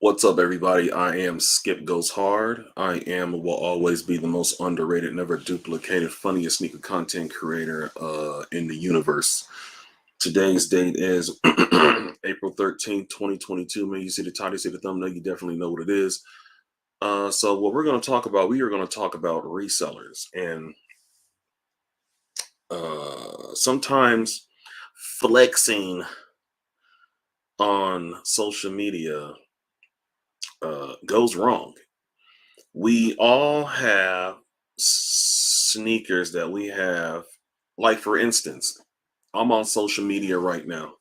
What's up, everybody? I am Skipgoeslive. I am will always be the most underrated, never duplicated, funniest sneaker content creator in the universe. Today's date is April 13th, 2022. Man, you see the title, you see the thumbnail, you definitely know what it is. So what we're going to talk about, we are going to talk about resellers. And sometimes flexing on social media goes wrong. We all have sneakers that we have, like for instance, I'm on social media right now.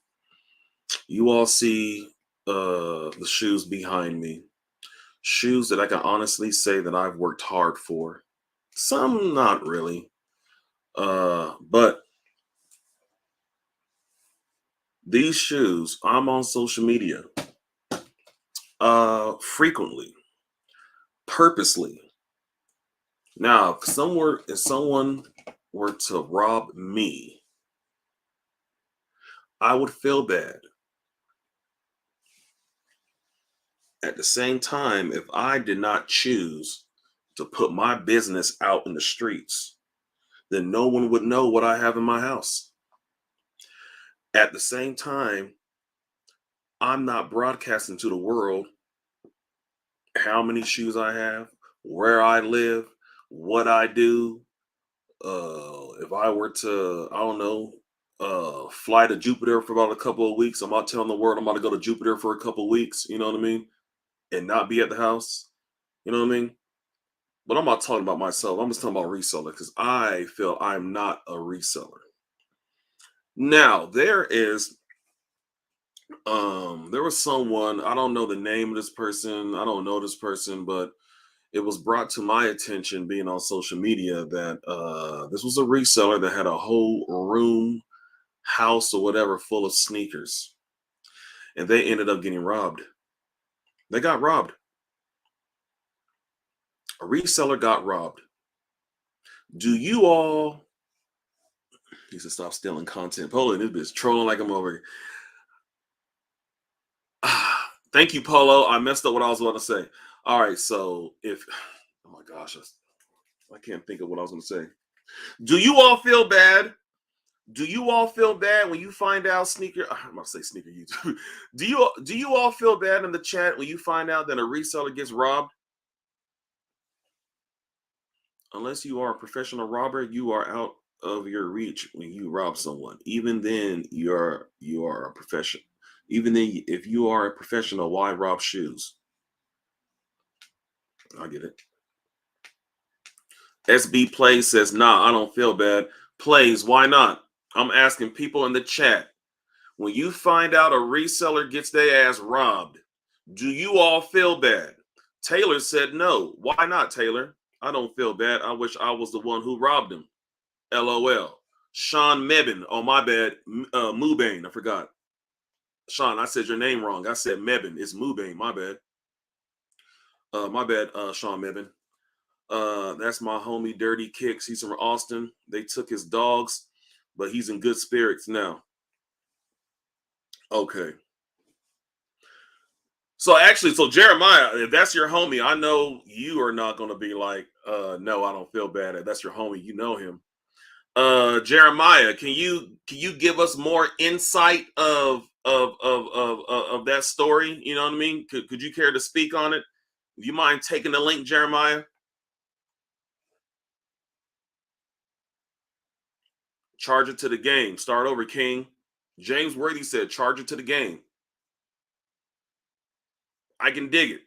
You all see the shoes behind me, shoes that I can honestly say that I've worked hard for. Some not really, but these shoes I'm on social media frequently, purposely. Now, if someone were to rob me, I would feel bad. At the same time, if I did not choose to put my business out in the streets, then no one would know what I have in my house. At the same time, I'm not broadcasting to the world how many shoes I have, where I live, what I do. If I were to, I don't know, fly to Jupiter for about a couple of weeks, I'm not telling the world I'm about to go to Jupiter for a couple of weeks, you know what I mean? And not be at the house, you know what I mean? But I'm not talking about myself. I'm just talking about reseller because I feel I'm not a reseller. Now, there was someone, I don't know the name of this person, I don't know this person, but it was brought to my attention being on social media that this was a reseller that had a whole room, house, or whatever full of sneakers. And they ended up getting robbed. They got robbed. A reseller got robbed. Do you all He said, stop stealing content. Polo, this bitch trolling like I'm over here. Thank you, Polo. I messed up what I was about to say. All right, so oh my gosh, I can't think of what I was going to say. Do you all feel bad? Do you all feel bad when you find out I'm going to say sneaker YouTube. Do you all feel bad in the chat when you find out that a reseller gets robbed? Unless you are a professional robber, you are out of your reach when you rob someone. Even then, you are a professional. Even then, if you are a professional, why rob shoes? I get it. SB Plays says, nah, I don't feel bad. Plays, why not? I'm asking people in the chat. When you find out a reseller gets their ass robbed, do you all feel bad? Taylor said no. Why not, Taylor? I don't feel bad. I wish I was the one who robbed him. LOL. Sean Mebin. Oh, my bad. Mubane. I forgot. Sean, I said your name wrong. I said Mebin. It's Mubane. My bad. Sean Mebin. That's my homie Dirty Kicks. He's from Austin. They took his dogs, but he's in good spirits now. Okay. So Jeremiah, if that's your homie, I know you are not going to be like, no, I don't feel bad. If that's your homie, you know him. Jeremiah, can you give us more insight of that story? You know what I mean? Could you care to speak on it? Do you mind taking the link, Jeremiah? Charge it to the game. Start over, King. James Worthy said, charge it to the game. I can dig it.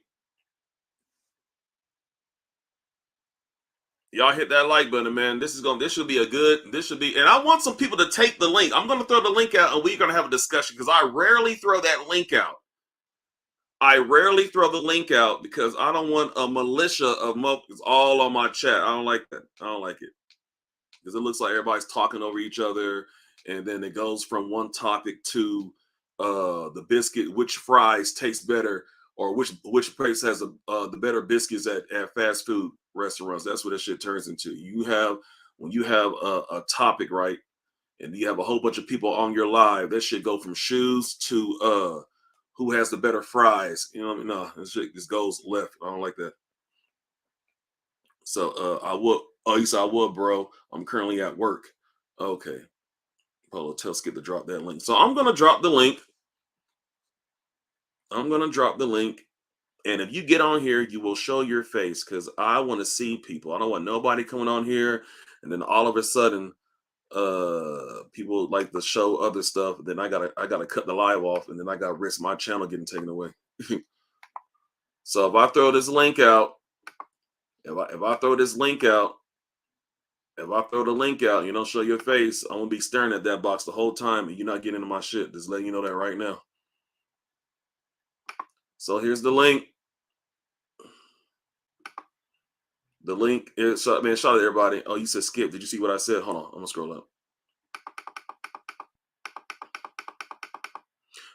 Y'all hit that like button, man. This should be, and I want some people to take the link. I'm gonna throw the link out and we're gonna have a discussion because I rarely throw that link out. I rarely throw the link out because I don't want a militia of motherfuckers all on my chat. I don't like that. I don't like it. Because it looks like everybody's talking over each other, and then it goes from one topic to the biscuit, which fries taste better, or which place has the better biscuits at fast food restaurants. That's what that shit turns into. When you have a topic, right, and you have a whole bunch of people on your live, that shit go from shoes to who has the better fries. You know what I mean? No, this shit just goes left. I don't like that. So I would. Oh, you said I would, bro. I'm currently at work. Okay. Polo, tell Skip to drop that link. So I'm gonna drop the link. I'm gonna drop the link. And if you get on here, you will show your face because I want to see people. I don't want nobody coming on here and then all of a sudden people like to show other stuff. Then I gotta cut the live off and then I gotta risk my channel getting taken away. So if I throw this link out, if I throw this link out, if I throw the link out, you don't show your face, I'm gonna be staring at that box the whole time and you're not getting into my shit. Just letting you know that right now. So here's the link. The link is, man, shout out to everybody. Oh, you said Skip. Did you see what I said? Hold on. I'm going to scroll up.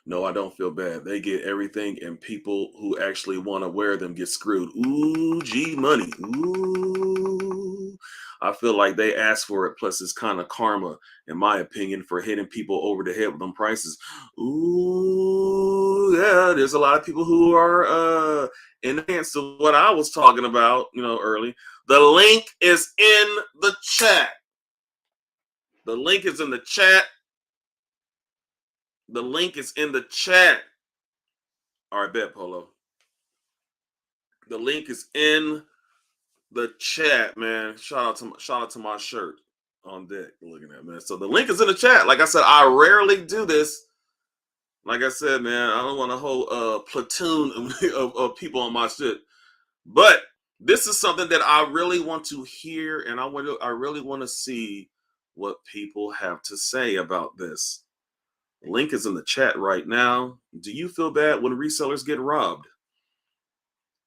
No, I don't feel bad. They get everything, and people who actually want to wear them get screwed. Ooh, G money. Ooh. I feel like they asked for it. Plus, it's kind of karma, in my opinion, for hitting people over the head with them prices. Ooh, yeah. There's a lot of people who are enhanced to what I was talking about, early. The link is in the chat. The link is in the chat. The link is in the chat. All right, bet, Polo. The link is in the chat, man. Shout out to my shirt on deck. Looking at, man. So the link is in the chat. Like I said, I rarely do this. Like I said, man, I don't want a whole platoon of people on my shit. But this is something that I really want to hear, and I really want to see what people have to say about this. Link is in the chat right now. Do you feel bad when resellers get robbed?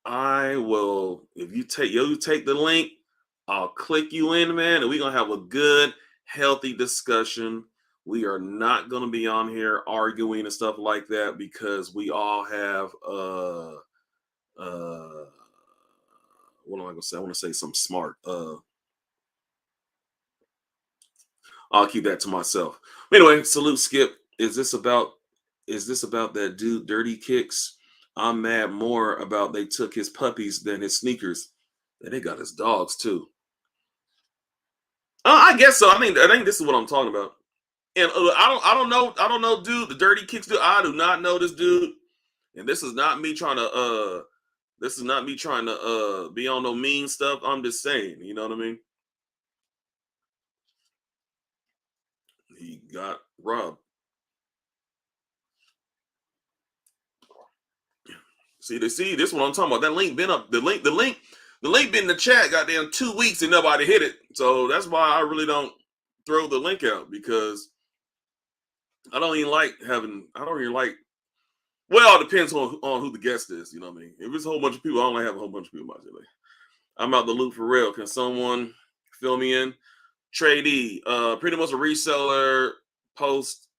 I will, if you take the link, I'll click you in, man, and we're gonna have a good, healthy discussion. We are not gonna be on here arguing and stuff like that because we all have what am I gonna say? I want to say something smart. I'll keep that to myself. Anyway, salute Skip. Is this about that dude Dirty Kicks? I'm mad more about they took his puppies than his sneakers. And they got his dogs too. I guess so. I think this is what I'm talking about. And I don't know, dude. The Dirty Kicks dude. I do not know this dude. And this is not me trying to be on no mean stuff. I'm just saying, you know what I mean? He got robbed. See, this is what I'm talking about. That link been up. The link been in the chat. Goddamn 2 weeks and nobody hit it. So that's why I really don't throw the link out because I don't even like. Well, it depends on who the guest is. You know what I mean? If it's a whole bunch of people, I only have a whole bunch of people. I'm out the loop for real. Can someone fill me in? Tradey, pretty much a reseller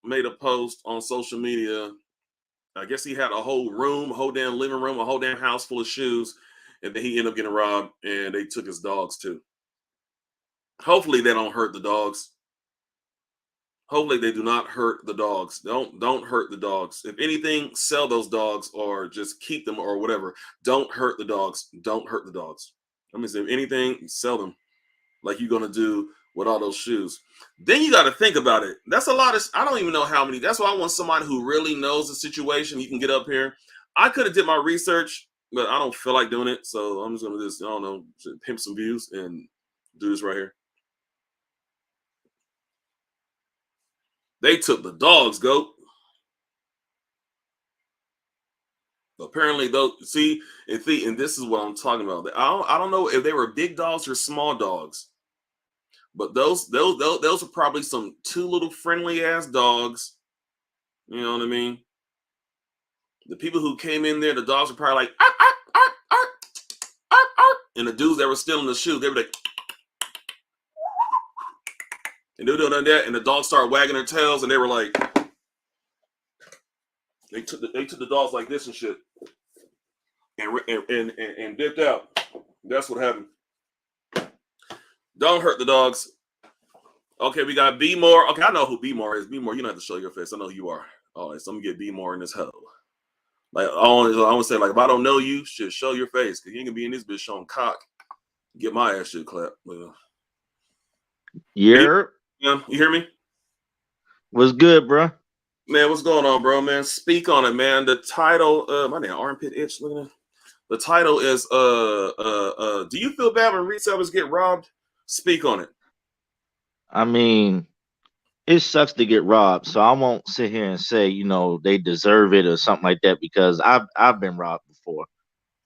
made a post on social media. I guess he had a whole damn living room, a whole damn house full of shoes, and then he ended up getting robbed, and they took his dogs too. Hopefully they don't hurt the dogs. Hopefully they do not hurt the dogs. Don't hurt the dogs. If anything, sell those dogs or just keep them or whatever. Don't hurt the dogs. Don't hurt the dogs. I mean, if anything, sell them like you're gonna do with all those shoes. Then you got to think about it. That's a lot of. I don't even know how many. That's why I want somebody who really knows the situation. You can get up here. I could have did my research, but I don't feel like doing it. So I'm just gonna I don't know, pimp some views and do this right here. They took the dogs, goat. Apparently, though, see, and this is what I'm talking about. I don't know if they were big dogs or small dogs, but those are probably some two little friendly ass dogs. You know what I mean? The people who came in there, the dogs were probably like, ark, ark, ark, ark, ark, ark. And the dudes that were stealing the shoes, they were like, and they were doing that, and the dogs started wagging their tails, and they were like, they took the dogs like this and shit, and dipped out. That's what happened. Don't hurt the dogs. Okay, we got B More. Okay, I know who B More is. B More, you don't have to show your face. I know who you are. All right, so I'm gonna get B More in this hole. Like I always say, like if I don't know you, shit, show your face, cause you ain't gonna be in this bitch showing cock. Get my ass shit clapped. Yeah, Yeah, you hear me? what's good, bro? Man, what's going on, bro? Man, speak on it, man. The title, my damn armpit itch. Look at that. The title is do you feel bad when resellers get robbed? Speak on it. I mean, it sucks to get robbed, so I won't sit here and say, they deserve it or something like that because I've been robbed before.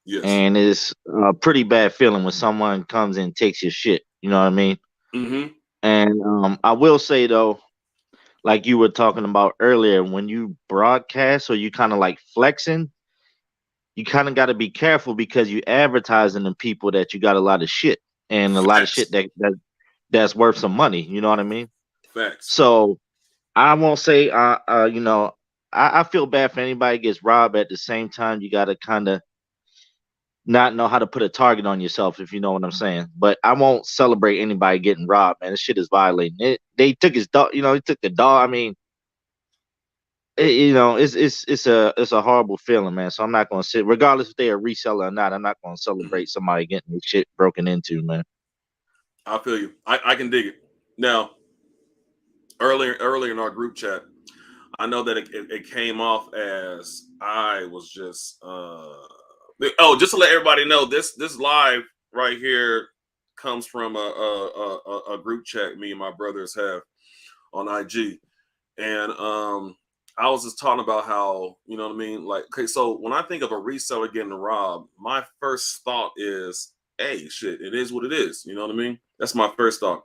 Yes. And it's a pretty bad feeling when someone comes and takes your shit, you know what I mean? Mm-hmm. And I will say though, like you were talking about earlier, when you broadcast or you kind of like flexing, you kind of got to be careful because you advertising to people that you got a lot of shit and a lot of shit Facts. that's worth some money, you know what I mean? Facts. So I won't say, I feel bad for anybody gets robbed. At the same time, you got to kind of not know how to put a target on yourself, if you know what I'm saying. But I won't celebrate anybody getting robbed, man. This shit is violating. They took his dog, he took the dog. I mean, it's a horrible feeling, man. So I'm not gonna sit, regardless if they're a reseller or not. I'm not gonna celebrate somebody getting their shit broken into, man. I feel you. I can dig it. Now, earlier in our group chat, I know that it came off as I was just just to let everybody know, this live right here comes from a group chat me and my brothers have on IG. And I was just talking about how, you know what I mean? Like, okay, so when I think of a reseller getting robbed, my first thought is, hey, shit, it is what it is. You know what I mean? That's my first thought.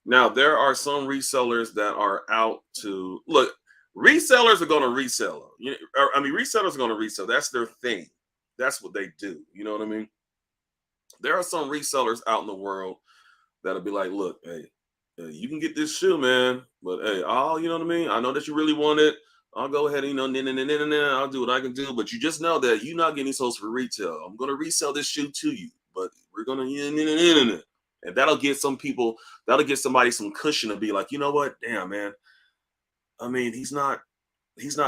Now, there are some resellers that are out to look, resellers are going to resell. Resellers are going to resell. That's their thing. That's what they do. You know what I mean? There are some resellers out in the world that'll be like, look, hey, you can get this shoe, man, but hey, you know what I mean? I know that you really want it. I'll go ahead and, I'll do what I can do, but you just know that you're not getting these hoes for retail. I'm going to resell this shoe to you, but we're going to, and that'll get some people, that'll get somebody some cushion to be like, you know what? Damn, man. I mean, he's not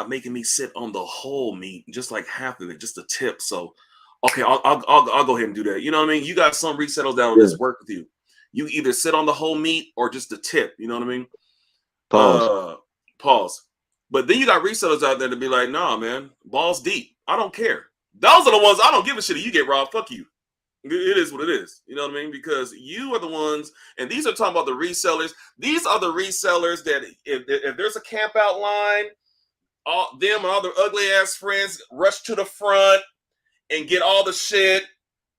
making me sit on the whole meat, just like half of it, just a tip. So, okay, I'll go ahead and do that. You know what I mean? You got some resellers that will Yeah. just work with you. You either sit on the whole meat or just the tip. You know what I mean? Pause. Pause. But then you got resellers out there to be like, nah, man, balls deep. I don't care. Those are the ones I don't give a shit if you get robbed. Fuck you. It is what it is. You know what I mean? Because you are the ones, and these are talking about the resellers. These are the resellers that if there's a camp out line, all them and all their ugly ass friends rush to the front and get all the shit,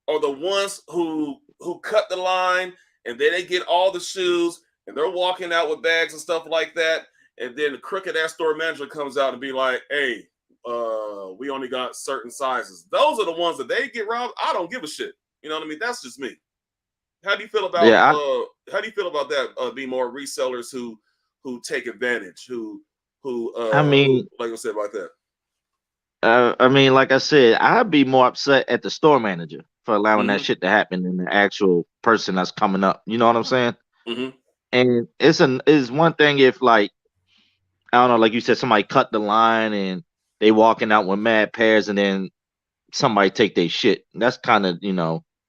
or the ones who cut the line and then they get all the shoes and they're walking out with bags and stuff like that. And then the crooked ass store manager comes out and be like, hey, we only got certain sizes. Those are the ones that they get robbed. I don't give a shit. You know what I mean? That's just me. How do you feel about Yeah, that? Be more resellers who take advantage, I who mean, like I said about that. like I said, I'd be more upset at the store manager for allowing that Mm-hmm. shit to happen than the actual person that's coming up. You know what I'm saying? Mm-hmm. And it's one thing if, like, I don't know, like you said, somebody cut the line and they walking out with mad pairs and then somebody take their shit. That's kind of,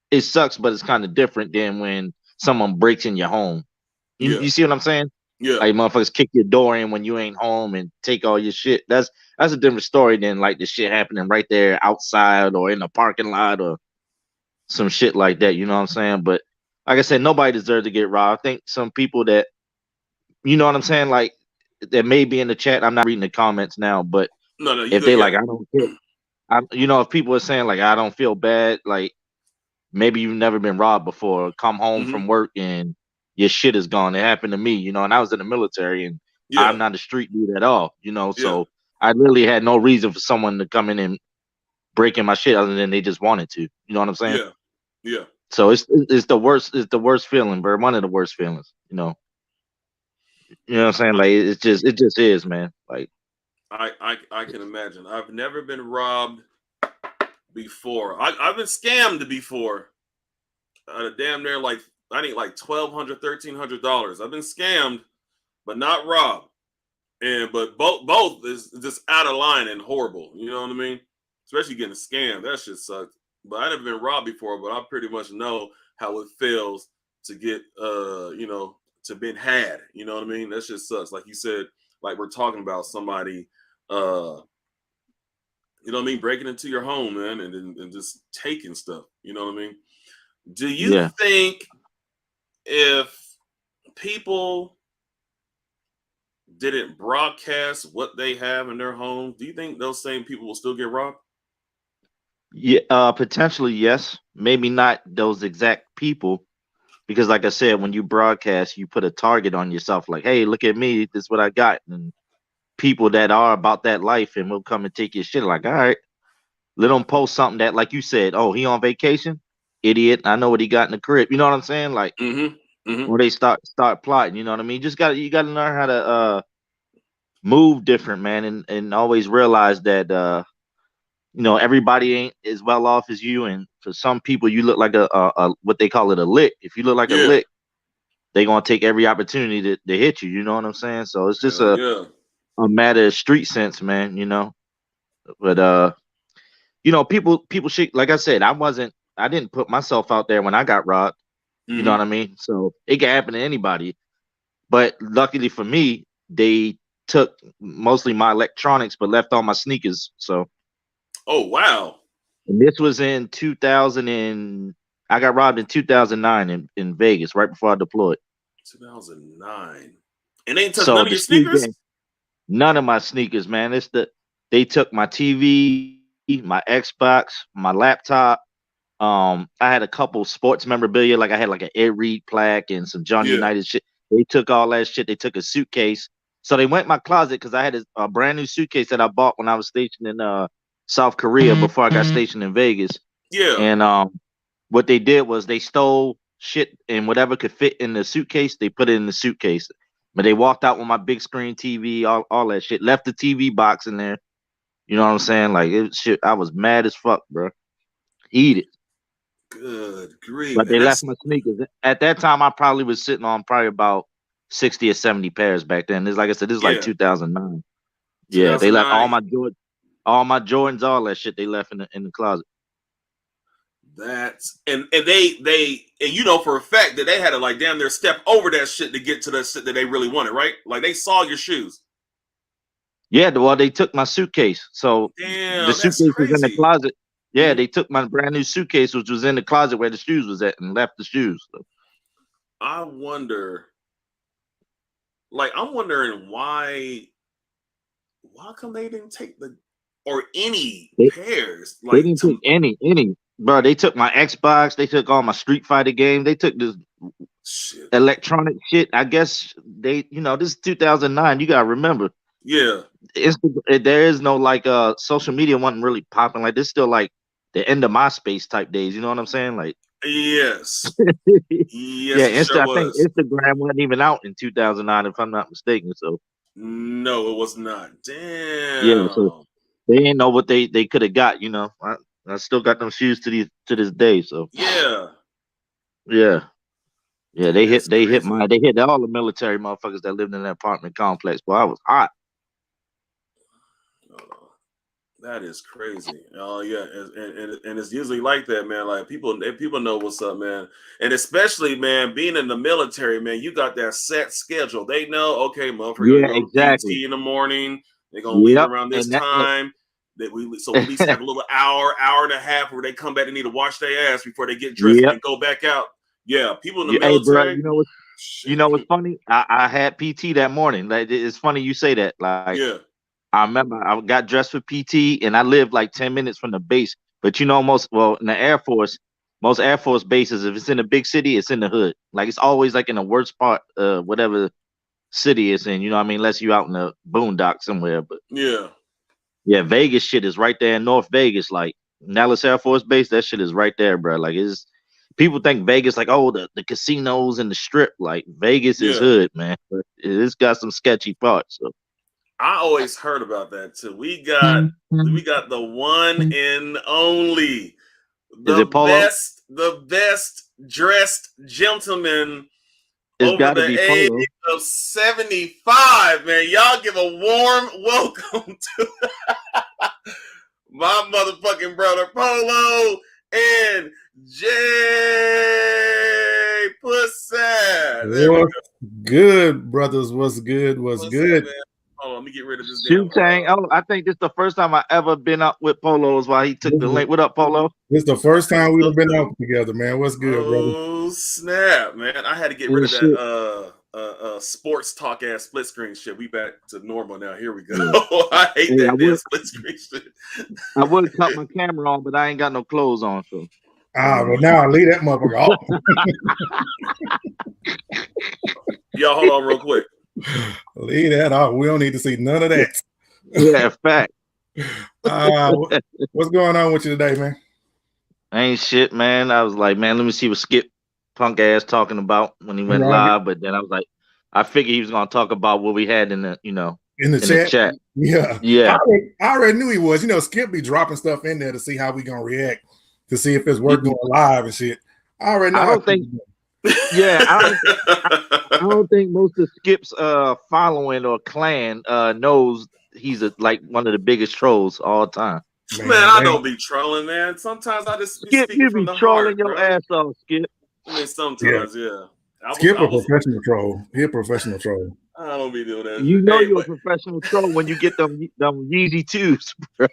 it sucks, but it's kind of different than when someone breaks in your home. You Yeah. you see what I'm saying? Yeah. Like motherfuckers kick your door in when you ain't home and take all your shit. That's a different story than like the shit happening right there outside or in the parking lot or some shit like that. You know what I'm saying? But like I said, nobody deserves to get robbed. I think some people that, you know what I'm saying, like that may be in the chat. I'm not reading the comments now, but No, you if good. they Yeah. like, I don't care. If people are saying like I don't feel bad, like maybe you've never been robbed before. Come home Mm-hmm. from work and your shit is gone. It happened to me, and I was in the military and I'm Yeah. not a street dude at all, Yeah. so I literally had no reason for someone to come in and break in my shit other than they just wanted to. You know what I'm saying? Yeah. Yeah. So it's the worst feeling, bro. One of the worst feelings, You know what I'm saying? I Like it just is, man. Like I can imagine. I've never been robbed before. I've been scammed before. Damn near like I think like $1,200, $1,300. I've been scammed, but not robbed. And but both is just out of line and horrible. You know what I mean? especially getting scammed. That shit sucks. But I never been robbed before, but I pretty much know how it feels to get to been had. You know what I mean? That shit sucks. Like you said, like we're talking about somebody you know what I mean, breaking into your home, man, and just taking stuff. You know what I mean? Do you Yeah. think if people didn't broadcast what they have in their home, do you think those same people will still get robbed? Yeah, potentially yes. Maybe not those exact people, because like I said, when you broadcast, you put a target on yourself, like, hey, look at me, this is what I got. And people that are about that life and will come and take your shit, like, all right, let them post something that, like you said, oh, he on vacation, idiot. I know what he got in the crib. You know what I'm saying? Like, Mm-hmm. Mm-hmm. or they start plotting. You know what I mean? You gotta learn how to move different, man, and always realize that everybody ain't as well off as you, and for some people you look like a what they call it, a lick. If you look like a Yeah. lick, they gonna take every opportunity to hit you. You know what I'm saying? So it's just Hell yeah. a matter of street sense, man. But people should, like I said, I didn't put myself out there when I got robbed. You know Mm-hmm. what I mean? So it can happen to anybody. But luckily for me, they took mostly my electronics, but left all my sneakers. So Oh wow. and this was in 2000, and I got robbed in 2009 in Vegas, right before I deployed. 2009. And they ain't took So none of the your street sneakers? game, none of my sneakers, man. They took my TV, my Xbox, my laptop. I had a couple sports memorabilia, like I had like an Ed Reed plaque and some John Yeah. United shit. They took all that shit. They took a suitcase. So they went in my closet because I had a brand new suitcase that I bought when I was stationed in South Korea before I got stationed in Vegas. Yeah. And what they did was they stole shit and whatever could fit in the suitcase, they put it in the suitcase. But they walked out with my big screen TV, all that shit. Left the TV box in there. You know what I'm saying? Like it shit. I was mad as fuck, bro. Eat it. Good grief. But And they left that's my sneakers. At that time, I probably was sitting on probably about 60 or 70 pairs back then. This, like I said, this is like yeah. 2009. Yeah, they left 2009. all my Jordans, all that shit. They left in the closet. That's and they and you know for a fact that they had to like damn near step over that shit to get to the shit that they really wanted, right? Like they saw your shoes. Yeah, well, they took my suitcase. So the Damn, that's suitcase was in the crazy. closet. Yeah, Hmm. they took my brand new suitcase, which was in the closet where the shoes was at, and left the shoes. So, I wonder, like, I'm wondering why come they didn't take the or any they pairs they like didn't take to any, bro. They took my Xbox. They took all my Street Fighter games. They took this shit. electronic shit. I guess this is 2009. You gotta remember, Yeah. there is no like social media wasn't really popping. Like this still like the end of MySpace type days. You know what I'm saying? Like Yes. Yes, yeah, it sure I think was. Instagram wasn't even out in 2009 if I'm not mistaken. So No, it was not. yeah, so Damn. they didn't know what they could have got. I still got them shoes to this day. So Yeah. yeah. Yeah, Damn, that's crazy. they hit all the military motherfuckers that lived in that apartment complex. Boy, I was hot. Oh, that is crazy. Oh yeah, and it's usually like that, man. Like people know what's up, man. And especially, man, being in the military, man, you got that set schedule. They know, okay, motherfucker, gonna Yeah, go to exactly. PT in the morning. They're gonna leave Yep. around this And that time. That we at least have a little hour and a half where they come back and need to wash their ass before they get dressed yep. and go back out. Yeah, people in the Hey, bro, military, you shit. know what's funny? I had PT that morning. Like it's funny you say that. Like Yeah, I remember I got dressed for PT and I lived like 10 minutes from the base. But in the Air Force, most Air Force bases, if it's in a big city, it's in the hood. Like it's always like in the worst part, whatever city it's in, you know what I mean? Unless you out in the boondock somewhere. But yeah, yeah, Vegas shit is right there in North Vegas. Like Nellis Air Force Base, that shit is right there, bro. Like it's people think Vegas like, oh, the casinos and the strip. Like Vegas is yeah. hood, man. But it's got some sketchy parts. So I always heard about that too. We got the one and only, is it Polo? the best dressed gentleman It's over gotta the be age Polo. of 75, man. Y'all give a warm welcome to my motherfucking brother Polo and Jay Pussad. There we go. What's good, brothers? What's good? What's good? Up, man? Hold on, let me get rid of this Shoe damn. Tang. I think this is the first time I ever been up with Polo's while he took the link. What up, Polo? This is the first time we've been out together, man. What's good, brother? Oh snap, man! I had to get rid of that sports talk ass split screen shit. We back to normal now. Here we go. I hate that damn split screen shit. I would cut my camera on, but I ain't got no clothes on, so. Well, now I leave that motherfucker off. Y'all, hold on real quick. Leave that off. We don't need to see none of that. Yeah, fact. What's going on with you today, man? Ain't shit, man. I was like, man, let me see what Skip punk ass talking about when he went live. But then I was like, I figured he was gonna talk about what we had in the, in the chat. Yeah. I already knew he was. Skip be dropping stuff in there to see how we gonna react, to see if it's worth going live and shit. I already know. I don't think. Yeah, I don't think most of Skip's following or clan knows he's one of the biggest trolls all time. Man, I don't be trolling, man. Sometimes I just Skip, you be trolling your ass off, Skip. I mean, sometimes, yeah. Skip a professional troll. He a professional troll. I don't be doing that. You know you're a professional troll when you get them Yeezy 2s, bro.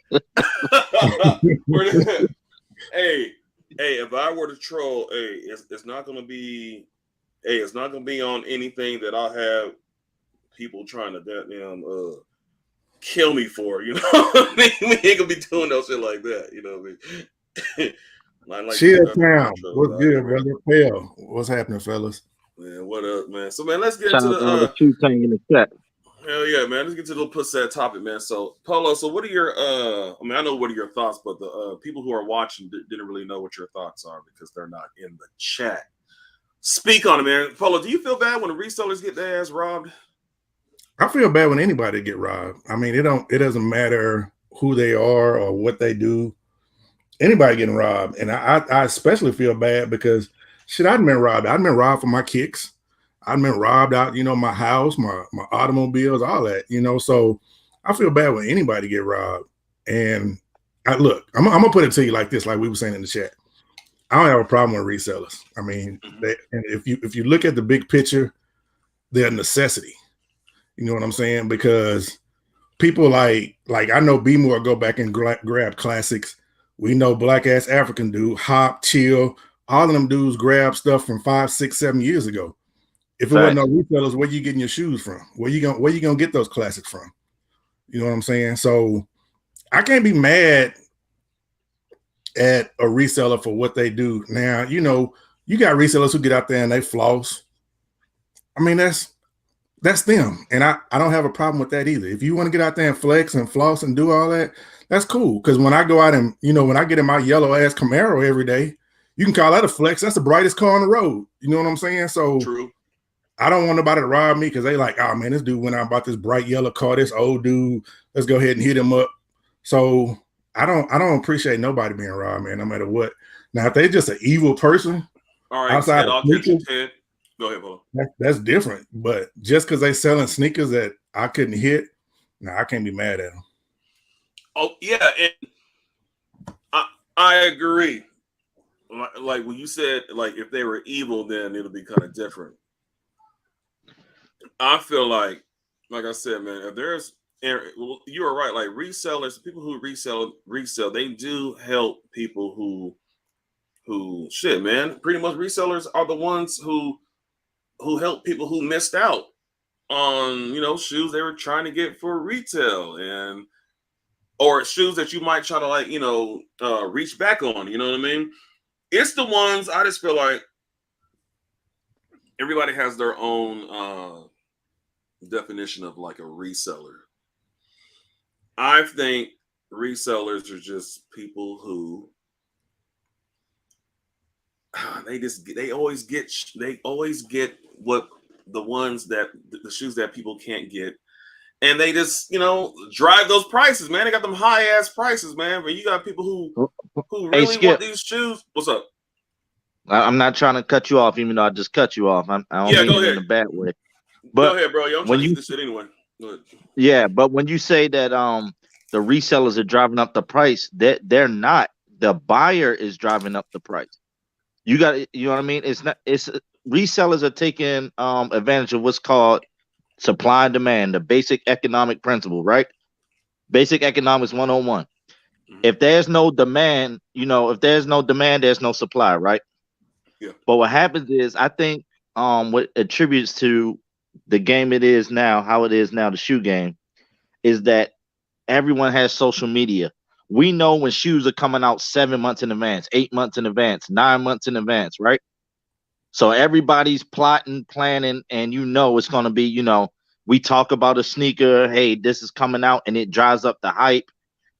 Hey, if I were to troll, it's not gonna be, it's not gonna be on anything that I'll have people trying to goddamn kill me for. You know what I mean? We ain't gonna be doing no shit like that. You know what I mean? Chill down. What's good, brother? Hell, what's happening, fellas? Man, what up, man? So, man, let's get into the Shoe Tang in the chat. Hell yeah, man. Let's get to the pussy topic, man. So, Polo, so what are your I know what are your thoughts, but the people who are watching didn't really know what your thoughts are because they're not in the chat. Speak on it, man. Polo, do you feel bad when the resellers get their ass robbed? I feel bad when anybody get robbed. I mean, it doesn't matter who they are or what they do. Anybody getting robbed. And I especially feel bad because shit, I've been robbed. I've been robbed for my kicks. I've been robbed out, my house, my automobiles, all that, so I feel bad when anybody get robbed. And I'm gonna put it to you like this, like we were saying in the chat. I don't have a problem with resellers. I mean, and if you look at the big picture, they're a necessity. You know what I'm saying? Because people like I know B More go back and grab classics. We know Black Ass African dude, Hop, Chill, all of them dudes grab stuff from 5, 6, 7 years ago. If it wasn't no resellers, where you getting your shoes from? Where you gonna get those classics from? You know what I'm saying? So I can't be mad at a reseller for what they do. Now, you got resellers who get out there and they floss. I mean, that's them. And I don't have a problem with that either. If you want to get out there and flex and floss and do all that, that's cool. Because when I go out and, when I get in my yellow ass Camaro every day, you can call that a flex. That's the brightest car on the road. You know what I'm saying? So true. I don't want nobody to rob me because they like, oh man, this dude went out and bought this bright yellow car, this old dude. Let's go ahead and hit him up. So I don't appreciate nobody being robbed, man, no matter what. Now, if they're just an evil person, all right, outside of sneakers, go ahead, Paul. That's different. But just because they selling sneakers that I couldn't hit, I can't be mad at them. Oh yeah, and I agree. Like when you said, like if they were evil, then it'll be kind of different. I feel like I said, man, if there's, you are right. Like resellers, people who resell, they do help people who shit, man. Pretty much, resellers are the ones who help people who missed out on shoes they were trying to get for retail or shoes that you might try to reach back on. You know what I mean? It's the ones I just feel like everybody has their own definition of like a reseller. I think resellers are just people who they always get what the shoes that people can't get, and they just drive those prices, man. They got them high ass prices, man. But you got people who really want these shoes. What's up? I'm not trying to cut you off, even though I just cut you off. I don't mean it in a bad way. But go ahead, bro. I'm trying to get this shit anyway. Yeah, but when you say that the resellers are driving up the price. They're not. The buyer is driving up the price. You got, you know what I mean? It's not. It's resellers are taking advantage of what's called supply and demand, the basic economic principle, right? Basic economics 101. If there's no demand, if there's no demand, there's no supply, right? Yeah. But what happens is, I think what attributes to the game it is now, how it is now, the shoe game, is that everyone has social media. We know when shoes are coming out 7 months in advance, 8 months in advance, 9 months in advance, right? So everybody's plotting, planning, and it's going to be, we talk about a sneaker, hey, this is coming out, and it drives up the hype.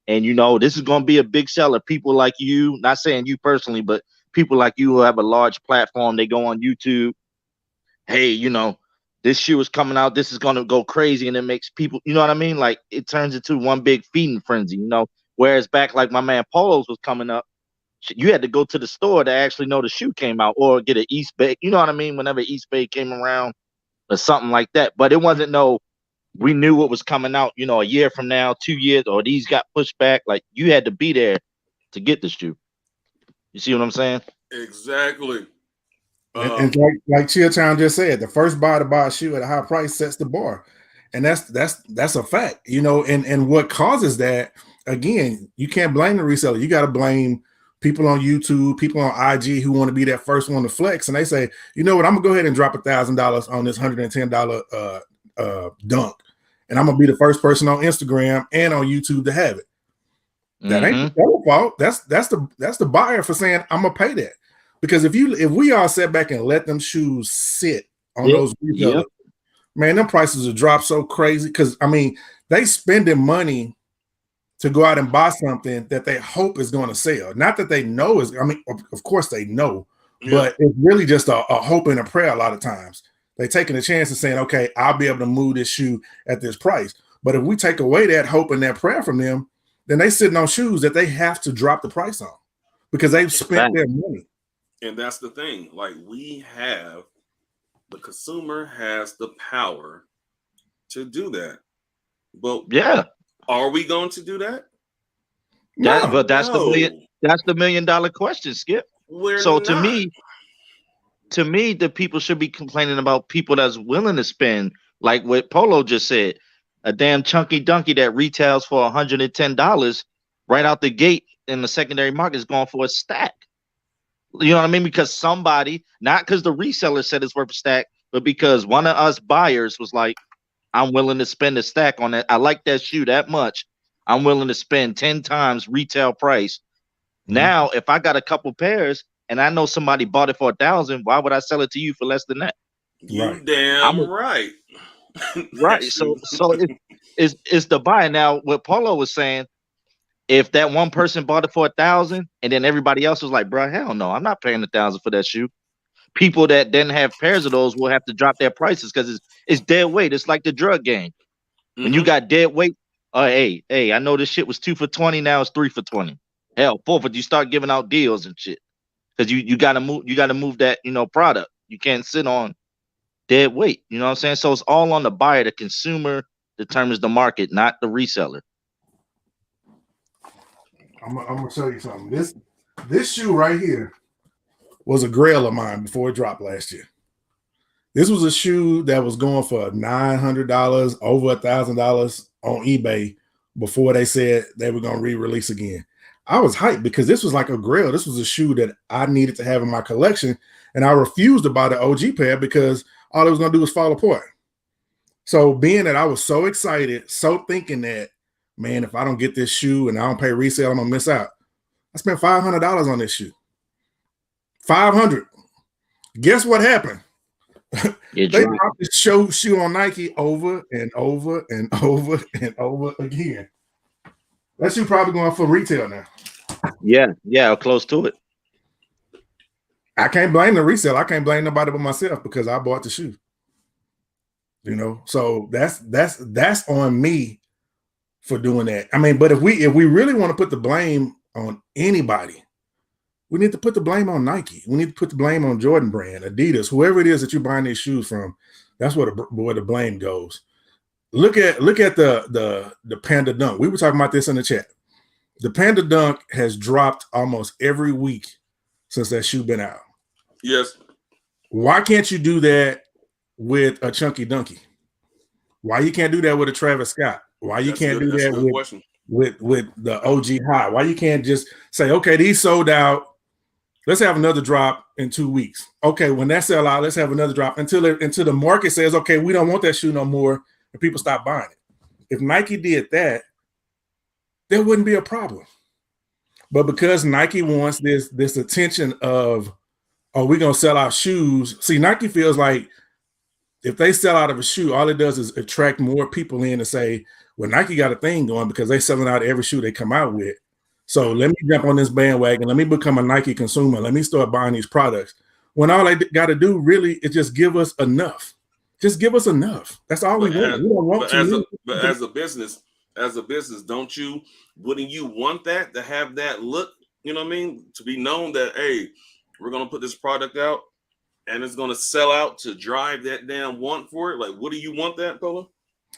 And, this is going to be a big seller. People like you, not saying you personally, but people like you who have a large platform, they go on YouTube. Hey, this shoe is coming out. This is going to go crazy. And it makes people, you know what I mean? Like, it turns into one big feeding frenzy, Whereas back, like my man Polos was coming up, you had to go to the store to actually know the shoe came out, or get an East Bay. You know what I mean? Whenever East Bay came around or something like that. But it wasn't we knew what was coming out, a year from now, 2 years, or these got pushed back. Like, you had to be there to get the shoe. You see what I'm saying? Exactly. And like Chill Town just said, the first buyer to buy a shoe at a high price sets the bar. And that's a fact, and what causes that, again, you can't blame the reseller. You got to blame people on YouTube, people on IG who want to be that first one to flex. And they say, you know what, I'm gonna go ahead and drop $1,000 on this $110 dunk. And I'm gonna be the first person on Instagram and on YouTube to have it. That ain't the fault. That's the buyer for saying, I'm gonna pay that. Because if we all sat back and let them shoes sit on those retailers, man, them prices will drop so crazy. Because they spending money to go out and buy something that they hope is going to sell. Not that they know is. Of course they know, but it's really just a hope and a prayer. A lot of times they're taking a chance and saying, okay, I'll be able to move this shoe at this price. But if we take away that hope and that prayer from them, then they sitting on shoes that they have to drop the price on because they've spent their money. And that's the thing. Like, the consumer has the power to do that. But are we going to do that? No, but that's the $1 million question, Skip. To me, the people should be complaining about people that's willing to spend, like what Polo just said, a damn chunky donkey that retails for $110 right out the gate in the secondary market is going for a stack. You know what I mean? Because somebody, not because the reseller said it's worth a stack, but because one of us buyers was like, I'm willing to spend a stack on that. I like that shoe that much. I'm willing to spend 10 times retail price. Now, if I got a couple pairs and I know somebody bought it for $1,000, why would I sell it to you for less than that? You damn right. Right. So it's the buyer. Now, what Paulo was saying, if that one person bought it for $1,000 and then everybody else was like, bro, hell no, I'm not paying $1,000 for that shoe. People that didn't have pairs of those will have to drop their prices because it's dead weight. It's like the drug game. When you got dead weight, hey, I know this shit was 2 for $20, now it's 3 for $20. Hell, 4 for, you start giving out deals and shit. Because you gotta move that, product. You can't sit on dead weight. You know what I'm saying? So it's all on the buyer. The consumer determines the market, not the reseller. I'm gonna tell you something. This shoe right here was a grail of mine before it dropped last year. This was a shoe that was going for $900, over $1,000 on eBay before they said they were going to re-release again. I was hyped because this was like a grail. This was a shoe that I needed to have in my collection, and I refused to buy the OG pair because all it was going to do was fall apart. So being that I was so excited, so thinking that, man, if I don't get this shoe and I don't pay resale, I'm going to miss out. I spent $500 on this shoe. $500. Guess what happened? They dropped the shoe on Nike over and over and over and over again. That shoe probably going for retail now. Yeah, close to it. I can't blame the resale. I can't blame nobody but myself because I bought the shoe. So that's on me for doing that. But if we really want to put the blame on anybody, we need to put the blame on Nike. We need to put the blame on Jordan Brand, Adidas, whoever it is that you're buying these shoes from. That's where the blame goes. look at the Panda Dunk. We were talking about this in the chat. The Panda Dunk has dropped almost every week since that shoe been out. Yes. Why can't you do that with a Chunky Dunky? Why you can't do that with a Travis Scott? Why you can't do that with the OG High? Why you can't just say, okay, these sold out. Let's have another drop in 2 weeks. Okay, when that sell out, let's have another drop until the market says, okay, we don't want that shoe no more, and people stop buying it. If Nike did that, there wouldn't be a problem. But because Nike wants this attention of, oh, we're gonna sell out shoes. See, Nike feels like if they sell out of a shoe, all it does is attract more people in to say, well, Nike got a thing going because they're selling out every shoe they come out with. So let me jump on this bandwagon. Let me become a Nike consumer. Let me start buying these products. When all they got to do really is just give us enough. Just give us enough. That's all we want. We don't want to. But as a business, wouldn't you want that to have that look? You know what I mean? To be known that, hey, we're gonna put this product out and it's gonna sell out to drive that damn want for it. Like, what do you want that, Polo?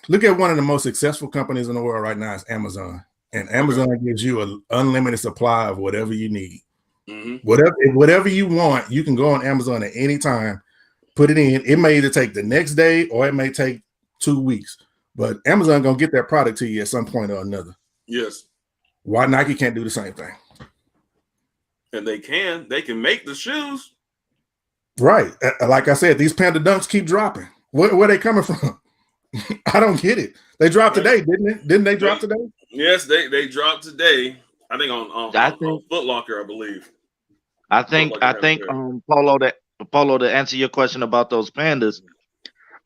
Look at one of the most successful companies in the world right now is Amazon. And Amazon gives you an unlimited supply of whatever you need. Mm-hmm. Whatever you want, you can go on Amazon at any time, put it in. It may either take the next day or it may take 2 weeks. But Amazon gonna get that product to you at some point or another. Yes. Why Nike can't do the same thing? And they can make the shoes. Right. Like I said, these Panda Dunks keep dropping. Where are they coming from? I don't get it. They dropped today, didn't it? Didn't they drop today? Yes, they dropped today. I think on Foot Locker, I believe. I think Polo, to answer your question about those pandas,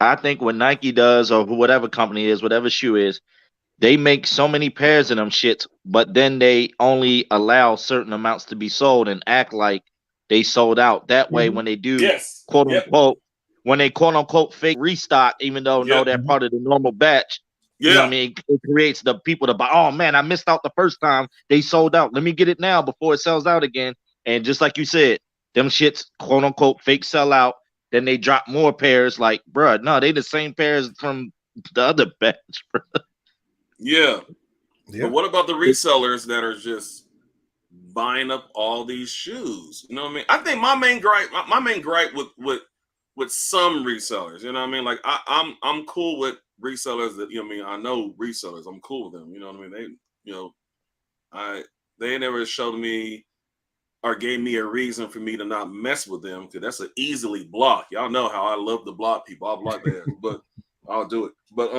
I think what Nike does, or whatever company is, whatever shoe is, they make so many pairs of them shits, but then they only allow certain amounts to be sold and act like they sold out. That way, when they do quote unquote, when they quote unquote fake restock, even though no, they're part of the normal batch. You know what I mean? It creates the people to buy. Oh man, I missed out the first time. They sold out. Let me get it now before it sells out again. And just like you said, them shits quote unquote fake sell out. Then they drop more pairs. Like, bruh, no, they the same pairs from the other batch. Yeah. But what about the resellers that are just buying up all these shoes? You know what I mean? I think my main gripe with some resellers, you know what I mean? Like I'm cool with resellers that, you know what I mean? I know resellers. I'm cool with them. You know what I mean? They never showed me or gave me a reason for me to not mess with them, because that's an easily block. Y'all know how I love to block people. I'll block their ass, but I'll do it. But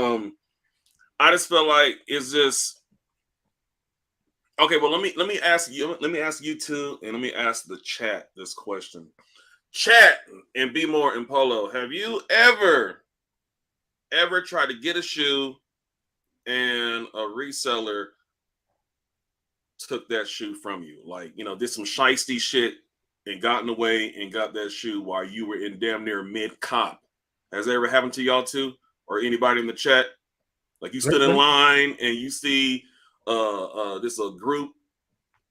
I just feel like it's just okay. Well, let me ask you two, and let me ask the chat this question. Chat and Be More and Polo, have you ever tried to get a shoe and a reseller took that shoe from you? Like, you know, did some shiesty shit and got in the way and got that shoe while you were in damn near mid-cop. Has that ever happened to y'all too? Or anybody in the chat? Like, you stood in line and you see this a group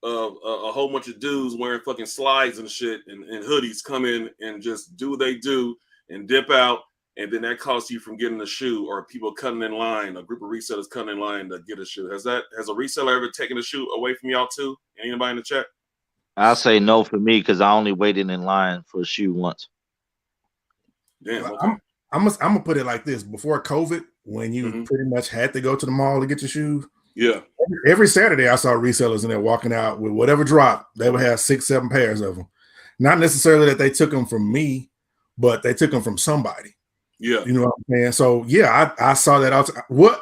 of a whole bunch of dudes wearing fucking slides and shit and hoodies come in and just do what they do and dip out, and then that costs you from getting a shoe, or people cutting in line, a group of resellers cutting in line to get a shoe. Has a reseller ever taken a shoe away from y'all too? Anybody in the chat? I'll say no for me, because I only waited in line for a shoe once. Damn. Okay. I'm gonna put it like this: before COVID, when you pretty much had to go to the mall to get your shoes, every Saturday I saw resellers in there walking out with whatever drop. They would have 6-7 pairs of them. Not necessarily that they took them from me, but they took them from somebody. Yeah, you know what I'm saying. So yeah, I saw that out.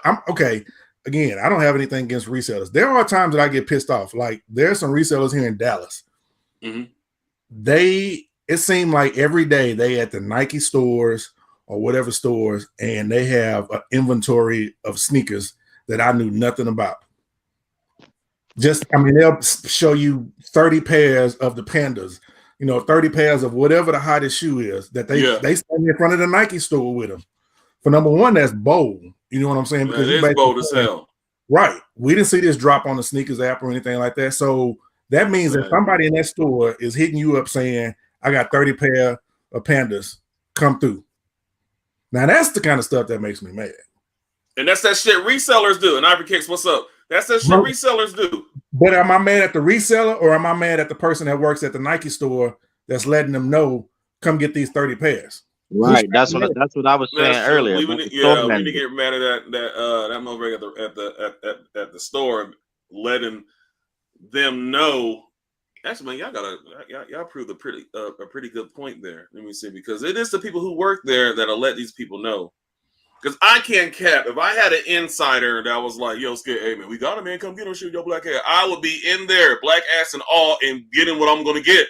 I'm okay. Again, I don't have anything against resellers. There are times that I get pissed off. Like, there's some resellers here in Dallas. It seemed like every day they at the Nike stores or whatever stores, and they have an inventory of sneakers that I knew nothing about. They'll show you 30 pairs of the Pandas, 30 pairs of whatever the hottest shoe is that they stand in front of the Nike store with them. For number one, that's bold. You know what I'm saying? Because it is bold as hell. Right. We didn't see this drop on the sneakers app or anything like that. So that means that somebody in that store is hitting you up saying, I got 30 pair of Pandas, come through. Now that's the kind of stuff that makes me mad. And that's that shit resellers do. And Ivory Kicks, what's up? That's that shit resellers do. But am I mad at the reseller or am I mad at the person that works at the Nike store that's letting them know, come get these 30 pairs? Right. That's what I was saying earlier. We need to get mad at that motherfucker at the store, letting them know. Actually, man, y'all proved a pretty good point there. Let me see, because it is the people who work there that'll let these people know. Because I can't cap. If I had an insider that was like, yo, Skip, hey man, we got him, man, come get him, shoot your black hair, I would be in there, black ass and all, and getting what I'm gonna get.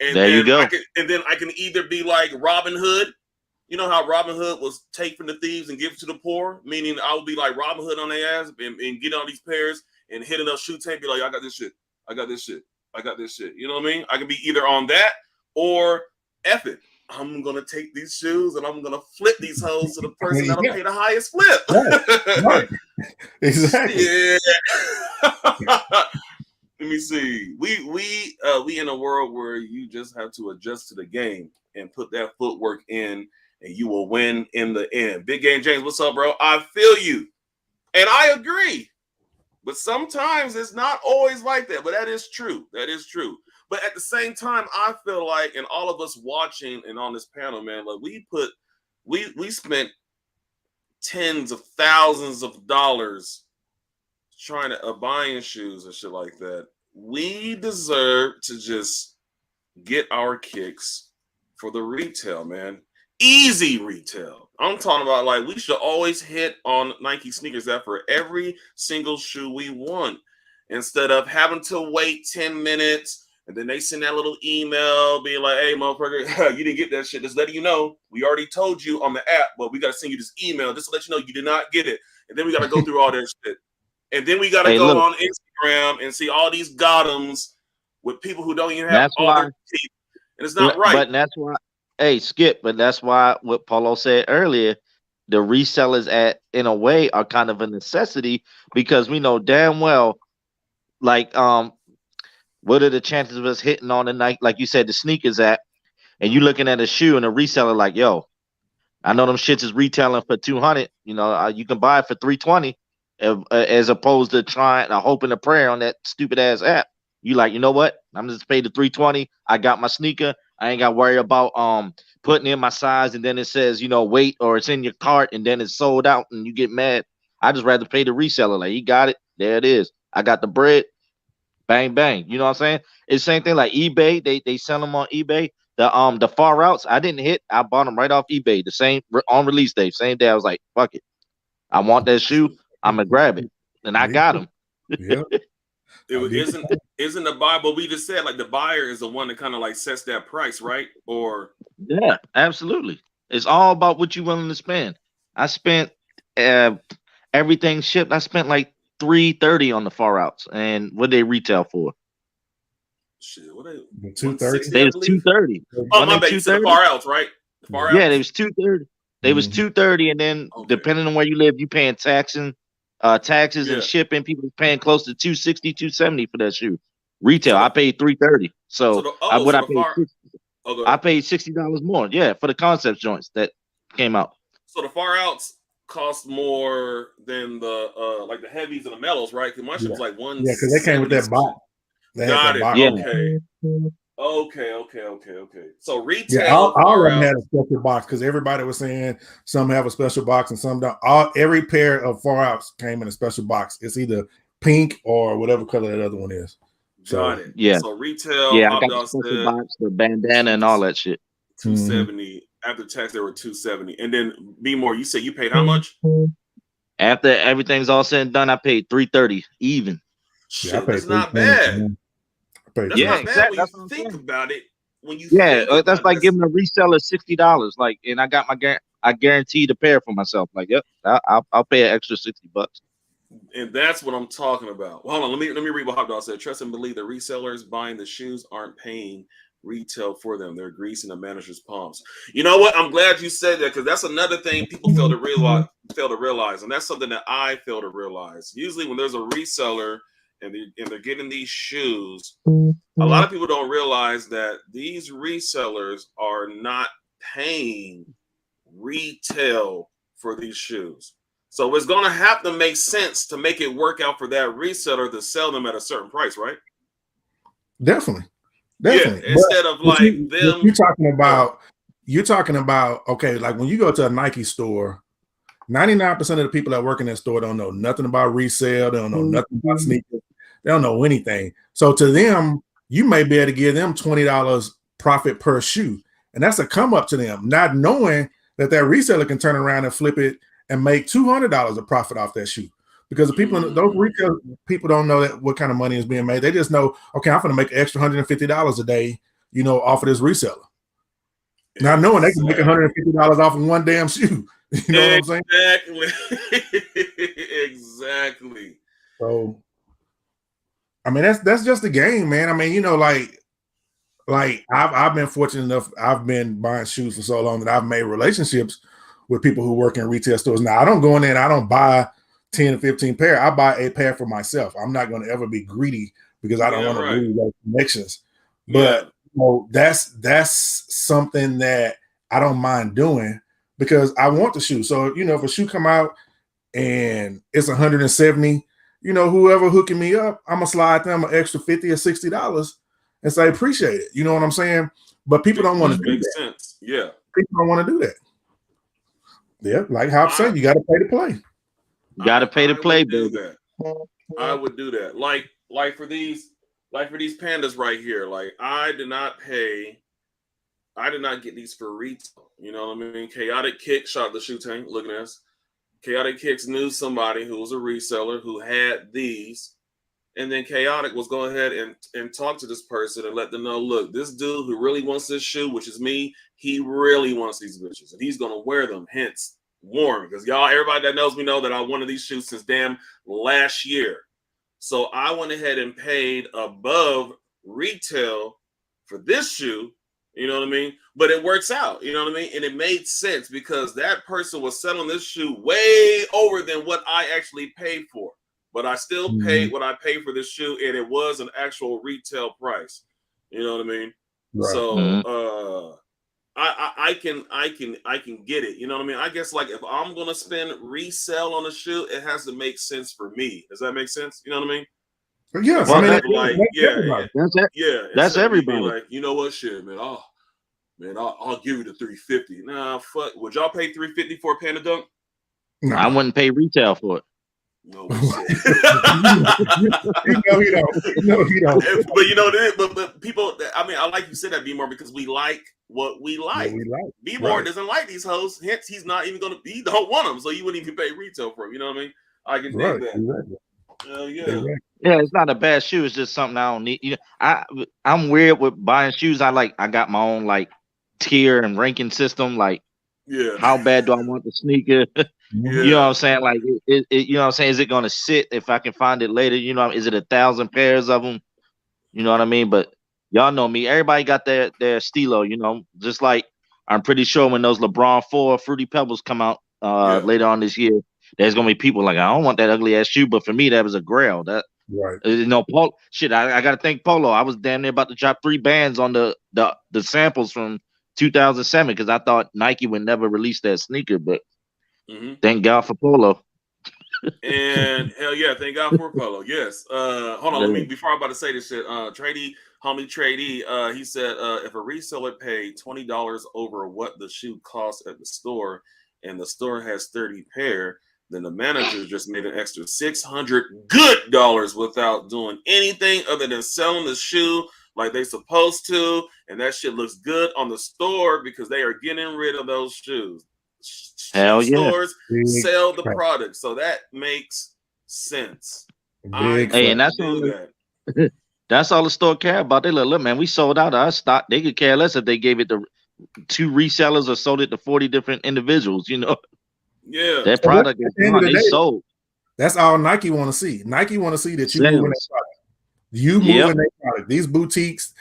And there you go. Then I can either be like Robin Hood. You know how Robin Hood was take from the thieves and give to the poor? Meaning I would be like Robin Hood on their ass and get all these pairs and hit enough shoe tape, be like, I got this shit. I got this shit. I got this shit. You know what I mean? I can be either on that or F it. I'm going to take these shoes and I'm going to flip these hoes to the person that'll pay the highest flip. Right. Exactly. Yeah. Let me see. We in a world where you just have to adjust to the game and put that footwork in, and you will win in the end. Big Game James, what's up, bro? I feel you, and I agree. But sometimes it's not always like that. But that is true. That is true. But at the same time, I feel like, and all of us watching and on this panel, man, like we spent tens of thousands of dollars trying to buying shoes and shit like that. We deserve to just get our kicks for the retail, man. Easy retail. I'm talking about like we should always hit on Nike sneakers that for every single shoe we want, instead of having to wait 10 minutes and then they send that little email being like, hey, motherfucker, you didn't get that shit. Just letting you know, we already told you on the app, but we got to send you this email just to let you know you did not get it. And then we got to go through all that shit. And then we got to go on Instagram and see all these gothams with people who don't even have all their teeth. And it's not right. But that's why, hey, Skip, but that's why what Polo said earlier, the resellers in a way are kind of a necessity, because we know damn well, like, what are the chances of us hitting on the night, like you said, the sneakers app, and you looking at a shoe and a reseller like, yo, I know them shits is retailing for 200, you know, you can buy it for 320, as opposed to trying a hope and a prayer on that stupid ass app. You like, you know what? I'm just paid the 320. I got my sneaker. I ain't got to worry about putting in my size and then it says, you know, wait, or it's in your cart and then it's sold out and you get mad. I just rather pay the reseller. Like, he got it. There it is. I got the bread. Bang, bang. You know what I'm saying? It's the same thing like eBay. They sell them on eBay. The far outs, I didn't hit. I bought them right off eBay. The same on release day. Same day. I was like, fuck it. I want that shoe. I'm gonna grab it. And I got them. Yeah. Isn't the buyer, but we just said like the buyer is the one that kind of like sets that price, right? Or yeah, absolutely. It's all about what you're willing to spend. I spent everything shipped. I spent like $330 on the far outs, and what they retail for? Shit, what they 230? They was $230. Oh my bad, the far outs, right? The far outs. Yeah, they was $230. They was $230, and then depending on where you live, you paying taxes and shipping. People paying close to $260, $270 for that shoe. Retail, I paid $330. I paid $60 more. Yeah, for the concept joints that came out. So the far outs cost more than the like the heavies and the metals, right? Because my shit was like one. Yeah, because they came with that box. Got it. Yeah. Okay. So retail. Yeah, all of them had a special box because everybody was saying some have a special box and some don't. Every pair of far outs came in a special box. It's either pink or whatever color that other one is. Got it. Yeah. So retail. Yeah, I got the special box, the bandana, and all that shit. 270 after tax. They were 270, and then B more. You said you paid how much? After everything's all said and done, I paid $330 even. Shit, that's not bad. That's not bad when you think about it. That's like giving a reseller $60. Like, and I got I guaranteed a pair for myself. Like, yep, I'll pay an extra $60. And that's what I'm talking about. Well, hold on, let me read what Hot Dog said. Trust and believe the resellers buying the shoes aren't paying retail for them. They're greasing the manager's palms. You know what? I'm glad you said that, because that's another thing people fail to realize, and that's something that I fail to realize. Usually, when there's a reseller and they're getting these shoes, a lot of people don't realize that these resellers are not paying retail for these shoes. So it's going to have to make sense to make it work out for that reseller to sell them at a certain price, right? Definitely. Yeah, instead of like them. You're talking about, okay, like when you go to a Nike store, 99% of the people that work in that store don't know nothing about resale. They don't know nothing about sneakers. They don't know anything. So to them, you may be able to give them $20 profit per shoe. And that's a come up to them, not knowing that reseller can turn around and flip it and make $200 of profit off that shoe. Because the people, those retail people don't know that what kind of money is being made. They just know, okay, I'm going to make an extra $150 a day, you know, off of this reseller. Not knowing they can make $150 off of one damn shoe. You know what I'm saying? Exactly. So, I mean, that's just the game, man. I mean, you know, like I've been fortunate enough. I've been buying shoes for so long that I've made relationships with people who work in retail stores. Now, I don't go in there and I don't buy 10 or 15 pair. I buy a pair for myself. I'm not going to ever be greedy because I don't want to lose those connections. But you know, that's something that I don't mind doing because I want the shoe. So, you know, if a shoe come out and it's 170, you know, whoever hooking me up, I'm gonna slide them an extra $50 or $60 and say appreciate it. You know what I'm saying? But people don't want to do that. Sense. Yeah. People don't want to do that. Yeah, like how I say, you got to pay to play. You got to pay to play, baby. I would do that. Like for these pandas right here. Like I did not get these for retail. You know what I mean? Chaotic Kick shot the shoe tank. Look at this. Chaotic Kicks knew somebody who was a reseller who had these. And then Chaotic was go ahead and talk to this person and let them know, look, this dude who really wants this shoe, which is me, he really wants these bitches. And he's going to wear them, hence warm. Because y'all, everybody that knows me know that I wanted these shoes since damn last year. So I went ahead and paid above retail for this shoe. You know what I mean? But it works out. You know what I mean? And it made sense because that person was selling this shoe way over than what I actually paid for. But I still paid what I paid for this shoe, and it was an actual retail price. You know what I mean? Right. So I can get it. You know what I mean? I guess like if I'm gonna spend resell on a shoe, it has to make sense for me. Does that make sense? You know what I mean? Yeah, well, I mean, that's everybody. Like, you know what, shit, man. I'll give you the $350. Nah, fuck. Would y'all pay $350 for a Panda Dunk? No. I wouldn't pay retail for it. No, he don't. But you know, but people. I mean, I like you said that B-more because we like what we like. B-more doesn't like these hoes. Hence, he's not even gonna. He don't want them, so you wouldn't even pay retail for them. You know what I mean? I can dig that. Exactly. Yeah, it's not a bad shoe. It's just something I don't need. You know, I'm weird with buying shoes. I got my own like tier and ranking system. Like, how bad do I want the sneaker? You know what I'm saying? Like, you know what I'm saying? Is it gonna sit if I can find it later? You know, is it 1,000 pairs of them? You know what I mean? But y'all know me. Everybody got their stilo. You know, just like I'm pretty sure when those LeBron 4 Fruity Pebbles come out later on this year, there's gonna be people like, I don't want that ugly ass shoe, but for me that was a grail. That you know, Polo shit. I gotta thank Polo. I was damn near about to drop 3 bands on the samples from 2007 because I thought Nike would never release that sneaker, but thank God for Polo. And hell yeah, thank God for Polo. Yes. Hold on, before I'm about to say this shit, homie Tradey, he said if a reseller paid $20 over what the shoe costs at the store and the store has 30 pair, then the manager just made an extra $600 good dollars without doing anything other than selling the shoe like they supposed to, and that shit looks good on the store because they are getting rid of those shoes. Hell yeah. Stores sell the product, so that makes sense. Hey, and that's all that's all the store care about. They look, man, we sold out our stock. They could care less if they gave it to 2 resellers or sold it to 40 different individuals. You know, that product is gone. They sold. That's all Nike want to see. Nike want to see that you moving their product. You moving their product. These boutiques.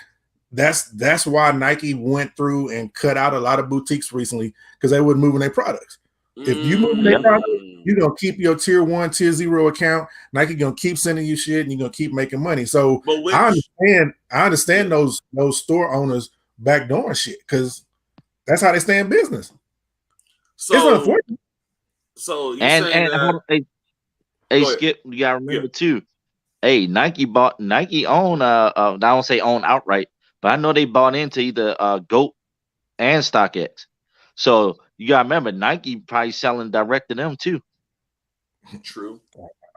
That's why Nike went through and cut out a lot of boutiques recently because they weren't moving their products. If you move their product, you're gonna keep your tier 1, tier 0 account. Nike gonna keep sending you shit, and you're gonna keep making money. So I understand those store owners backdooring shit because that's how they stay in business. So So you And saying hold that? on, hey, Go ahead. Skip, you gotta Yeah. remember too. Hey, Nike own I don't say own outright, but I know they bought into either GOAT and StockX. So you gotta remember Nike probably selling direct to them too. True.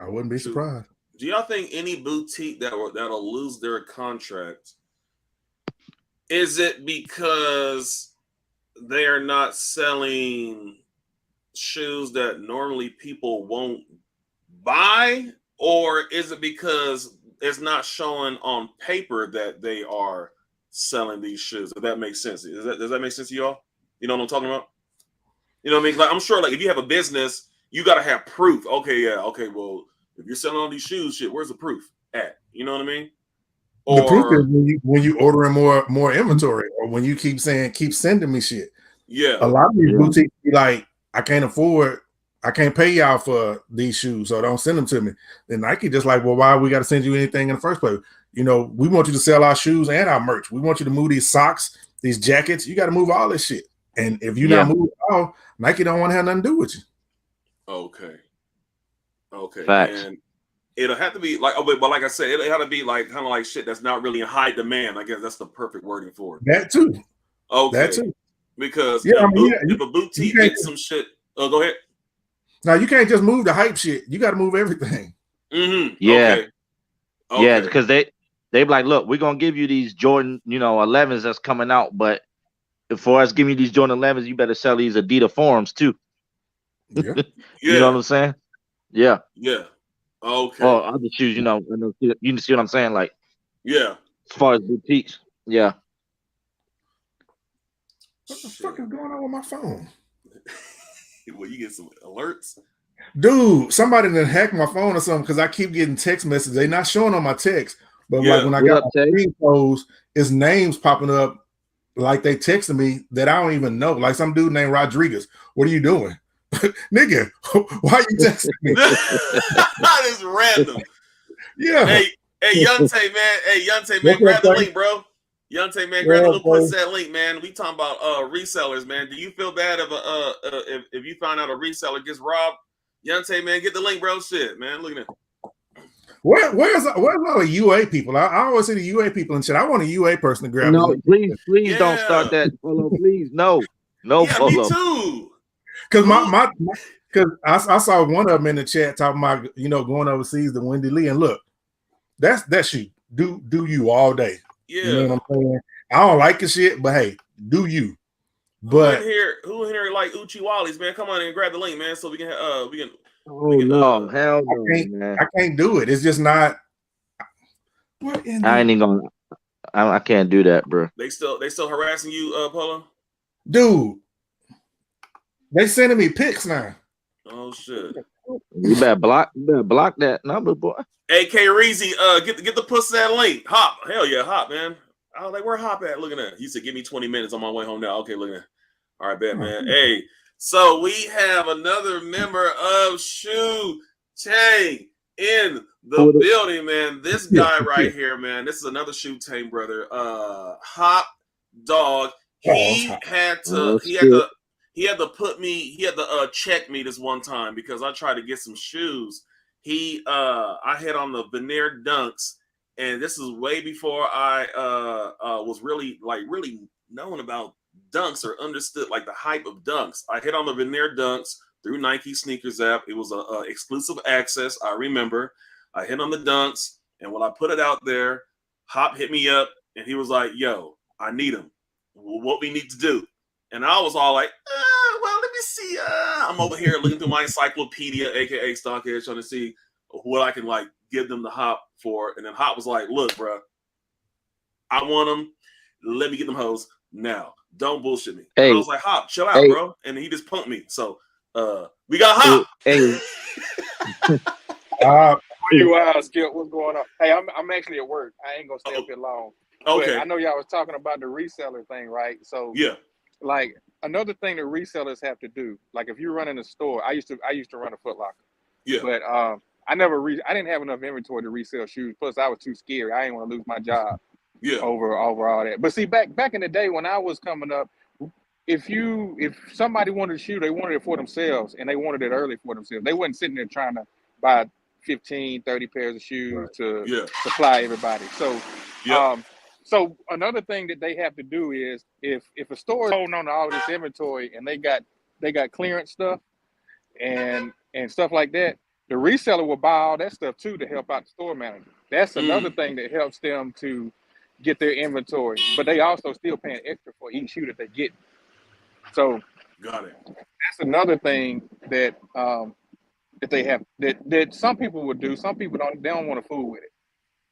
I wouldn't be True. surprised. Do y'all think any boutique that'll lose their contract, is it because they are not selling shoes that normally people won't buy, or is it because it's not showing on paper that they are selling these shoes? If that makes sense, does that make sense to y'all? You know what I'm talking about? You know what I mean? Like, I'm sure, like, if you have a business, you got to have proof. Okay, yeah, okay. Well, if you're selling all these shoes, shit, where's the proof at? You know what I mean? The proof is Or when you ordering more inventory, or when you keep saying keep sending me shit. yeah, A lot of these boutiques be like, I can't pay y'all for these shoes, so don't send them to me. Then Nike just like, well, why we got to send you anything in the first place? You know, we want you to sell our shoes and our merch. We want you to move these socks, these jackets. You got to move all this shit. And if you're not moving at all, Nike don't want to have nothing to do with you. okay, Facts. and it'll have to be like, oh, but like I said, it'll have to be like kind of like shit that's not really in high demand. I guess that's the perfect wording for it. That too. Okay, That too. Because Yeah, if a boutique gets some shit, oh, go ahead. Now you can't just move the hype shit. You got to move everything. Mm-hmm. Yeah. Okay. Yeah, because they be like, look, we're gonna give you these Jordan, 11s that's coming out, but for us giving you these Jordan 11s, you better sell these Adidas forms too. Yeah. You know what I'm saying? Yeah. Yeah. Okay. Or other shoes, you see what I'm saying? Like, yeah. As far as boutiques, yeah. What the fuck is going on with my phone? Well, you get some alerts. Dude, somebody done hacked my phone or something because I keep getting text messages. They're not showing on my text, but like when I got my screen closed, it's names popping up like they texting me that I don't even know. Like some dude named Rodriguez. What are you doing? Nigga, why are you texting me? That is random. Yeah. Hey, Yunte, man. Hey, Yunte, man, grab the link, bro. Yunte, man, grab the little push that link, man. We talking about resellers, man. Do you feel bad if you find out a reseller gets robbed? Yunte, man, get the link, bro. Shit, man. Look at that. Where's all the UA people? I always see the UA people and shit. I want a UA person to grab. No, please don't start that, Polo. Please, no, Polo. Me too. Because because I saw one of them in the chat talking about going overseas to Wendy Lee, and look, that's you. Do you all day. Yeah. You know what I'm saying? I don't like the shit, but hey, do you? But who in here like Uchi Wallies, man? Come on and grab the link, man, so we can hell no, man. I can't do it. It's just not. I ain't even gonna. I can't do that, bro. They still harassing you, Polo? Dude, they sending me pics now. Oh shit! You better block that number, boy. AK Reezy, get the pussy that link. Hop, hell yeah, Hop, man. I was like, where Hop at? Look at that. He said, give me 20 minutes on my way home now. Okay, look at that. All right, bet, man. Hey, so we have another member of Shoe Chain in the building, man. This guy right here, man. This is another Shoe Chain brother. Hop Dog. He had to check me this one time because I tried to get some shoes. I hit on the Veneer Dunks, and this is way before I was really known about Dunks or understood like the hype of Dunks. I hit on the Veneer Dunks through Nike Sneakers app. It was a exclusive access. I remember I hit on the Dunks, and when I put it out there, Hop hit me up, and he was like, "Yo, I need them. What we need to do?" And I was all like, well, let me see. I'm over here looking through my encyclopedia, aka Stockhead, trying to see what I can like give them the Hop for. And then Hop was like, look, bro, I want them. Let me get them hoes now. Don't bullshit me. And I was like, Hop, chill out, bro. And he just punked me. So we got Hop. You Skip, what's going on? Hey, I'm actually at work. I ain't gonna stay up here long. Okay. But I know y'all was talking about the reseller thing, right? So yeah. Like another thing that resellers have to do, like if you're running a store, I used to run a Foot Locker. Yeah. But I didn't have enough inventory to resell shoes. Plus, I was too scary. I didn't want to lose my job. Yeah. Over all that. But see, back in the day when I was coming up, if somebody wanted a shoe, they wanted it for themselves, and they wanted it early for themselves. They wasn't sitting there trying to buy 15, 30 pairs of shoes to Yeah. supply everybody. So, Yep. so another thing that they have to do is if a store is holding on to all this inventory and they got clearance stuff and stuff like that, the reseller will buy all that stuff too to help out the store manager. That's another thing that helps them to get their inventory, but they also still paying extra for each shoe that they get. So Got it. that's another thing that that they have that some people would do. Some people don't want to fool with it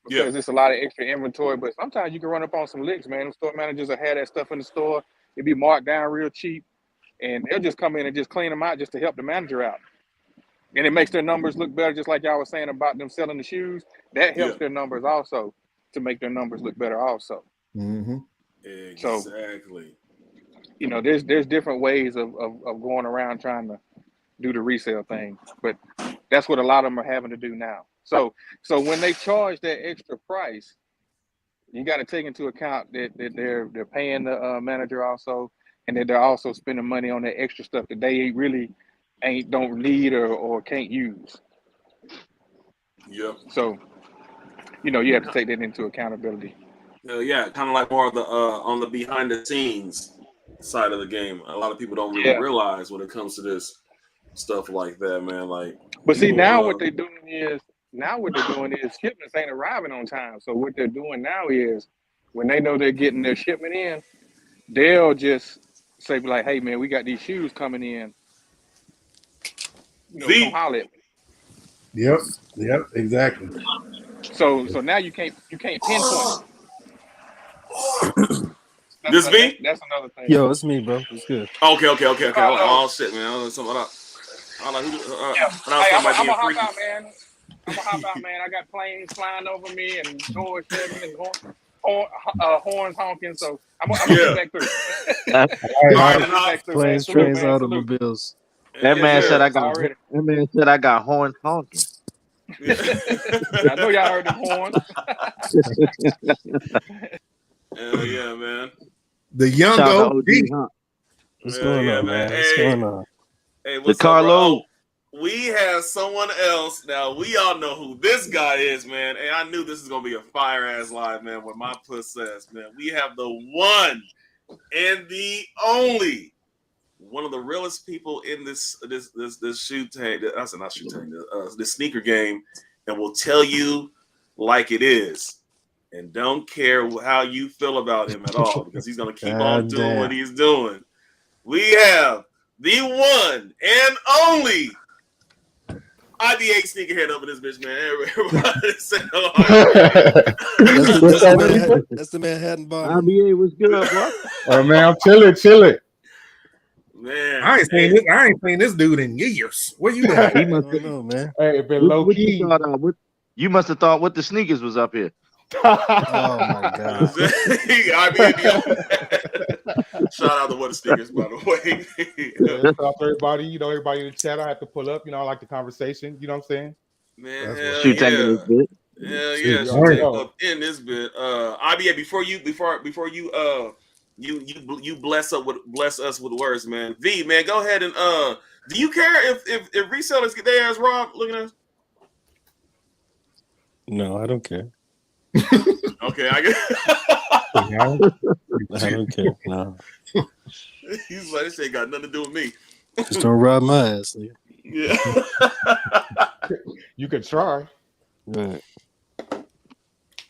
because it's a lot of extra inventory. But sometimes you can run up on some licks, man. The store managers will have that stuff in the store. It'd be marked down real cheap, and they'll just come in and just clean them out just to help the manager out. And it makes their numbers look better, just like y'all was saying about them selling the shoes. That helps their numbers also to make their numbers look better also. Mm-hmm. Exactly. So, there's different ways of going around trying to do the resale thing, but that's what a lot of them are having to do now. So when they charge that extra price, you got to take into account that they're paying the manager also, and that they're also spending money on that extra stuff that they really don't need or can't use. Yep. So, you have to take that into accountability. Yeah, kind of like more of the on the behind the scenes side of the game. A lot of people don't really realize when it comes to this stuff like that, man. Like, but see, now what they're doing is shipments ain't arriving on time. So what they're doing now is when they know they're getting their shipment in, they'll just say like, "Hey, man, we got these shoes coming in. Come holler at me." Yep, exactly. So now you can't pinpoint it. This V? That's another thing. Yo, it's me, bro. It's good. Okay. Oh shit, man. I'm gonna hop out, man. I got planes flying over me and doors shaking and horns honking. So I'm gonna get back through. Planes, trains, automobiles. That man said I got horns honking. I know y'all heard the horns. Hell yeah, man. The young OG. What's going on, man? What's going on? Hey, what's up, bro? We have someone else. Now, we all know who this guy is, man. Hey, I knew this is going to be a fire-ass live, man, with my puss says, man. We have the one and the only, one of the realest people in this shoe tank. I said not shoe tank, this sneaker game, and will tell you like it is. And don't care how you feel about him at all, because he's going to keep on doing what he's doing. We have the one and only IBA sneakerhead up in this bitch, man. Everybody say hello. That's the Manhattan bottom. IBA was good, bro. Oh man, I'm chilling. Man, I ain't seen this dude in years. Where you at? I don't know, man. Hey, it been low key. You must have thought what the sneakers was up here. Oh my god. Shout out to What the Sneakers, by the way. What's up, everybody? Everybody in the chat. I have to pull up. I like the conversation. You know what I'm saying? Man, shoot this bit. Yeah, shoot up in this bit. IBA, before you bless us with words, man. V, man, go ahead and do you care if resellers get their ass robbed looking at us? No, I don't care. Okay, I guess. I don't care. No. He's like, this ain't got nothing to do with me. Just don't rob my ass, nigga. Yeah. You could try. Right.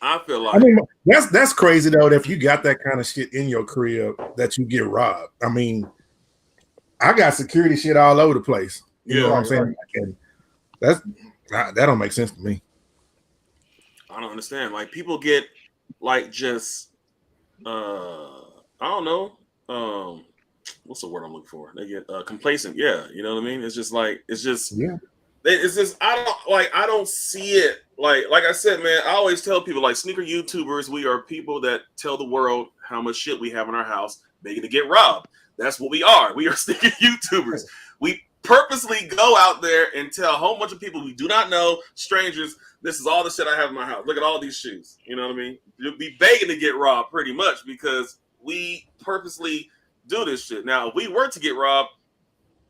I feel like, I mean, that's crazy though. If you got that kind of shit in your crib, that you get robbed. I mean, I got security shit all over the place. You know what I'm saying? And that don't make sense to me. I don't understand. Like, people get like just I don't know. What's the word I'm looking for? They get complacent. Yeah, you know what I mean? It's just I don't see it. Like I said, man, I always tell people, like, sneaker YouTubers, we are people that tell the world how much shit we have in our house begging to get robbed. That's what we are. We are sneaker YouTubers. We purposely go out there and tell a whole bunch of people we do not know, strangers, this is all the shit I have in my house. Look at all these shoes. You know what I mean? You'll be begging to get robbed pretty much, because we purposely do this shit. Now, if we were to get robbed,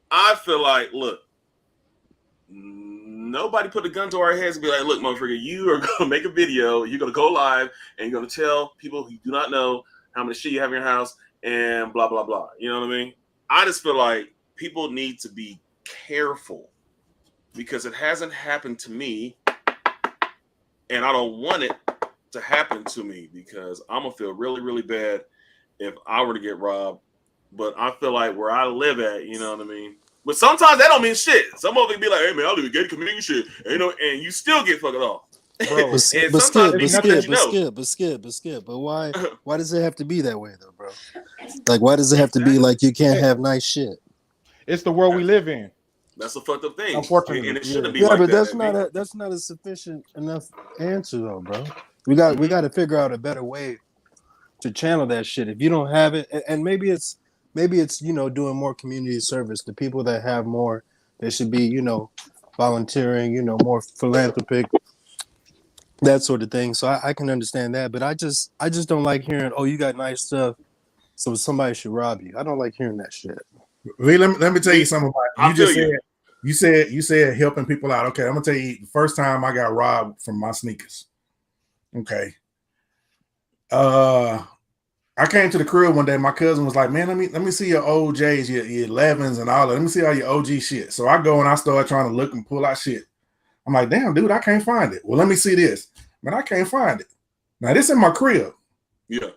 I feel like, look, nobody put a gun to our heads and be like, look, motherfucker, you are going to make a video, you're going to go live, and you're going to tell people who do not know how much shit you have in your house, and blah, blah, blah. You know what I mean? I just feel like people need to be careful because it hasn't happened to me, and I don't want it to happen to me because I'm going to feel really, really bad if I were to get robbed. But I feel like where I live at, you know what I mean? But sometimes that don't mean shit. Some of them be like, hey, man, I live in gated community shit. And, you know, and you still get fucked off. Bro, But Skip. But why does it have to be that way though, bro? Like, why does it have to be like you can't have nice shit? it's the world we live in. That's a fucked up thing. Unfortunately. And it shouldn't be Yeah, like but that. that's not a sufficient enough answer though, bro. We got to figure out a better way to channel that shit. If you don't have it, and maybe it's you know, doing more community service. The people that have more, they should be, you know, volunteering, you know, more philanthropic, that sort of thing. So I can understand that, but I just don't like hearing, oh, you got nice stuff, so somebody should rob you. I don't like hearing that shit. V, let me tell you something about you said helping people out. Okay, I'm gonna tell you the first time I got robbed from my sneakers. Okay. I came to the crib one day. My cousin was like, man, let me see your old J's, your 11s and all that. Let me see all your OG shit. So I go and I start trying to look and pull out shit. I'm like, damn, dude, I can't find it. Well, let me see this. Man, I can't find it. Now, this in my crib. Yeah.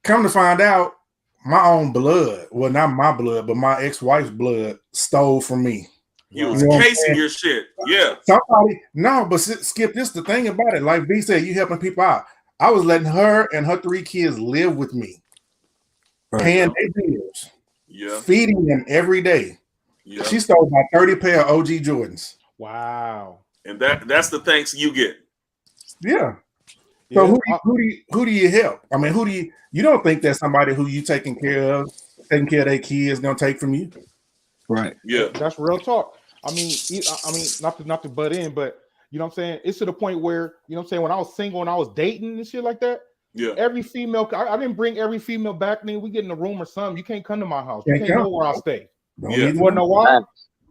Come to find out, my own blood, well, not my blood, but my ex-wife's blood stole from me. You was casing your shit. Yeah. But Skip, this the thing about it. Like B said, you helping people out. I was letting her and her 3 kids live with me, paying their bills, feeding them every day. Yeah. She stole about 30 pair of OG Jordans. Wow. And that's the thanks you get. Yeah. So who do you help? I mean, who do you don't think that somebody who you taking care of their kids gonna take from you? Right. Yeah. That's real talk. I mean, not to butt in, but you know what I'm saying? It's to the point where, you know what I'm saying, when I was single and I was dating and shit like that, every female, I didn't bring every female back. Then we get in the room or something. You can't come to my house. You can't know where I stay. You wanna know why?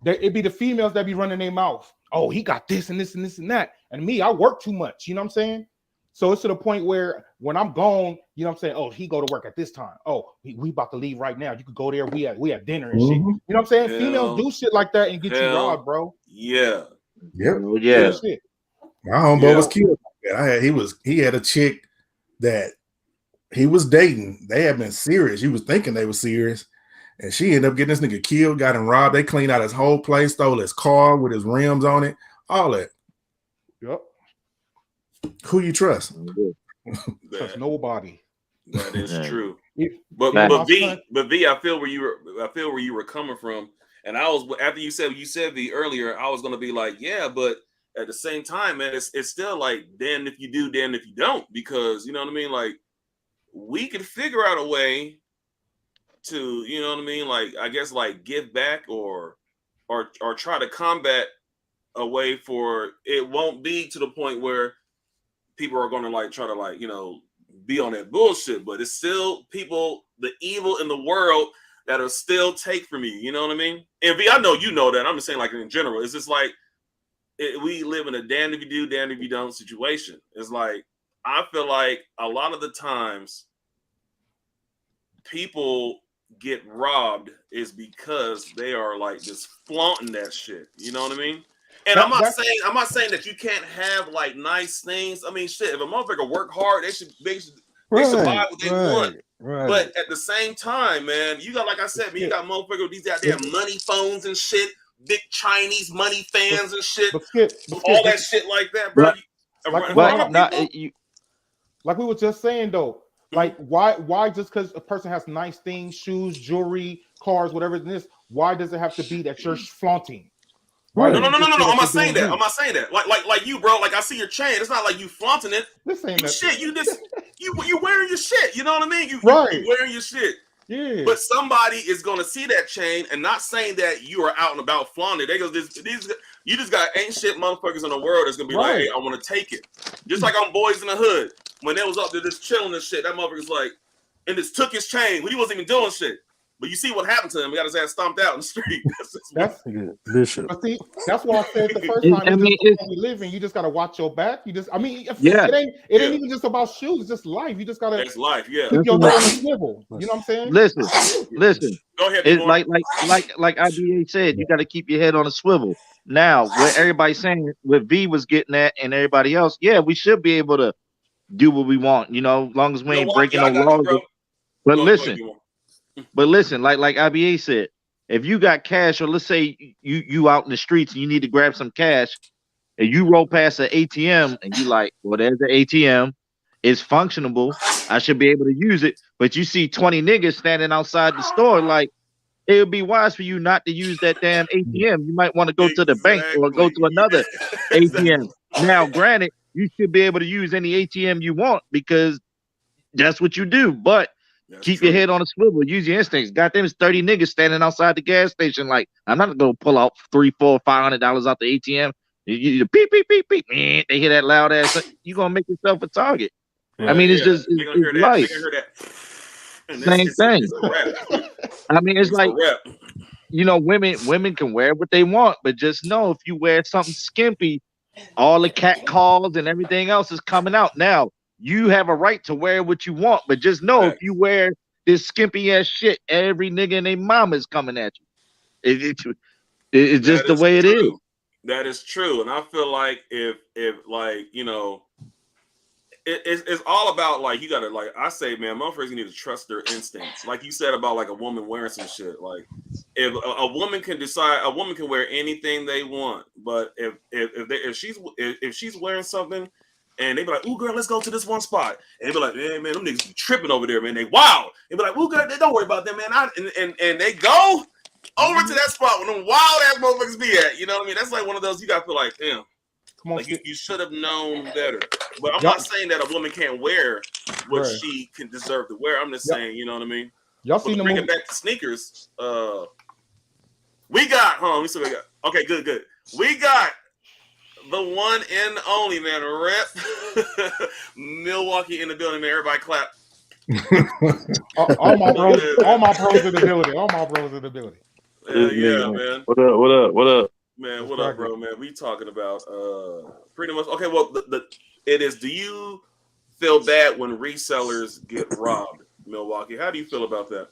It'd be the females that be running their mouth. Oh, he got this and this and this and that. And me, I work too much. You know what I'm saying? So it's to the point where when I'm gone, you know what I'm saying? Oh, he go to work at this time. Oh, we about to leave right now. You could go there. We have dinner and shit. You know what I'm saying? Females do shit like that and get you robbed, bro. Yeah. Yep. Yeah. My homeboy was killed like that. He had a chick that he was dating. They had been serious. He was thinking they were serious. And she ended up getting this nigga killed, got him robbed. They cleaned out his whole place, stole his car with his rims on it, all that. Yep. Who you trust? Trust nobody. That is true. But V, I feel where you were coming from. And I was, after you said V earlier, I was gonna be like, yeah, but at the same time, man, it's still like, damn if you do, damn if you don't, because you know what I mean? Like, we could figure out a way to, you know what I mean? Like, I guess like give back or try to combat a way for it won't be to the point where people are gonna like try to like, you know, be on that bullshit, but it's still people, the evil in the world that'll still take from you, you know what I mean? And V, I know you know that. I'm just saying, like in general, it's just like we live in a damned if you do, damned if you don't situation. It's like I feel like a lot of the times people get robbed is because they are like just flaunting that shit. You know what I mean? And I'm not saying that you can't have like nice things. I mean, shit, if a motherfucker work hard, they should buy what they want. Right. But at the same time, man, you got, like I said, man, you got motherfuckers with these goddamn money phones and shit, big Chinese money fans and shit, all that shit like that, bro. Like we were just saying though, like why just because a person has nice things, shoes, jewelry, cars, whatever it is, why does it have to be that you're flaunting? Right. No. I'm not saying that. I'm not saying that. Like you, bro. Like I see your chain. It's not like you flaunting it. This ain't shit. You just you wearing your shit. You know what I mean? You wearing your shit. Yeah. But somebody is gonna see that chain and not saying that you are out and about flaunting. They go, you just got ain't shit motherfuckers in the world that's gonna be like, hey, I want to take it. Just like on Boys in the Hood when they was up there just chilling and shit. That motherfucker's like, and just took his chain when he wasn't even doing shit. But you see what happened to him. He got his ass stomped out in the street. That's good. Bishop. But see, that's why I said the first time. I mean, it's living. You just gotta watch your back. You just, I mean, Yeah. it ain't even just about shoes. It's just life. You just gotta. It's life. Yeah. Keep your head on the swivel. You know what I'm saying? Listen. Go ahead. It's like IBA said, you got to keep your head on a swivel. Now, what everybody's saying, what V was getting at, and everybody else, yeah, we should be able to do what we want, you know, as long as we ain't breaking no laws. But listen, like IBA said, if you got cash, or let's say you out in the streets and you need to grab some cash, and you roll past an ATM and you like, well, there's the ATM, it's functionable, I should be able to use it. But you see 20 niggas standing outside the store, like, it would be wise for you not to use that damn ATM. You might want to go to the bank or go to another ATM. Now, granted, you should be able to use any ATM you want because that's what you do. But keep your head on a swivel. Use your instincts. Goddamn, it's 30 niggas standing outside the gas station. Like, I'm not gonna pull out $300, $400, $500 out the ATM. You beep, beep, beep, beep. They hear that loud ass. You're gonna make yourself a target. I mean, it's just it's life. Same thing. I mean, it's like, you know, women can wear what they want, but just know if you wear something skimpy, all the cat calls and everything else is coming out. Now, you have a right to wear what you want, but just know if you wear this skimpy ass shit, every nigga and their mama is coming at you. It's just the way it is. That is true, and I feel like if like, you know, it's all about, like, you gotta, like I say, man, motherfuckers need to trust their instincts. Like you said about like a woman wearing some shit. Like, if a woman can decide, a woman can wear anything they want, but if she's wearing something, and they be like, "Ooh, girl, let's go to this one spot," and they be like, "Man, them niggas be tripping over there, man. They wild." They be like, "Ooh, girl, don't worry about them, man." And they go over to that spot where them wild ass motherfuckers be at. You know what I mean? That's like one of those you gotta feel like, damn. Like you should have known better. But I'm not saying that a woman can't wear what she can deserve to wear. I'm just saying, you know what I mean? Y'all seen the bring movie? It back to sneakers. We got, we still got. Okay, good. We got the one and only, man, Rep Milwaukee in the building, man. Everybody clap. all my bros in the building. All my bros in the building. Yeah, man. What up? Man, what up, bro, man? We talking about pretty much. Okay, well, it is. Do you feel bad when resellers get robbed, Milwaukee? How do you feel about that?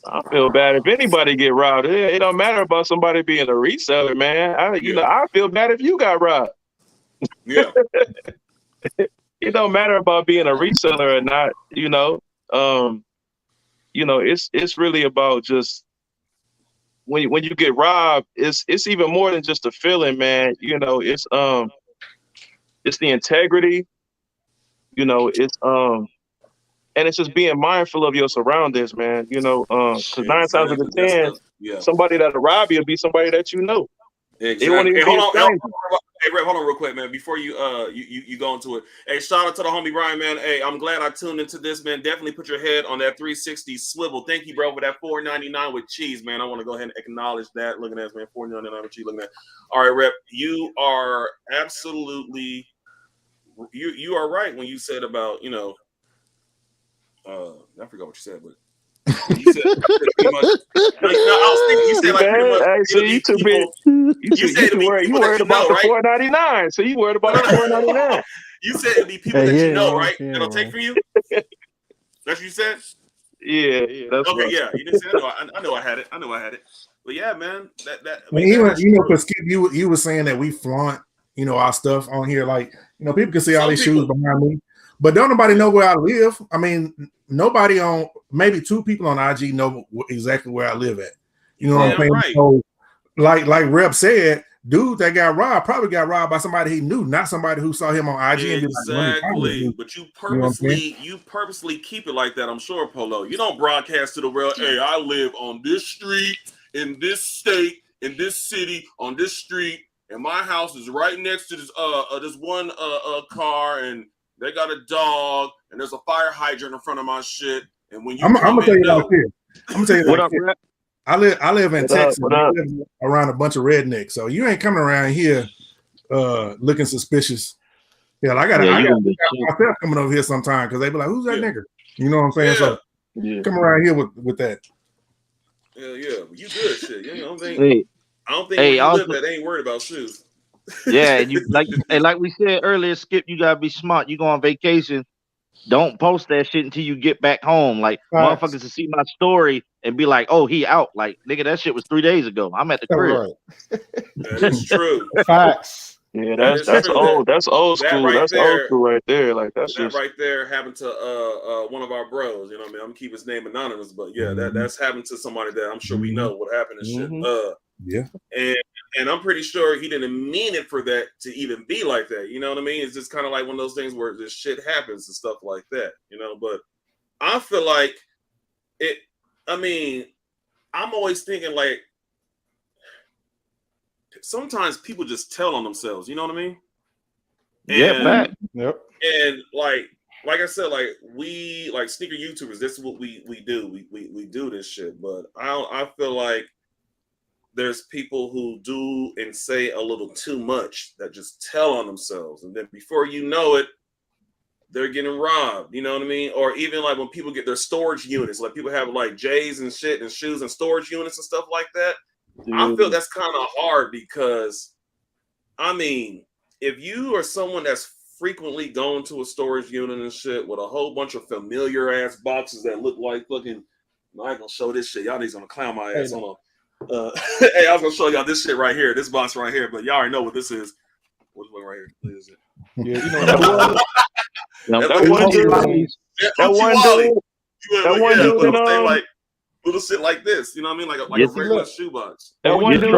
I feel bad if anybody get robbed. It don't matter about somebody being a reseller, man. I feel bad if you got robbed. Yeah. It don't matter about being a reseller or not. It's really about just. When you get robbed, it's even more than just a feeling, man. It's the integrity, and it's just being mindful of your surroundings, man. Because 9 times out of 10, somebody that'll rob you will be somebody that you know. Exactly. Hey, hold on real quick, man. Before you go into it. Hey, shout out to the homie Brian, man. Hey, I'm glad I tuned into this, man. Definitely put your head on that 360 swivel. Thank you, bro, for that $4.99 with cheese, man. I want to go ahead and acknowledge that. Looking at this, man, $4.99 with cheese. Looking at. All right, Rep, you are absolutely you are right when you said about, I forgot what you said, but you said pretty much. You said like pretty much. Hey, so you too big. You worried about the $4.99. So you worried about the $4.99. You said it'd be people that you know, right? That'll take for you. That's what you said. Yeah. That's okay. Yeah, you didn't say that. I know I had it. But yeah, man. Because Skip, you were saying that we flaunt, our stuff on here. Like, people can see all these shoes behind me. But don't nobody know where I live. I mean, nobody on, maybe 2 people on IG know exactly where I live at. You know what I'm saying? Right. So, like Rep said, dude that got robbed probably got robbed by somebody he knew, not somebody who saw him on IG. Exactly. But you purposely keep it like that, I'm sure, Polo. You don't broadcast to the world, hey, I live on this street, in this state, in this city, on this street, and my house is right next to this one car, and they got a dog, and there's a fire hydrant in front of my shit. And when you, I'm gonna tell you like this. I'm gonna tell you like this. I live in Texas. I live around a bunch of rednecks, so you ain't coming around here looking suspicious Yeah, I got Yeah, you gonna be myself coming over here sometime because they be like, "Who's that nigga?" You know what I'm saying? So come around here with that. Yeah. You good shit. You know, Hey, I don't think where you also, live at ain't worried about shoes. yeah, and like we said earlier, Skip, you gotta be smart. You go on vacation, don't post that shit until you get back home. Like motherfuckers to see my story and be like, "Oh, he out." Like nigga, that shit was 3 days ago. I'm at the crib. Right. That is true. Facts. Yeah, That that's true. old. That's old That school. right That's there, old school right there. Like that's that just right there happened to one of our bros. You know what I mean? I'm gonna keep his name anonymous, but yeah, that's happened to somebody that I'm sure we know what happened and shit. Yeah. And I'm pretty sure he didn't mean it for that to even be like that. You know what I mean? It's just kind of like one of those things where this shit happens and stuff like that, you know. But I feel like it, I mean, I'm always thinking like sometimes people just tell on themselves, you know what I mean? Yeah, fact. Yep. And like I said, like we like sneaker YouTubers, this is what we do. We do this shit. But I feel like there's people who do and say a little too much that just tell on themselves. And then before you know it, they're getting robbed. You know what I mean? Or even like when people get their storage units, like people have like J's and shit and shoes and storage units and stuff like that. I feel that's kind of hard because, I mean, if you are someone that's frequently going to a storage unit and shit with a whole bunch of familiar ass boxes that look like fucking, I ain't gonna show this shit. Y'all niggas gonna clown my ass. Hold on. Hey, I was gonna show y'all this shit right here, this box right here, but y'all already know what this is. Which one right here? What is it? Yeah, you know that one like little shit like this. You know what I mean? Like a regular shoebox. That one dude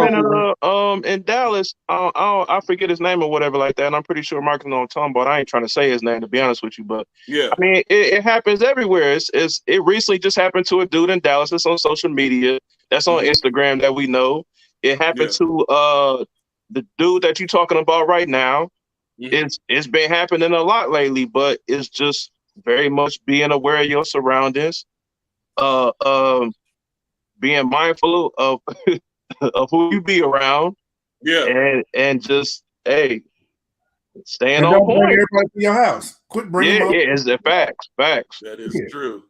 in Dallas, I forget his name or whatever like that. And I'm pretty sure Mark knows what I'm talking about. I ain't trying to say his name to be honest with you, but yeah, I mean it happens everywhere. It recently just happened to a dude in Dallas. It's on social media. That's on Instagram that we know. It happened to the dude that you're talking about right now. It's been happening a lot lately, but it's just very much being aware of your surroundings. Being mindful of of who you be around, and just staying on point. Bring everybody to your house. Quit bringing them. It's the facts. That is true.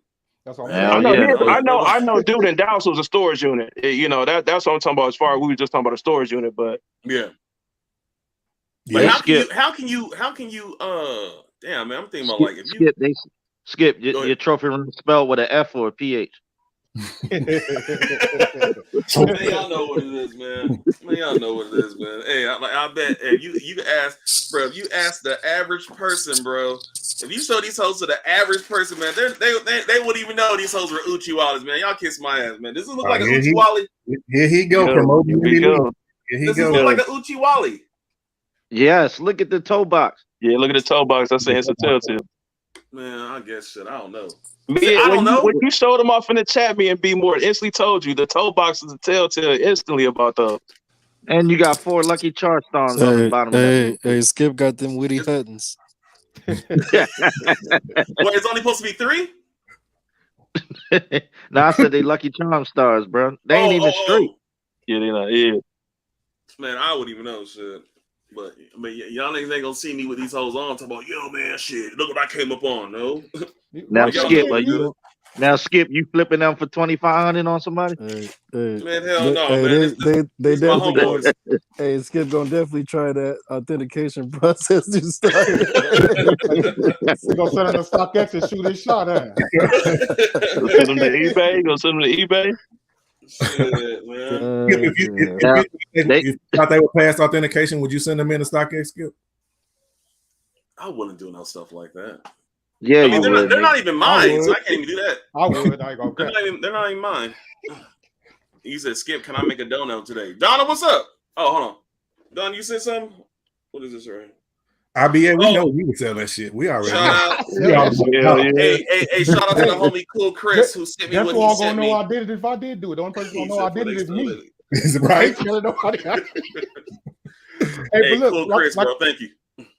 That's all. I know. Dude in Dallas was a storage unit. You know that's what I'm talking about. As far as we were just talking about a storage unit, but But how can you? Damn, man, I'm thinking about like if you Skip your trophy room spelled with an F or a PH. Man, y'all know what it is, man. Y'all know what it is, man. Hey, I bet if you ask, bro, if you ask the average person, bro, if you show these hoes to the average person, man, they wouldn't even know these hoes were Uchiwalis, man. Y'all kiss my ass, man. Does it look like an Uchiwali? Here he go, promoting. Does it look like an Uchiwali? Yes, look at the toe box. Yeah, look at the toe box. That's it's a telltale. Man, I guess shit. I don't know. I don't know. When you showed them off in the chat, me and B More instantly told you the toe box is a telltale instantly about those. And you got 4 lucky chart stones on the bottom. Hey, Skip got them witty Huttons. What, it's only supposed to be 3? No, I said they lucky charm stars, bro. They ain't even straight. Yeah, they not. Yeah. Man, I wouldn't even know shit. But I mean, y'all niggas ain't gonna see me with these hoes on talking about, yo, man, shit. Look what I came up on, no. Now, Skip, you flipping them for 2,500 on somebody? Man, hell no, man. They definitely hey, Skip gonna definitely try that authentication process to start. We're gonna send him to StockX and shoot his shot at. Go send them to eBay. Go send them to eBay. Shit, man. If you thought they would pass authentication, would you send them in to StockX, Skip? I wouldn't do no stuff like that. Yeah, I mean, they're not even mine, so I can't even do that. I would. They're not even mine. He said, "Skip, can I make a dono today?" Donna, what's up? Oh, hold on. Don, you said something? What is this right? IBA, we know you would sell that shit. We already shout know. Out. Hey, shout out to the homie Cool Chris who sent me that's what who he all sent gonna me. know I did it if I did do it. The only person gonna know I did it is me. Right? Hey, but look, Cool Chris, bro, thank you.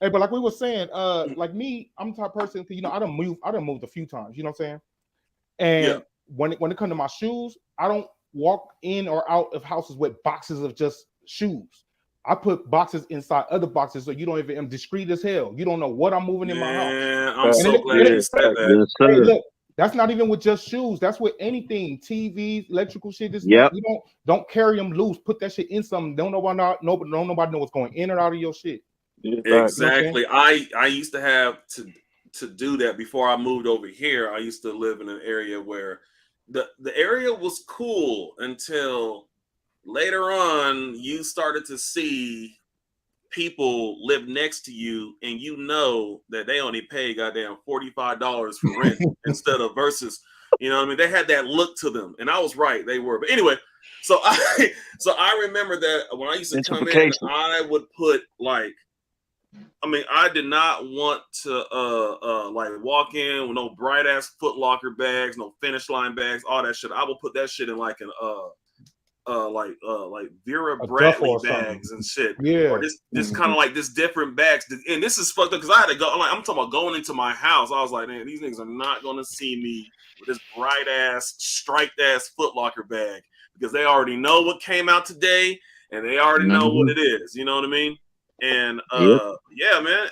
Hey, but like we were saying, like me, I'm the type of person, you know, I done moved a few times, you know what I'm saying? And when it comes to my shoes, I don't walk in or out of houses with boxes of just shoes. I put boxes inside other boxes so you don't even. I'm discreet as hell. You don't know what I'm moving in my house. I'm so glad you said that. Yes, sir. Hey, look, that's not even with just shoes. That's with anything, TVs, electrical shit. Yep. You don't carry them loose. Put that shit in something. Don't nobody know what's going in or out of your shit. Exactly. I used to have to do that before I moved over here. I used to live in an area where the area was cool until later on you started to see people live next to you and you know that they only pay goddamn $45 for rent instead of versus, you know what I mean? They had that look to them, and I was right, they were. But anyway, so I remember that when I used to come in, I would put like, I mean, I did not want to like walk in with no bright ass Foot Locker bags, no Finish Line bags, all that shit. I would put that shit in like an like Vera Bradley bags and shit. Yeah. Or this kind of like this different bags. And this is fucked up because I had to go. I'm talking about going into my house. I was like, man, these niggas are not gonna see me with this bright ass, striped ass Foot Locker bag because they already know what came out today and they already know what it is. You know what I mean? And yeah, man,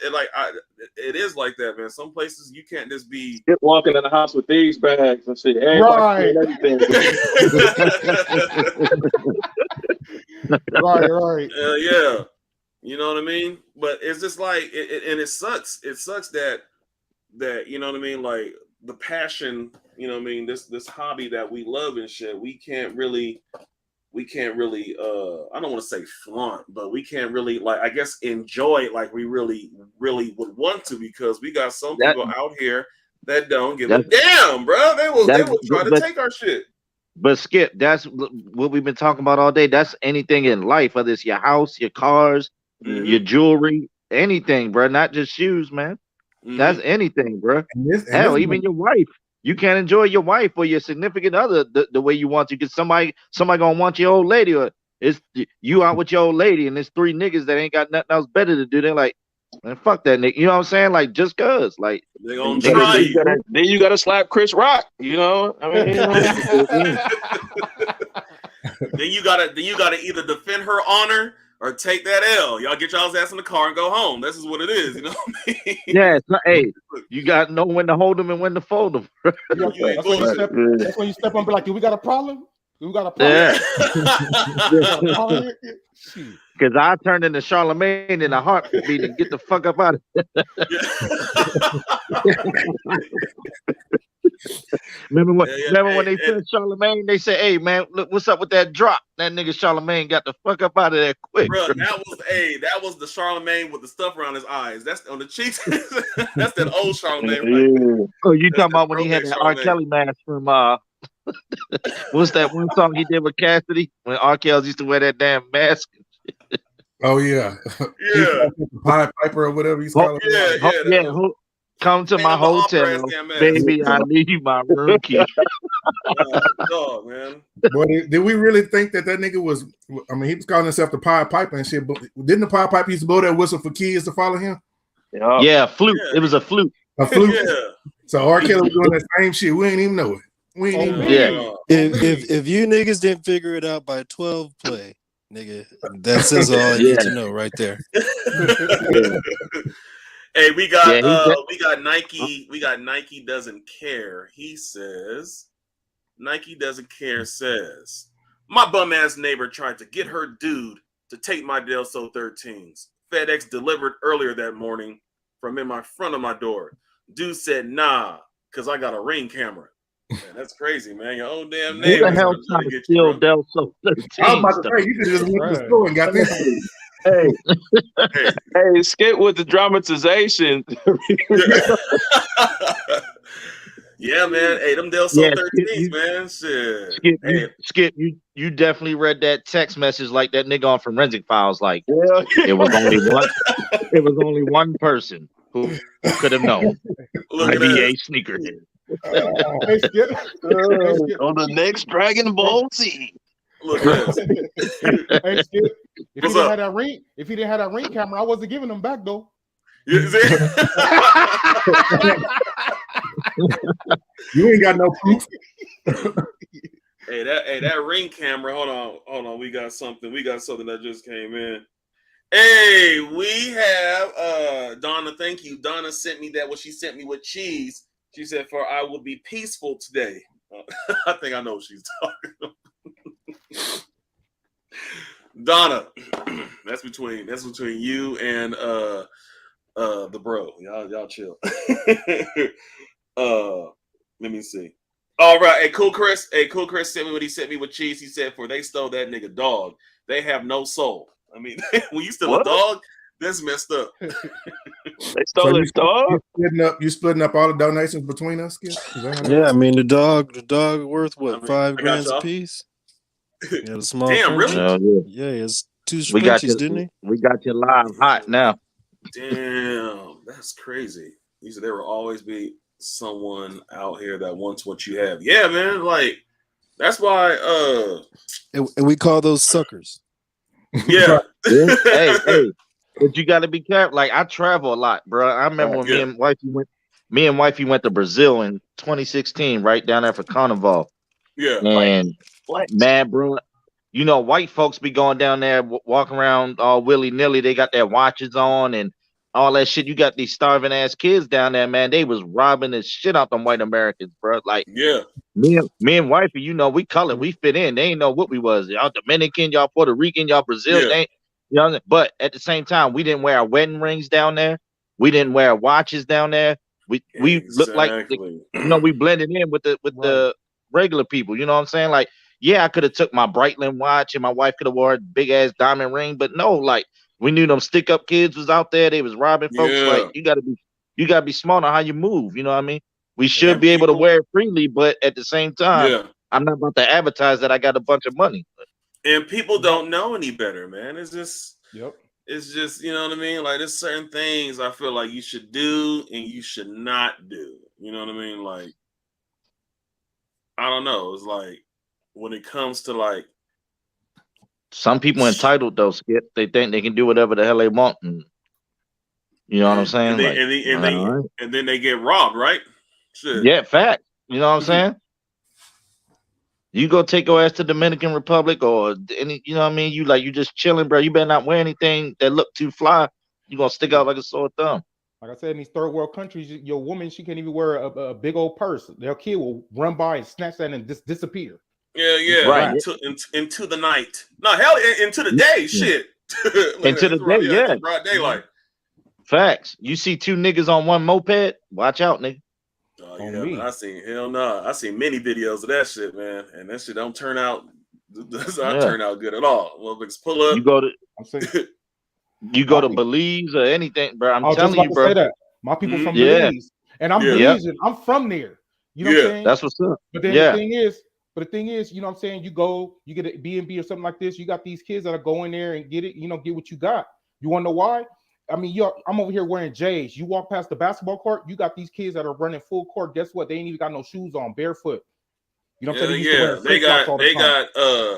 it is like that, man. Some places you can't just be walking in the house with these bags and shit. Right. right. Yeah, you know what I mean. But it's just like, and it sucks. It sucks that you know what I mean. Like the passion, you know what I mean. This hobby that we love and shit, we can't really I don't want to say flaunt, but we can't really, like, I guess, enjoy it like we really would want to, because we got some people out here that don't give a damn, bro. They will try to take our shit. But Skip, that's what we've been talking about all day. That's anything in life, whether it's your house, your cars, your jewelry, anything, bro. Not just shoes, man. That's anything, bro. Hell, even your wife. You can't enjoy your wife or your significant other the way you want to, because somebody gonna want your old lady, or it's you out with your old lady and there's three niggas that ain't got nothing else better to do. They're like, man, fuck that nigga. You know what I'm saying? Like, just cause, like, they gonna try you. Then you gotta slap Chris Rock. You know, I mean, then you gotta either defend her honor or take that L. Y'all get y'all's ass in the car and go home. This is what it is, you know what I mean? Yeah, it's not, hey, you gotta know when to hold them and when to fold them. That's when you step on and be like, do we got a problem? We got a problem. Yeah. Because I turned into Charlemagne in a heartbeat and get the fuck up out of here. Remember when they said Charlemagne? They said, "Hey man, look, what's up with that drop? That nigga Charlemagne got the fuck up out of there quick." Bro, that was the Charlemagne with the stuff around his eyes. That's on the cheeks. That's that old Charlemagne. Right? Oh, you talking about when he had that R. Kelly mask from what's that one song he did with Cassidy when R. Kelly used to wear that damn mask? Oh yeah, Pied Piper or whatever he's called. Yeah. Come to my hotel, baby. I need my room key. Oh, man. Boy, did we really think that nigga was? I mean, he was calling himself the Pied Piper and shit. But didn't the Pied Piper used to blow that whistle for kids to follow him? Yeah, flute. Yeah. It was a flute. A flute. Yeah. So R. Kelly was doing that same shit. We ain't even know it. We ain't even know it. If you niggas didn't figure it out by 12 play, nigga, that says all you need to know right there. Hey, we got Nike. We got Nike doesn't care. He says, Nike doesn't care says, my bum ass neighbor tried to get her dude to take my Del Sol 13s. FedEx delivered earlier that morning from in my front of my door. Dude said, nah, because I got a Ring camera. Man, that's crazy, man. Your old damn neighbor. Who the hell trying to steal Del Sol 13s? I was about to say, you could just went to the store and got this. Hey, Skip with the dramatization. Yeah, man. Hey, them Del Sol 13s, man. Shit. Skip, you definitely read that text message like that nigga on Forensic Files. Like, it was only one person who could have known. IBA sneakerhead. Hey, Skip. On the next Dragon Ball Z. Look at this. Hey, Skip. If he didn't have that ring camera, I wasn't giving them back though. You ain't got no proof. Hey, that Ring camera. Hold on. We got something that just came in. Hey, we have Donna. Thank you. Donna sent me that. What she sent me with cheese. She said, "For I will be peaceful today." I think I know what she's talking about. Donna, that's between you and the bro. Y'all chill. Let me see. All right, hey, Cool Chris sent me what he sent me with cheese. He said, "For they stole that nigga dog. They have no soul." I mean, when you steal a dog, that's messed up. They stole his dog. You splitting up all the donations between us, Skip? Yeah, I mean the dog worth what, $5,000 a piece? Yeah, the small damn, really? Yeah, it's 2 We got Frenchies, didn't he? We got you live hot now. Damn, that's crazy. He said there will always be someone out here that wants what you have. Yeah, man. Like that's why. And we call those suckers. Yeah. hey, but you got to be careful. Like I travel a lot, bro. I remember when me and wifey went to Brazil in 2016, right down there for Carnival. Yeah. And man, bro, you know, white folks be going down there walking around all willy nilly. They got their watches on and all that shit. You got these starving ass kids down there, man. They was robbing the shit out them white Americans, bro. Like, yeah, me and wifey, you know, we colored, we fit in. They ain't know what we was. Y'all Dominican, y'all Puerto Rican, y'all Brazil. Yeah. They ain't, you know, but at the same time, we didn't wear our wedding rings down there. We didn't wear watches down there. We looked like, you know, we blended in with the regular people. You know what I'm saying? Like, yeah, I could have took my Breitling watch and my wife could have wore a big ass diamond ring, but no, like we knew them stick up kids was out there. They was robbing folks. Yeah. Like you gotta be smart on how you move. You know what I mean? We should be able to wear it freely, but at the same time, I'm not about to advertise that I got a bunch of money. And people don't know any better, man. It's just, it's just, you know what I mean? Like there's certain things I feel like you should do and you should not do. You know what I mean? Like, I don't know. It's like when it comes to like, some people entitled though, Skip. They think they can do whatever the hell they want. And, you know what I'm saying? And then they get robbed, right? Shit. Yeah, fact. You know what I'm saying? You go take your ass to Dominican Republic or any, you know what I mean? You just chilling, bro. You better not wear anything that look too fly. You gonna stick out like a sore thumb. Like I said, in these third world countries, your woman, she can't even wear a big old purse. Their kid will run by and snatch that and disappear. Yeah, right. Into the night. No, hell, into the day. Shit. Into the day, yeah. Broad daylight. Facts. You see two niggas on one moped, watch out, nigga. Oh yeah, man, I seen many videos of that shit, man, and that shit don't turn out. Does not turn out good at all. Well, pull up. You go to Belize or anything, bro. I'm telling you, bro. Say that. My people from Belize, and I'm Belizean. I'm from there. You know what I'm saying? That's what's up. But then the thing is, you know what I'm saying? You go, you get a B&B or something like this. You got these kids that are going there and get it. You know, get what you got. You want to know why? I mean, I'm over here wearing J's. You walk past the basketball court, you got these kids that are running full court. Guess what? They ain't even got no shoes on, barefoot. You know what I'm saying?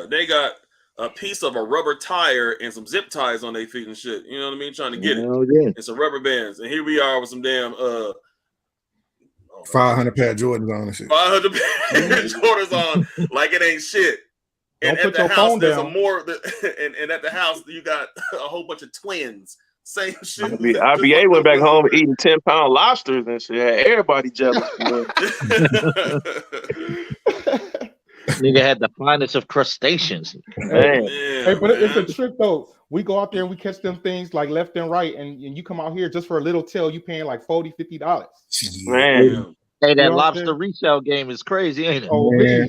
They got a piece of a rubber tire and some zip ties on their feet and shit. You know what I mean? Trying to get it. And some rubber bands. And here we are with some damn 500 pair of Jordans on and shit. 500 pair of Jordans on like it ain't shit. And at the house, there's a more. And at the house, you got a whole bunch of twins. Same shit. IBA went back home eating 10-pound lobsters and shit. Everybody jealous. Nigga had the finest of crustaceans. Hey, but it's a trick though. We go out there and we catch them things like left and right, and you come out here just for a little tail, you paying like $40, $50. Man. Hey, that lobster resale game is crazy, ain't it? Oh, man.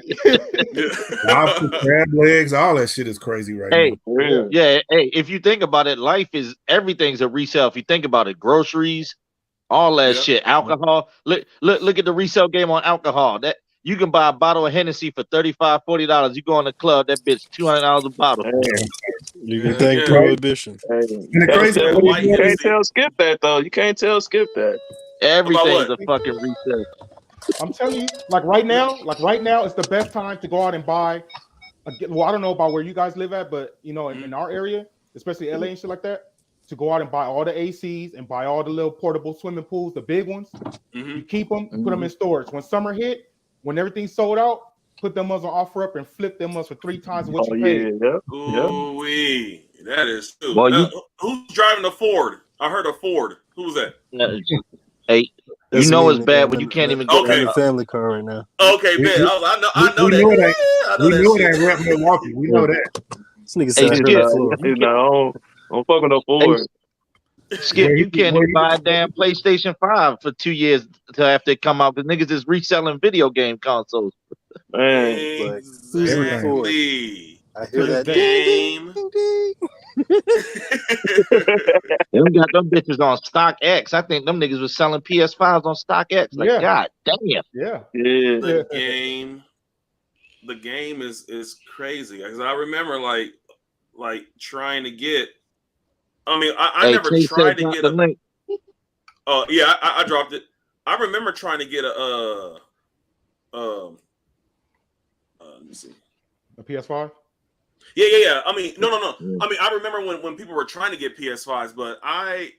Lobster, crab legs, all that shit is crazy right now. Yeah. Hey, if you think about it, everything's a resale. If you think about it, groceries, all that shit, alcohol. Look at the resale game on alcohol. That you can buy a bottle of Hennessy for $35, $40. You go in the club, that bitch $200 a bottle. You can thank Prohibition. You can't tell Skip that though. You can't tell Skip that. Everything's a fucking resale. I'm telling you, like right now, it's the best time to go out and buy. Well, I don't know about where you guys live at, but you know, in our area, especially LA and shit like that, to go out and buy all the ACs and buy all the little portable swimming pools, the big ones. You keep them, put them in storage. When summer hit, when everything's sold out, put them on offer up and flip them for 3 times what you paid. That is true. Well, Who's driving a Ford? I heard a Ford. Who was that? hey, That's you know me, it's nigga. bad I'm when in- you can't even I'm get in Okay. the family car right now. Okay, We, bet. we, I know we that. know it ain't. I know We that know it shit. ain't rep Milwaukee. We know that. This nigga Hey, said I heard Skip. the floor. No, don't fuck with no Ford. Skip, Where you he, can't where even he, buy a damn PlayStation 5 for 2 years till after it come out. The niggas is reselling video game consoles. Man, Like, who's in Ford? Exactly. I hear To this that day. ding, Game. ding, ding, They done got them bitches on StockX. I think them niggas was selling PS5s on StockX. Like, Yeah. god damn. Yeah. yeah. The game is crazy. Because I remember like trying to get. I mean, I Hey, never Tay tried said to drop get the a. link. Oh yeah, I dropped it. I remember trying to get let me see. A PS5. Yeah. I mean, no. Mm. I mean, I remember when people were trying to get PS5s, but I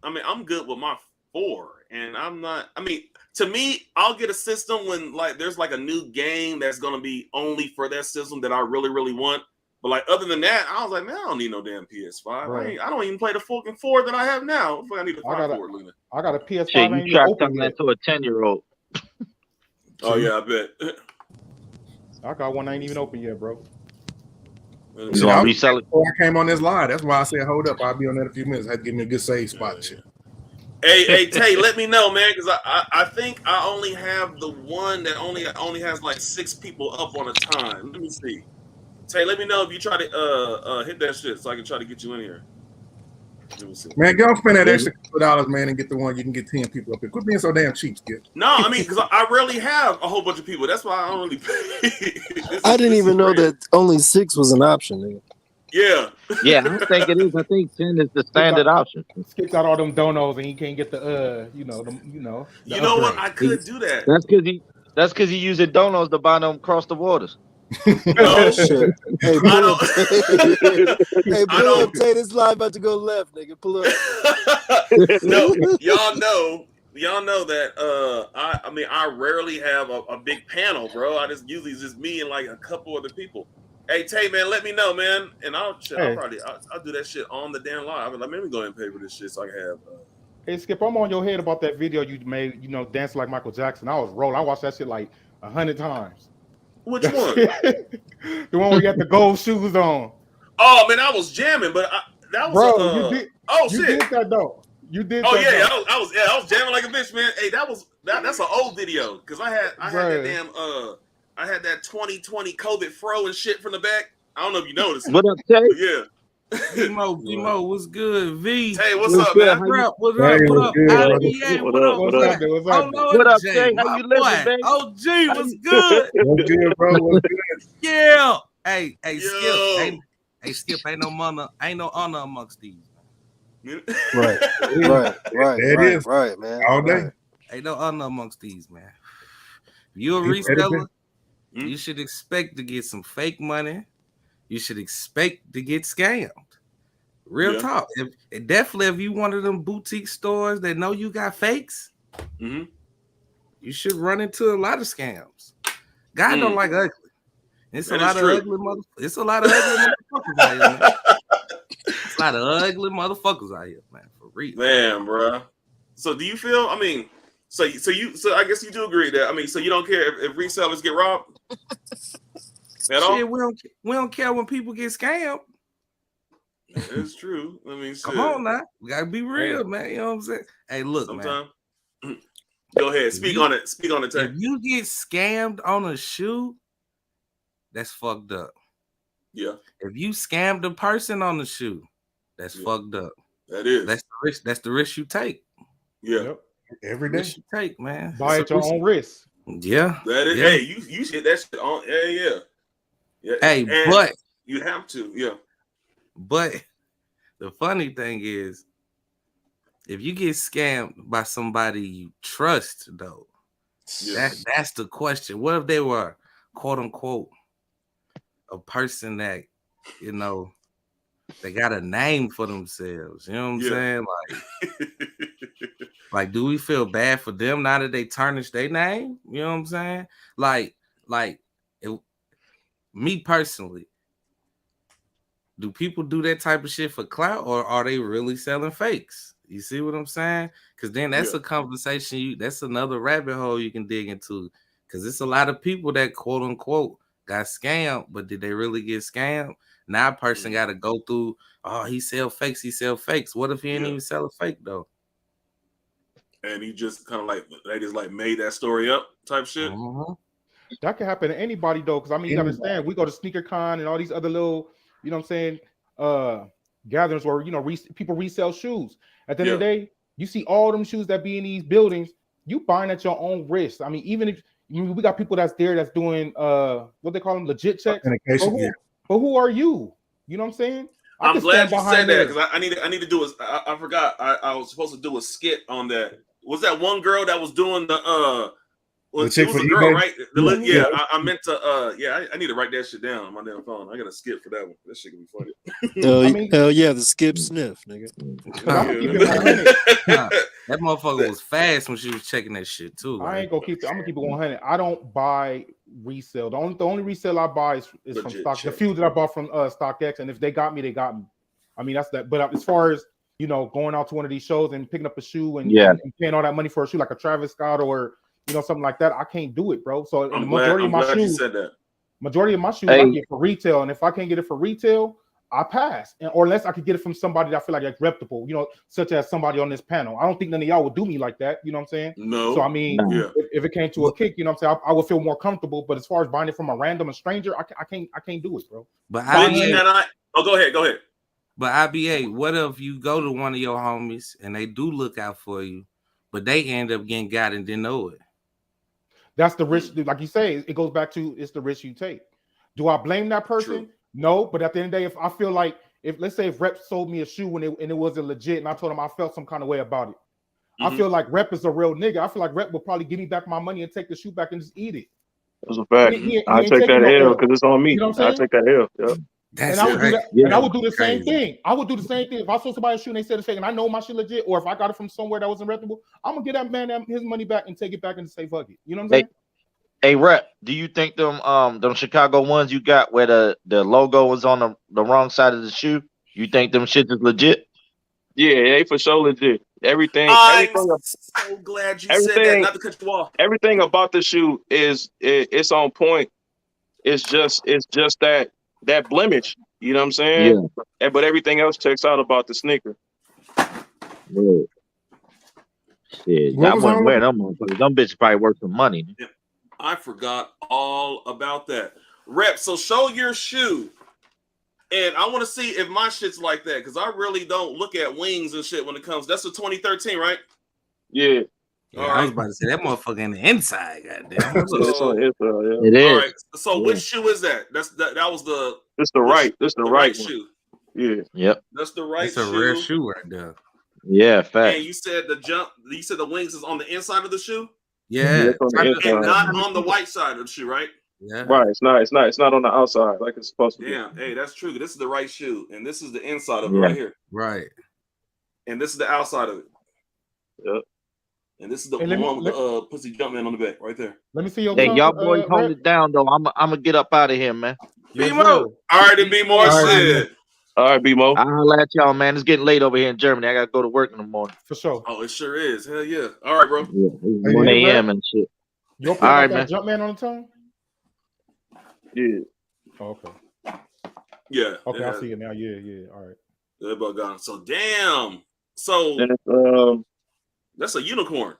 mean, I'm good with my 4, and I'm not. I mean, to me, I'll get a system when like there's like a new game that's gonna be only for that system that I really, really want. But like other than that, I was like, man, I don't need no damn PS5. Right. I don't even play the fucking 4 that I have now. I need a 5 for it, Luna. I got a PS5. Shit, ain't you even try open telling yet. that to a 10-year-old. Oh yeah, I bet. I got one that ain't even open yet, bro. You See, gonna resell it? before I came on this live. That's why I said, hold up. I'll be on that in a few minutes. I had to give me a good save spot and shit. Hey, Tay, let me know, man, because I think I only have the one that only has like 6 people up on a time. Let me see. Tay, let me know if you try to hit that shit so I can try to get you in here. Let me see. Man, go spend that extra $2, man, and get the one you can get 10 people up here. Quit being so damn cheap, Skip. No, I mean, because I rarely have a whole bunch of people. That's why I don't really pay. I didn't even know that only 6 was an option, nigga. Yeah. Yeah, I don't think it is. I think 10 is the standard option. Skipped out all them donos and he can't get the the You know what? upgrade. I could do that. That's because he using donos to buy them across the waters. No, Shit. Hey, I pull up. don't. Hey, I pull up. don't. Tay, this line about to go left, nigga. Pull up. No, y'all know that I mean I rarely have a big panel, bro. I just usually just me and like a couple other people. Hey Tay, man, let me know, man, and I'll do that shit on the damn line. I'll be like, let me go ahead and pay for this shit so I can have. Hey Skip, I'm on your head about that video you made. Dance like Michael Jackson. I was rolling. I watched that shit like 100 times. Which one? The one where you got the gold shoes on. Oh man, I was jamming, but that was bro. You did. Oh you shit! did that though. You did. Oh that yeah, though. I was jamming like a bitch, man. Hey, that's an old video because I had that damn I had that 2020 COVID fro and shit from the back. I don't know if you noticed. What up, Tay? Yeah. Demo, what's good? V. Hey, what's up, man? What up? What Hey, up? What what's up? good, brother? IPA, What what up? up? What What up? up? What's Oh, up? Lord, What up, Jay, Tay? How my you living, boy. baby? OG, what's good? What's good, bro? What's good? Yeah. Hey, Yo. Skip. Hey, Skip, ain't no honor amongst these. Right, man. All day. Right. Ain't no honor amongst these, man. If you're a You better reseller, be. you should expect to get some fake money. You should expect to get scammed. Real talk. Definitely, if you one of them boutique stores that know you got fakes, you should run into a lot of scams. God don't like ugly. It's a lot of ugly motherfuckers. It's a lot of ugly motherfuckers out here, man. It's a lot of ugly motherfuckers out here, man. For real. Man, bro. So do you feel? I mean, so I guess you do agree that. I mean, so you don't care if resellers get robbed at all? Shit, we don't care when people get scammed. It's true. I mean, come on now, we gotta be real, man. You know what I'm saying? Hey, look, man. Go ahead, speak on it. Speak on it. If you get scammed on a shoe, that's fucked up. Yeah. If you scammed a person on the shoe, that's fucked up. That is. That's the risk. That's the risk you take. Yeah. Yep. Every day. Risk you take, man. Buy at your own risk. Yeah. That is. Yeah. Hey, you should that shit on. Yeah. Hey, and but you have to. Yeah. But the funny thing is, if you get scammed by somebody you trust, though, that's the question. What if they were, quote unquote, a person that, they got a name for themselves? You know what I'm saying? Like, do we feel bad for them now that they tarnish their name? You know what I'm saying? Like me personally, do people do that type of shit for clout, or are they really selling fakes? You see what I'm saying? Because then that's a conversation. That's another rabbit hole you can dig into. Because it's a lot of people that quote unquote got scammed, but did they really get scammed? Now a person got to go through. Oh, he sell fakes. He sell fakes. What if he didn't even sell a fake though? And he just kind of like they just like made that story up type shit. That could happen to anybody though, because I mean, you understand, we go to Sneaker Con and all these other little, you know what I'm saying, gatherings where, you know, people resell shoes. At the end of the day, you see all them shoes that be in these buildings, you buying at your own risk. I mean, even if we got people that's there that's doing what they call them, legit checks. But who are you? You know what I'm saying? I'm glad you said that, because I need to do I forgot I was supposed to do a skit on that. Was that one girl that was doing the it was a girl, right? I meant to I need to write that shit down on my damn phone. I got a skip for that one. That shit can be funny. Hell yeah, the skip sniff, nigga. That motherfucker was fast when she was checking that shit too. I ain't gonna keep it. I'm gonna keep it 100. I don't buy resale. The only resale I buy is from stock. The few that I bought from StockX, and if they got me, they got me. I mean, that's that. But as far as, you know, going out to one of these shows and picking up a shoe and paying all that money for a shoe like a Travis Scott or, you know, something like that, I can't do it, bro. So the majority of my shoes, I get for retail, and if I can't get it for retail, I pass. Or unless I could get it from somebody that I feel like it's reputable, you know, such as somebody on this panel. I don't think none of y'all would do me like that, you know what I'm saying? No. So I mean, if it came to a kick, you know what I'm saying, I would feel more comfortable. But as far as buying it from a random stranger, I can't do it, bro. But go ahead. But IBA, what if you go to one of your homies and they do look out for you, but they end up getting got and didn't know it? That's the risk. Like you say, it goes back to, it's the risk you take. Do I blame that person? True. No, but at the end of the day, if I feel like, let's say if Rep sold me a shoe and it wasn't legit, and I told him I felt some kind of way about it, I feel like Rep is a real nigga. I feel like Rep will probably give me back my money and take the shoe back and just eat it. That's a fact. I take that L because it's on me. You know what I'm saying? I take that L. Yep. And I would do the same thing. I would do the same thing if I sold somebody a shoe and they said it's fake and I know my shit legit, or if I got it from somewhere that wasn't reputable, I'm gonna get that man his money back and take it back and say fuck it. You know what I'm saying? Hey, Rep, do you think them Chicago ones you got where the logo was on the wrong side of the shoe, you think them shit is legit? Yeah, they for sure legit. Everything. I'm so glad you said that. Not to cut you off. Everything about the shoe it's on point. It's just that blemish. You know what I'm saying? Yeah. But everything else checks out about the sneaker. Yeah. Shit, I wouldn't wear them motherfuckers. Them bitches probably worth some money. Yeah. I forgot all about that. Rep, so show your shoe. And I want to see if my shit's like that, because I really don't look at wings and shit when it comes. That's a 2013, right? Yeah. I was about to say that motherfucker in the inside, goddamn. It is. All right. So which shoe is that? That was the. It's the right shoe. Yeah. Yep. That's the right shoe. It's a rare shoe right there. Yeah, fact. And you said the wings is on the inside of the shoe? Yeah. And not on the white side of the shoe, right? Yeah. Right. It's not on the outside like it's supposed to be. Yeah. Hey, that's true. This is the right shoe, and this is the inside of it right here. Right. And this is the outside of it. Yep. And this is the one with the pussy Jumpman on the back right there. Let me see your. Hey, y'all boys hold it down though. I'm gonna get up out of here, man. B-Mo. All right, then B-Mo said. All right, B-Mo. I'll let y'all, man. It's getting late over here in Germany. I gotta go to work in the morning. For sure. Oh, it sure is. Hell yeah. All right, bro. Yeah, 1 a.m. and shit. All right, man. Jumpman on the tongue? Yeah. Oh, okay. Yeah. Okay, I see it now. Yeah. All right. Everybody gone. So damn. So that's a unicorn.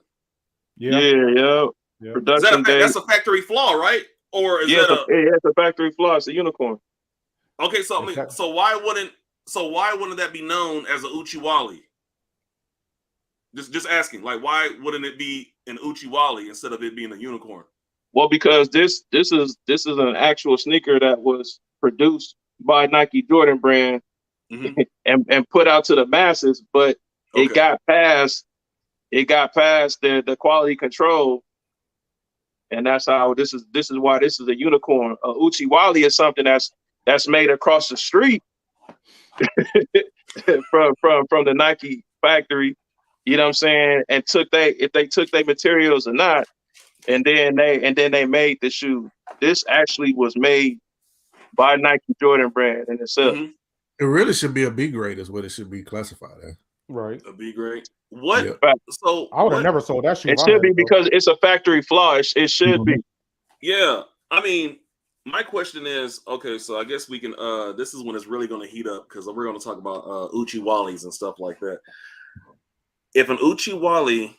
Yeah. Production that's a factory flaw, right? Or is that it's a factory flaw. It's a unicorn. Okay, so so why wouldn't that be known as a Uchiwali? Just asking, like, why wouldn't it be an Uchiwali instead of it being a unicorn? Well, because this is an actual sneaker that was produced by Nike Jordan brand and put out to the masses, but it got past the quality control, and that's how this is why this is a unicorn. Uchiwali is something that's made across the street from the Nike factory. You know what I'm saying? And if they took their materials or not, and then they made the shoe. This actually was made by Nike Jordan brand in itself. It really should be a B grade, is what it should be classified as. Right. A B grade. What? Yep. So I would have what? never sold that shoe. It if I should had be it, though. because it's a factory flaw. It should be. Yeah. I mean, my question is, okay, so I guess we can this is when it's really going to heat up because we're going to talk about Uchiwalis and stuff like that. If an Uchiwali,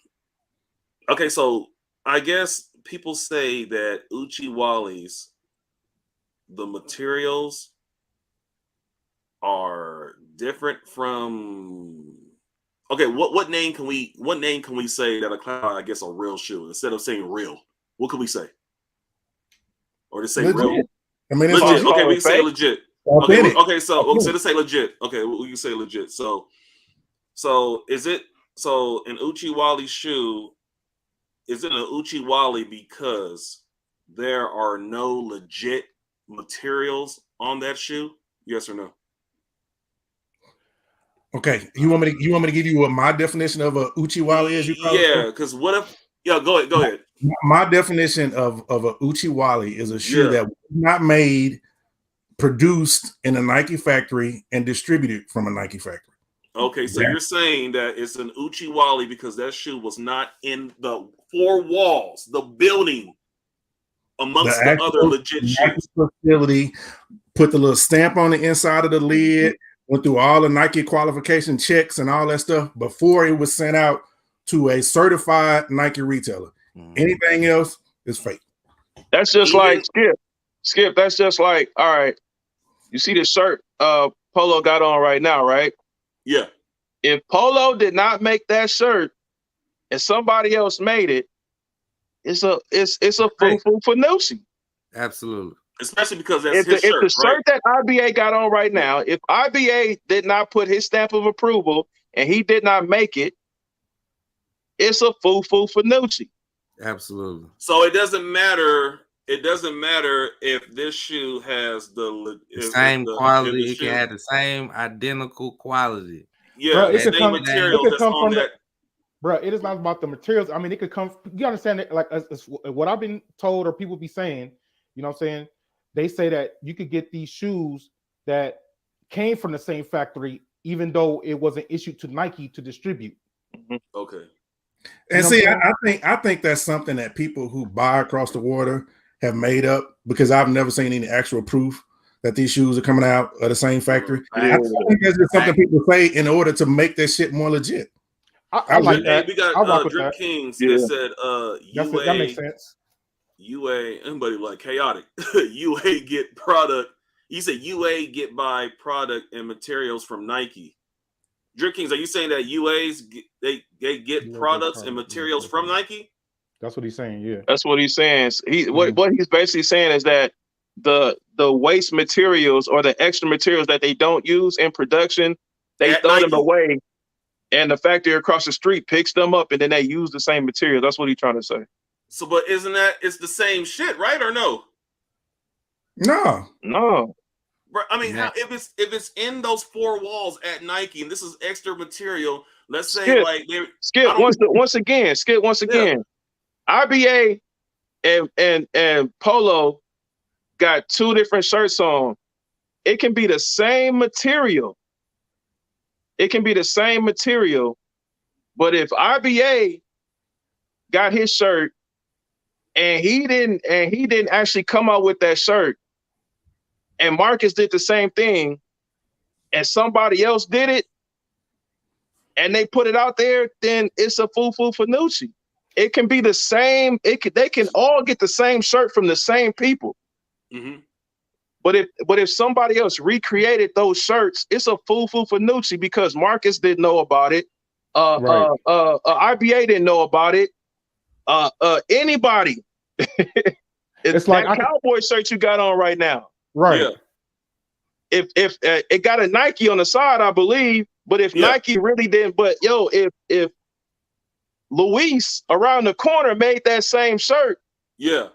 okay, so I guess people say that Uchiwalis, the materials are different from, okay, what name can we say that I guess a real shoe instead of saying real? What can we say? Or to say Legit. real? I mean, it's Legit. legit. Okay, we can say legit. Authentic. Okay, so to say legit. Okay, we can say legit. So is it an Uchiwali shoe? Is it an Uchiwali because there are no legit materials on that shoe? Yes or no? Okay, you want me to give you what my definition of a Uchiwali is? Yeah, because what if? Yeah, go ahead. My definition of a Uchiwali is a shoe that was not made, produced in a Nike factory, and distributed from a Nike factory. Okay, so you're saying that it's an Uchiwali because that shoe was not in the four walls, the building, amongst the other legit shoes. Facility, put the little stamp on the inside of the lid, went through all the Nike qualification checks and all that stuff before it was sent out to a certified Nike retailer. Anything else is fake. That's just like Skip. That's just like, all right, you see the shirt Polo got on right now, right? Yeah. If Polo did not make that shirt and somebody else made it, it's a foo-foo for Nushi. Absolutely. Especially because that's if his shirt, the shirt that IBA got on right now, if IBA did not put his stamp of approval and he did not make it, it's a foo-foo for Nushi. Absolutely. So it doesn't matter. It doesn't matter if this shoe has the same quality. It can have the same identical quality. Yeah, bro, it could come material that's on that. Bro, it is not about the materials. I mean, it could come. You understand it? Like what I've been told, or people be saying. You know what I'm saying? They say that you could get these shoes that came from the same factory, even though it wasn't issued to Nike to distribute. Okay. And see, I think that's something that people who buy across the water have made up, because I've never seen any actual proof that these shoes are coming out of the same factory. I think that's just something people say in order to make their shit more legit. I like that. We got Drip Kings that said UA, that makes sense. UA, anybody like chaotic. UA get product. You said UA get buy product and materials from Nike. Drip Kings, are you saying that UAs they get products and materials from Nike? That's what he's saying. Yeah, that's what he's saying. What he's basically saying is that the waste materials or the extra materials that they don't use in production, they throw them away, and the factory across the street picks them up, and then they use the same material. That's what he's trying to say. So, but isn't that it's the same shit, right? Or no? No. I mean, how, if it's in those four walls at Nike, and this is extra material, let's say Skip once again. IBA and Polo got two different shirts on. It can be the same material. But if IBA got his shirt and he didn't actually come out with that shirt, and Marcus did the same thing, and somebody else did it, and they put it out there, then it's a foo-foo for Nushi. It can be the same. They can all get the same shirt from the same people. Mm-hmm. But if somebody else recreated those shirts, it's a foo-foo for Nushi because Marcus didn't know about it. IBA didn't know about it. Anybody. It's like that cowboy shirt you got on right now. Right. Yeah. If it got a Nike on the side, I believe, but if Nike really didn't, but if Luis around the corner made that same shirt, the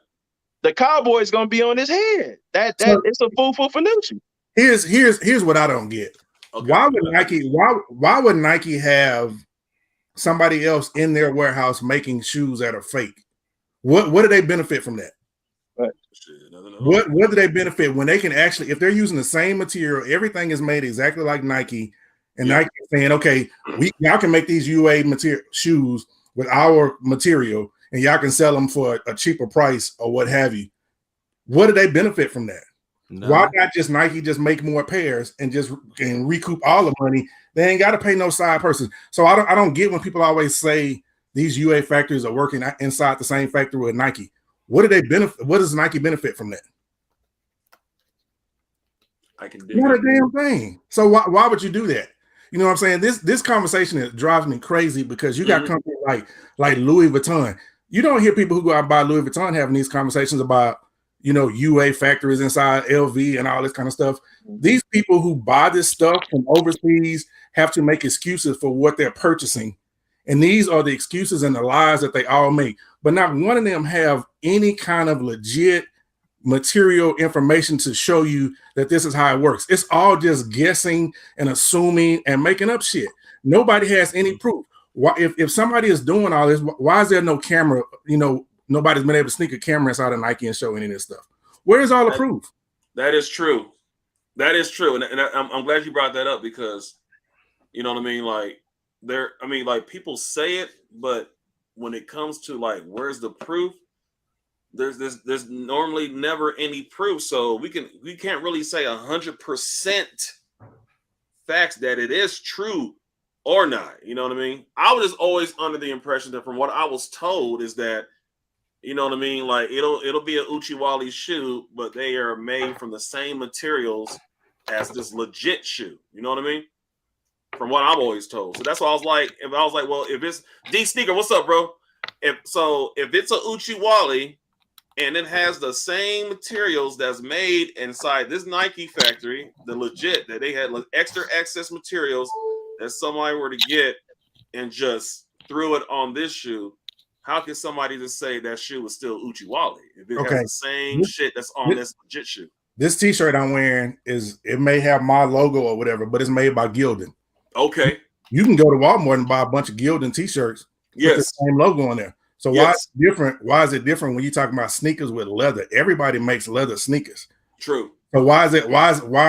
Cowboy's gonna be on his head. It's a foo-foo for Nushi. Here's what I don't get. Okay. Why would Nike have somebody else in their warehouse making shoes that are fake? What do they benefit from that? What do they benefit when they can actually, if they're using the same material, everything is made exactly like Nike, and Nike is saying, okay, y'all can make these UA material shoes with our material, and y'all can sell them for a cheaper price or what have you. What do they benefit from that? No. Why not just Nike just make more pairs and recoup all the money? They ain't got to pay no side person. So I don't get when people always say these UA factories are working inside the same factory with Nike. What do they benefit? What does Nike benefit from that? I can dig not a damn thing. So why would you do that? You know what I'm saying? This conversation drives me crazy because you got companies like Louis Vuitton. You don't hear people who go out and buy Louis Vuitton having these conversations about, you know, UA factories inside LV and all this kind of stuff. These people who buy this stuff from overseas have to make excuses for what they're purchasing. And these are the excuses and the lies that they all make. But not one of them have any kind of legit material information to show you that this is how it works. It's all just guessing and assuming and making up shit. Nobody has any proof. Why, if somebody is doing all this, why is there no camera? You know, nobody's been able to sneak a camera inside of Nike and show any of this stuff. Where's all the proof? That is true. That is true. And I'm glad you brought that up because, you know what I mean? Like, like people say it, but when it comes to like, where's the proof? There's normally never any proof. So we can't really say 100% facts that it is true or not. You know what I mean? I was just always under the impression that from what I was told is that, you know what I mean? Like it'll be a Uchiwali shoe, but they are made from the same materials as this legit shoe. You know what I mean? From what I'm always told. So that's why I was like, well, if it's D Sneaker, what's up, bro? If it's a Uchiwali and it has the same materials that's made inside this Nike factory, the legit that they had extra excess materials that somebody were to get and just threw it on this shoe, how can somebody just say that shoe is still Uchiwali if it has the same shit that's on this legit shoe? This t-shirt I'm wearing it may have my logo or whatever, but it's made by Gildan. Okay. You can go to Walmart and buy a bunch of Gildan t-shirts. Yes. With the same logo on there. So why is it different? Why is it different when you're talking about sneakers with leather? Everybody makes leather sneakers. True. So why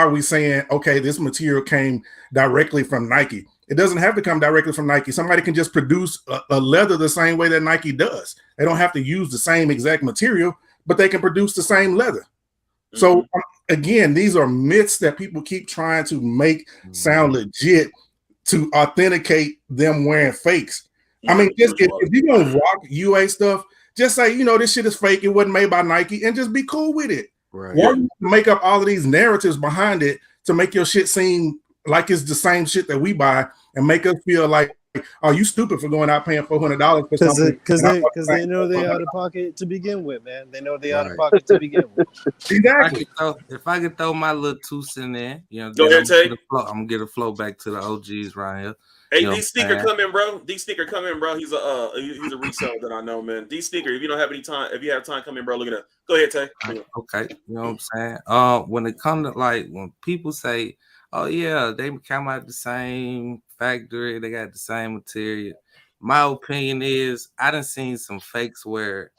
are we saying, okay, this material came directly from Nike? It doesn't have to come directly from Nike. Somebody can just produce a leather the same way that Nike does. They don't have to use the same exact material, but they can produce the same leather. Mm-hmm. So again, these are myths that people keep trying to make sound legit to authenticate them wearing fakes. I mean, just if you're gonna rock UA stuff, just say, you know, this shit is fake. It wasn't made by Nike, and just be cool with it. Right. Why do you make up all of these narratives behind it to make your shit seem like it's the same shit that we buy and make us feel like, oh, you stupid for going out paying $400 for something? Because they know they're out of pocket to begin with, man. They know they're out of pocket to begin with. Exactly. If I could throw my little 2 cents in, you know, go ahead, Tay. I'm gonna get a flow back to the OGs right here. Hey, D Sneaker, come in, bro. D Sneaker, come in, bro. He's a reseller that I know, man. D Sneaker, if you don't have any time, if you have time, come in, bro. Look at that. Go ahead, Tay. Okay, you know what I'm saying? When it comes to like when people say, "Oh yeah, they come out the same factory, they got the same material," my opinion is I done seen some fakes where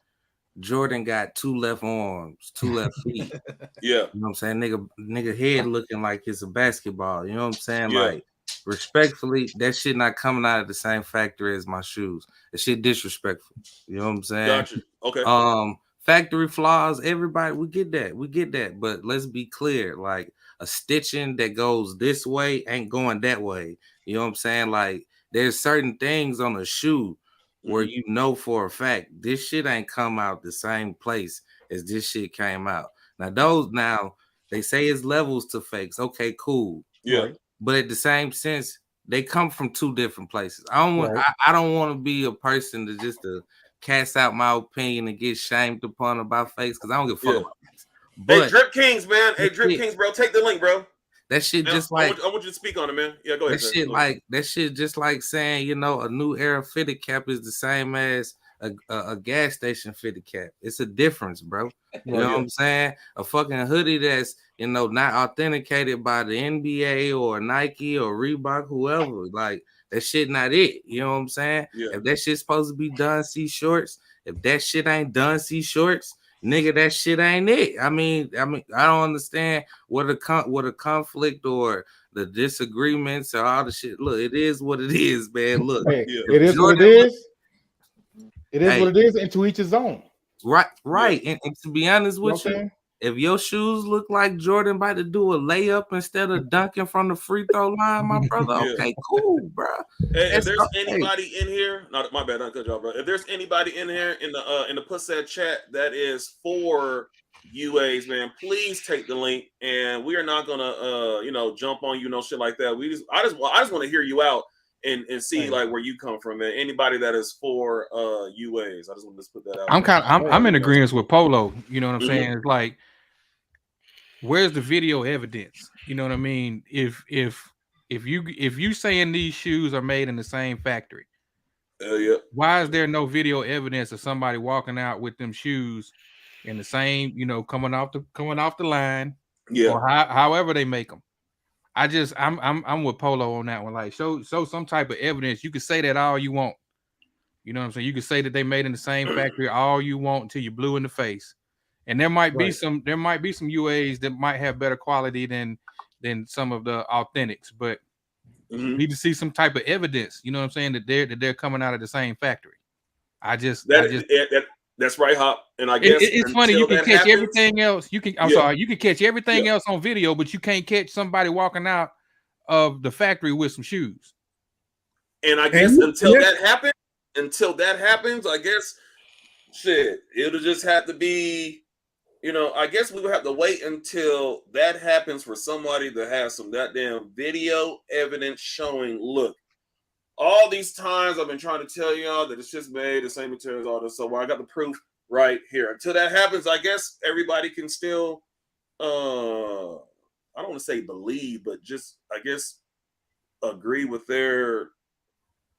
Jordan got 2 left arms, 2 left feet. Yeah, you know what I'm saying? Nigga head looking like it's a basketball. You know what I'm saying? Yeah. Like. Respectfully, that shit not coming out of the same factory as my shoes. That shit disrespectful. You know what I'm saying? Gotcha. Okay. Factory flaws, everybody, we get that. But let's be clear, like a stitching that goes this way ain't going that way. You know what I'm saying? Like there's certain things on a shoe where you know for a fact this shit ain't come out the same place as this shit came out. Now they say it's levels to fakes. Okay, cool. Yeah. Right? But at the same sense, they come from 2 different places. I don't want to be a person to just cast out my opinion and get shamed upon about fakes because I don't give a fuck about fakes. Hey, Drip Kings, man. Hey, Drip Kings, bro. Take the link, bro. That shit just like I want you to speak on it, man. Yeah, go ahead. That shit just like saying, you know, a new era fitted cap is the same as a gas station fitted cap. It's a difference, bro. You know what I'm saying? A fucking hoodie that's, you know, not authenticated by the NBA or Nike or Reebok, whoever. Like that shit not it. You know what I'm saying? Yeah. If that shit's supposed to be done, see shorts. If that shit ain't done, see shorts, nigga, that shit ain't it. I mean, I don't understand what a conflict or the disagreements or all the shit. Look, it is what it is, man. Look, hey, it is what it is. It is what it is, and to each his own. Right. And to be honest with you, if your shoes look like Jordan about to do a layup instead of dunking from the free throw line, my brother, okay, cool, bro. Hey, if there's anybody in here, not my bad, not cut y'all, bro. If there's anybody in here in the Pussat chat that is for UAs, man, please take the link. And we are not gonna jump on you, no shit like that. I just want to hear you out and see like where you come from, man. Anybody that is for UAs, I just want to put that out. I'm in agreement with Polo. You know what I'm saying? It's like, where's the video evidence? You know what I mean? If you saying these shoes are made in the same factory, why is there no video evidence of somebody walking out with them shoes in the same, coming off the line, or however they make them? I'm with Polo on that one. Like, show some type of evidence. You can say that all you want. You know what I'm saying? You can say that they made in the same factory all you want until you're blue in the face. And there might be some UAs that might have better quality than some of the authentics, but you need to see some type of evidence. You know what I'm saying, that they're coming out of the same factory. That's right, Hop. And I guess it's funny, you can catch everything else. You can catch everything else on video, but you can't catch somebody walking out of the factory with some shoes. And I guess until that happens, I guess shit, it'll just have to be, I guess we would have to wait until that happens for somebody to have some goddamn video evidence showing, look, all these times I've been trying to tell y'all that it's just made the same materials, all this. So I got the proof right here. Until that happens, I guess everybody can still, I don't want to say believe, but just, I guess, agree with their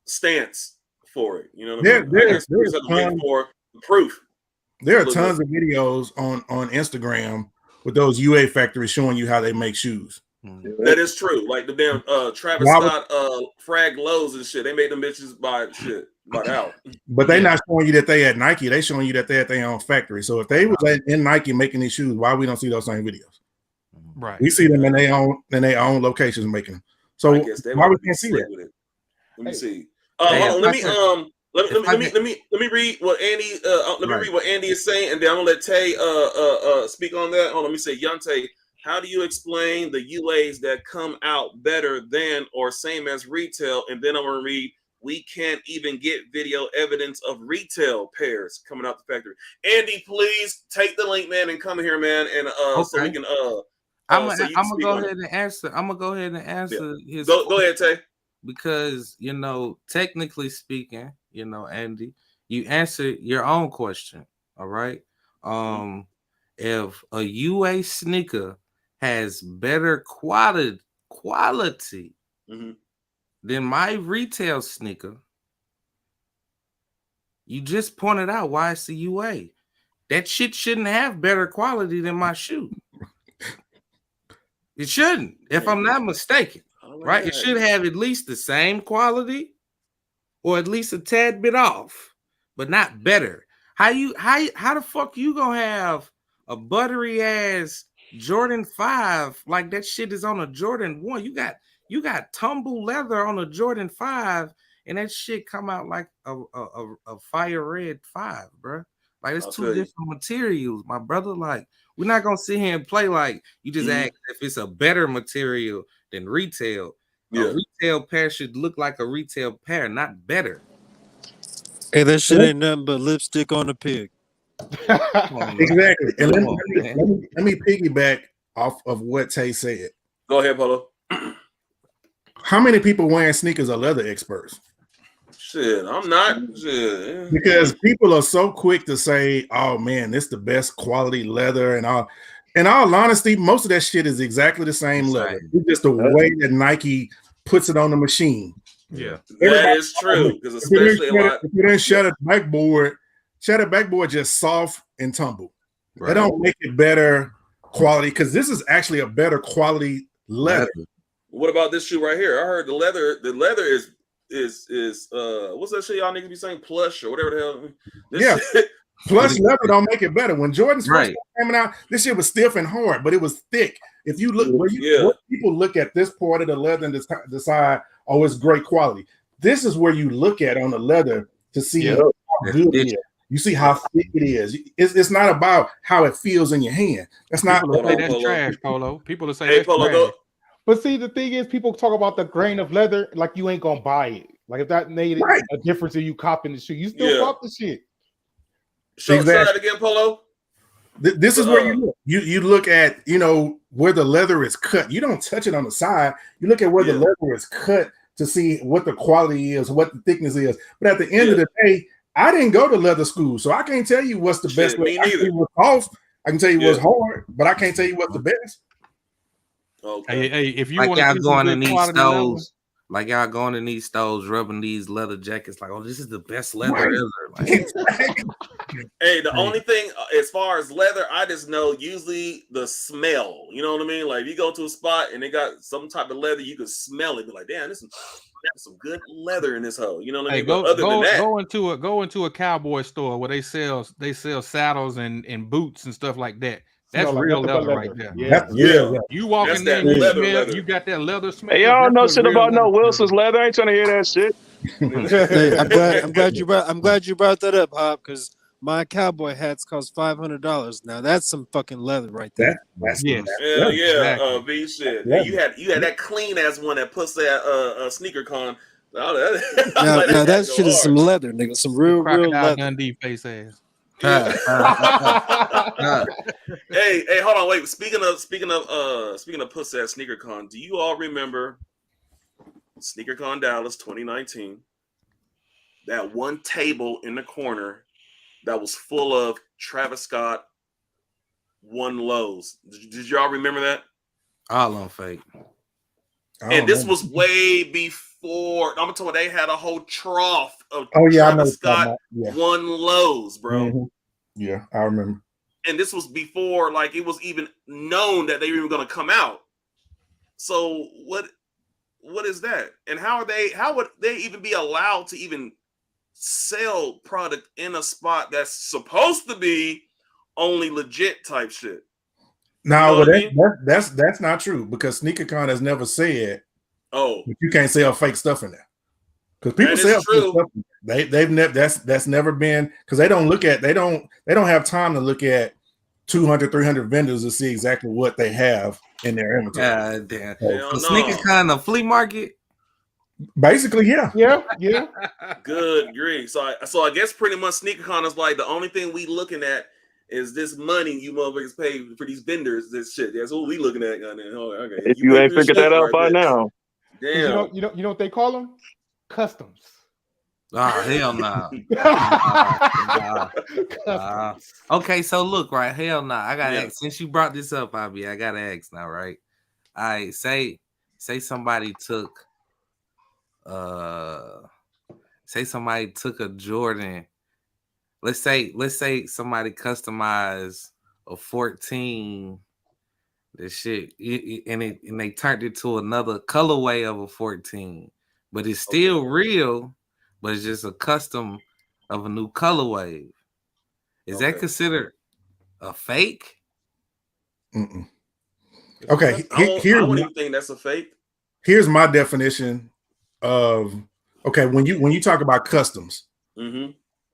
stance for it. You know what I mean? I guess we just have to wait for the proof. There are tons of videos on Instagram with those UA factories showing you how they make shoes. That is true. Like the damn Travis Scott frag lows and shit. They made them bitches by the hour. But they're not showing you that they at Nike. They showing you that they at their own factory. So if they was in Nike making these shoes, why we don't see those same videos? Right. We see them in their own locations making them. So why we can't see that? Let me see. Hold on, let me read what Andy read what Andy is saying, and then I'm gonna let Tay speak on that. Hold on, let me say, Yante, how do you explain the UAs that come out better than or same as retail? And then I'm gonna read, we can't even get video evidence of retail pairs coming out the factory. Andy, please take the link, man, and come here, man, and so we can I'm gonna go ahead and answer. I'm gonna go ahead and answer his. Go ahead, Tay. Because technically speaking, Andy, you answered your own question. All right. If a UA sneaker has better quality than my retail sneaker, you just pointed out why it's a UA. That shit shouldn't have better quality than my shoe. It shouldn't, if I'm not mistaken. Right? It should have at least the same quality or at least a tad bit off, but not better. How the fuck you gonna have a buttery ass Jordan 5 like that shit is on a Jordan 1? You got tumble leather on a Jordan 5 and that shit come out like a fire red 5, bro. Like it's two different materials, my brother. Like, we're not gonna sit here and play like you just ask if it's a better material than retail. A retail pair should look like a retail pair, not better. Hey, that shit ain't nothing but lipstick on a pig. Exactly. And let me piggyback off of what Tay said. Go ahead, Polo. How many people wearing sneakers are leather experts? Shit, I'm not. Shit. Because people are so quick to say, oh man, this is the best quality leather and all. In all honesty, most of that shit is exactly the same leather. It's just the way that Nike puts it on the machine. Yeah, that is true. Because especially if you didn't shutter backboard just soft and tumble. They don't make it better quality, because this is actually a better quality leather. What about this shoe right here? I heard the leather is what's that shit y'all niggas be saying? Plush or whatever the hell. This shit, Plus, leather don't make it better. When Jordan's first Right. coming out, this shit was stiff and hard, but it was thick. If you look, where people look at this part of the leather and decide, oh, it's great quality. This is where you look at on the leather to see how good it is. You see how thick it is. It's not about how it feels in your hand. That's not. People will say that's trash, Polo. People will say that's Polo, trash. But see, the thing is, people talk about the grain of leather like you ain't gonna buy it. Like if that made a difference in you copping the shoe, you still cop the shit. Show that again, Polo. This is where you look. You look at, you know, where the leather is cut. You don't touch it on the side. You look at where the leather is cut to see what the quality is, what the thickness is. But at the end of the day, I didn't go to leather school, so I can't tell you what's the best. Me I can tell you what's soft. I can tell you what's hard, but I can't tell you what's the best. Okay. Hey, if you like want y'all to going in these stores, like y'all going in these stores, rubbing these leather jackets, like, oh, this is the best leather ever. Like, hey, the only thing as far as leather, I just know usually the smell. You know what I mean? Like if you go to a spot and they got some type of leather, you can smell it. Be like, damn, this is some good leather in this hole. You know what I mean? But other than that, go into a cowboy store where they sell saddles and boots and stuff like that. That's real leather right there. Yeah. You walk in there and you smell, you got that leather smell. Hey, y'all know shit about no Wilson's leather. I ain't trying to hear that shit. Hey, I'm glad you brought that up, Hop, because my cowboy hats cost $500. Now that's some fucking leather right there. V shit. Yeah. You had that clean ass one that puts that sneaker con. Now that shit is some leather, nigga. Some real leather. Dundee face ass. Hey, hold on, wait. Speaking of pussy at SneakerCon, do you all remember SneakerCon Dallas 2019? That one table in the corner that was full of Travis Scott One Lows. Did y'all remember that? All on fake. And this was way before. I'm talking. They had a whole trough of Travis Scott One Lows, bro. Mm-hmm. Yeah, I remember. And this was before, like, it was even known that they were even going to come out. So what is that? And how would they even be allowed to even sell product in a spot that's supposed to be only legit type shit? No, that's not true, because SneakerCon has never said, you can't sell fake stuff in there. Because people sell fake stuff. They've never that's never been, because they don't have time to look at 200, 300 vendors to see exactly what they have in their inventory. Damn. SneakerCon, a flea market. Basically, yeah. Good grief. So I guess pretty much SneakerCon is like the only thing we looking at is this money you motherfuckers pay for these vendors. This shit. That's what we looking at. Okay. If you ain't figured that out by now, damn. You know what they call them? Customs. Oh, hell no. Okay, so look, right? Hell no. I gotta ask. Since you brought this up, Bobby, I gotta ask now, right? I say somebody took a Jordan. Let's say somebody customized a 14, this shit, and they turned it to another colorway of a 14, but it's still real, but it's just a custom of a new colorway. Is that considered a fake? Mm-mm. Okay, I wouldn't even think that's a fake. Here's my definition of when you talk about customs. Mm-hmm.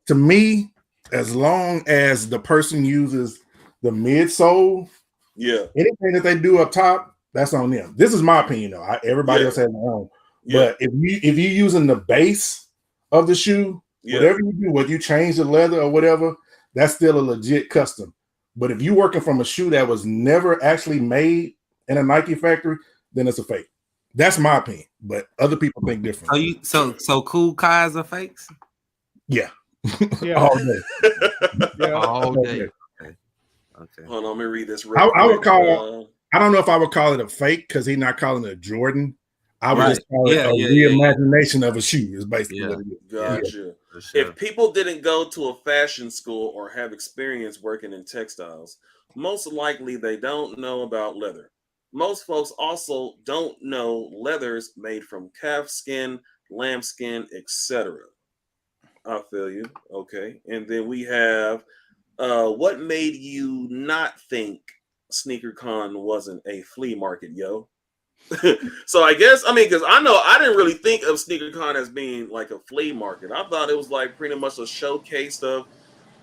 To me, as long as the person uses the midsole, anything that they do up top, that's on them. This is my opinion, though. Everybody else has their own. But if you're using the base of the shoe, whatever you do, whether you change the leather or whatever, that's still a legit custom. But if you're working from a shoe that was never actually made in a Nike factory, then it's a fake. That's my opinion. But other people think different. So cool cars are fakes? Yeah. All day. All day. Okay. Hold on, let me read this. I would call. I don't know if I would call it a fake because he's not calling it a Jordan. I would just call it a reimagination of a shoe. Is basically what it is. Gotcha. Sure. If people didn't go to a fashion school or have experience working in textiles, most likely they don't know about leather. Most folks also don't know leathers made from calf skin, lamb skin, etc. I feel you. Okay. And then we have what made you not think SneakerCon wasn't a flea market, yo? So I guess, I mean, because I know I didn't really think of SneakerCon as being like a flea market. I thought it was like pretty much a showcase of,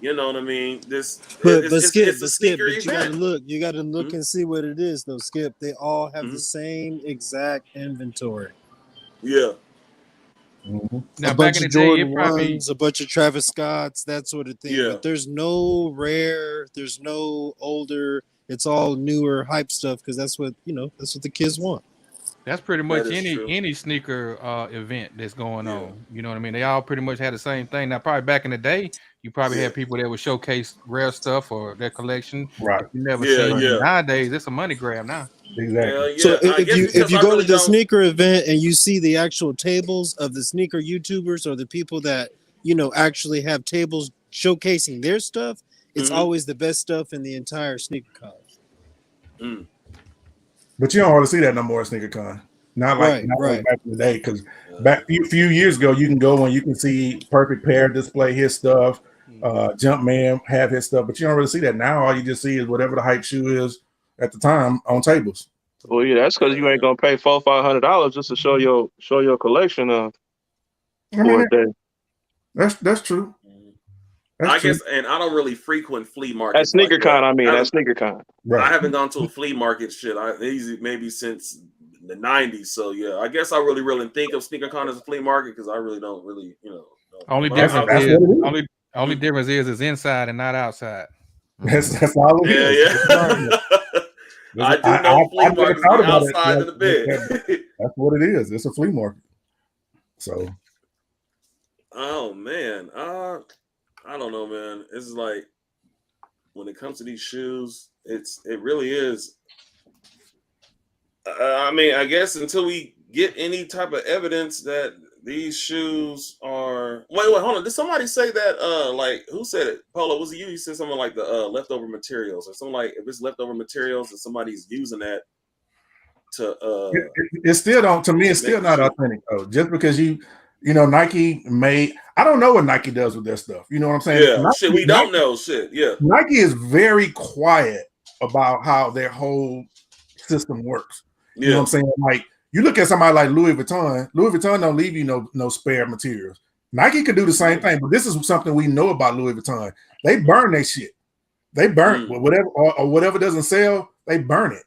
you know what I mean? But It's Skip, a sneaker but you gotta event. look. You gotta look and see what it is, though. Skip. They all have the same exact inventory. Yeah. Now, A back bunch in of the day, Jordan it probably ones, a bunch of Travis Scotts, that sort of thing. Yeah. But there's no rare, there's no older. It's all newer hype stuff because that's what that's what the kids want. that's pretty much That is true. any sneaker event that's going on. You know what I mean? They all pretty much had the same thing. Now, probably back in the day, you probably had people that would showcase rare stuff or their collection. Right. You never Yeah, seen. yeah. Nowadays, it's a money grab now. Exactly. So I guess if you I go really to the don't. sneaker event and you see the actual tables of the sneaker YouTubers or the people that actually have tables showcasing their stuff, it's always the best stuff in the entire sneaker con. But you don't want to see that no more at SneakerCon. Not like back in the day, because back a few years ago, you can go and you can see Perfect Pair display his stuff, Jumpman have his stuff, but you don't really see that now. All you just see is whatever the hype shoe is at the time on tables. Well, yeah, that's because you ain't gonna pay $400-500 just to show your collection for a day. That's true. I guess, and I don't really frequent flea markets. At SneakerCon, I mean, at SneakerCon. I haven't gone to a flea market shit. Maybe since the 90s. So yeah, I guess I really think of SneakerCon as a flea market because I really don't really, Only difference is it's inside and not outside. That's all it is. Yeah. I do know flea markets are outside of the bed. That's what it is. It's a flea market. So. Oh man, I don't know, man. It's like when it comes to these shoes, it really is. I mean, I guess until we get any type of evidence that these shoes are. Wait, hold on. Did somebody say that? Like, who said it? Polo, was it you? You said something like the leftover materials, or something like if it's leftover materials and somebody's using that to. It still don't. To me, it's still not authentic though. Just because Nike made. I don't know what Nike does with their stuff. You know what I'm saying? Yeah, Nike, we don't know shit. Yeah, Nike is very quiet about how their whole system works. You know what I'm saying? Like you look at somebody like Louis Vuitton. Louis Vuitton don't leave you no spare materials. Nike could do the same thing, but this is something we know about Louis Vuitton. They burn their shit. They burn whatever or whatever doesn't sell. They burn it.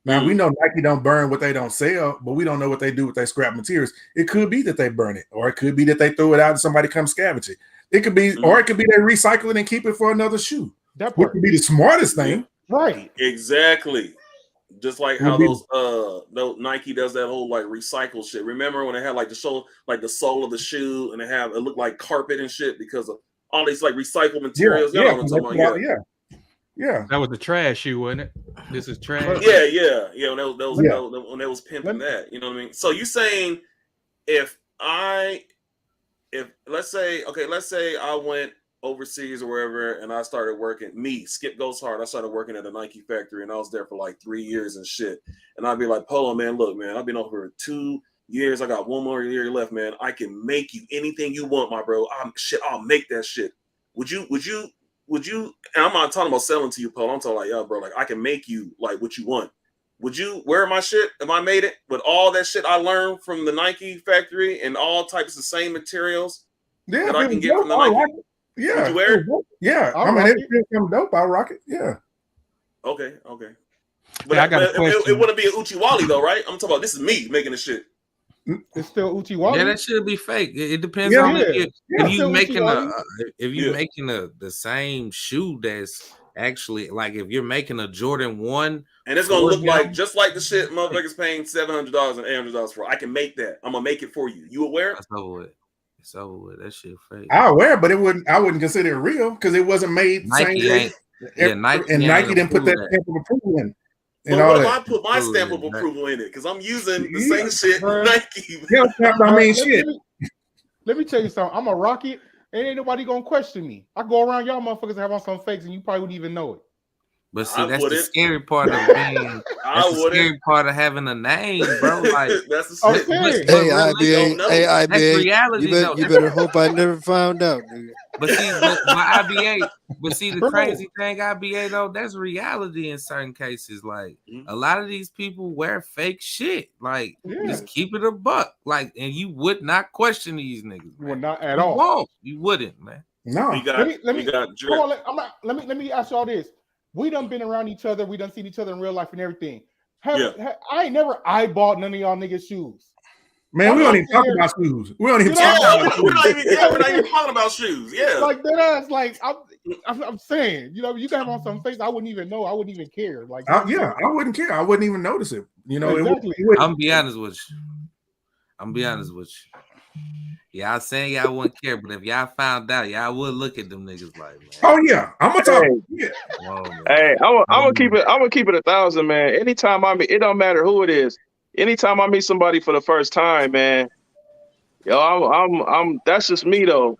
Now we know Nike don't burn what they don't sell, but we don't know what they do with their scrap materials. It could be that they burn it, or it could be that they throw it out and somebody comes scavenge it. It could be, or it could be they recycle it and keep it for another shoe. That would be the smartest thing, right? Exactly. Just like how those Nike does that whole like recycle shit. Remember when they had like the sole of the shoe and it looked like carpet and shit because of all these like recycled materials. Yeah. That was the trash shoe, wasn't it? This is trash. Yeah. When they was pimping that, you know what I mean? So you saying if let's say I went overseas or wherever and I started working, SKIPGOESHARD, I started working at a Nike factory and I was there for like 3 years and shit. And I'd be like, Polo, man, look, man, I've been over for 2 years. I got 1 more year left, man. I can make you anything you want, my bro. I'll make that shit. Would you, and I'm not talking about selling to you, Polo. I'm talking like, yo, bro, like I can make you like what you want. Would you wear my shit if I made it with all that shit I learned from the Nike factory and all types of same materials that I can get from the Nike? Yeah. Would you wear it? Yeah. I mean, it's something dope. I'll rock it. Yeah. Okay. But, it wouldn't be an Uchiwali though, right? I'm talking about this is me making the shit. It's still Uchiwali. Yeah, that should be fake. It depends on if you making making the same shoe that's actually like if you're making a Jordan 1 and it's gonna look like just like the shit motherfuckers paying $700 and $800 for. I can make that. I'm gonna make it for you. You aware? That's over with. It's over with. That shit fake. I wear, but I wouldn't consider it real because it wasn't made Nike same day. Nike didn't put that stamp of approval in. But what if I put my stamp of approval in it? Because I'm using the same shit Nike. Let me tell you something. I'm a rocket. Ain't nobody gonna question me. I go around y'all motherfuckers have on some fakes and you probably wouldn't even know it. But see, I that's the wouldn't. scary part of being. I That's the wouldn't. scary part of having a name, bro. Like That's the I'm shit. saying. Hey, really, IBA, know. hey, that's IBA, reality though. you better hope I never found out, nigga. But see, but IBA, but see the Bro. crazy thing, IBA though, that's reality in certain cases. Like a lot of these people wear fake shit. Like just keep it a buck. Like, and you would not question these niggas. Well, not at You all. won't. You wouldn't, man. No. Let me ask y'all this. We done been around each other. We done seen each other in real life and everything. I ain't never eyeballed none of y'all niggas' shoes. Man, we don't even talk about shoes. We don't even talk about shoes. We're not even talking about shoes. Yeah. Like that ass, like I'm saying, you know, you got on some face, I wouldn't even know. I wouldn't even care. Like I wouldn't care. I wouldn't even notice it. You know, exactly. I'm be honest with you. Y'all saying y'all wouldn't care, but if y'all found out, y'all would look at them niggas like, man. Oh yeah, I'm gonna talk. Hey, I'm gonna keep it 1,000, man. Anytime I meet, it don't matter who it is. Anytime I meet somebody for the first time, man, yo, I'm that's just me though.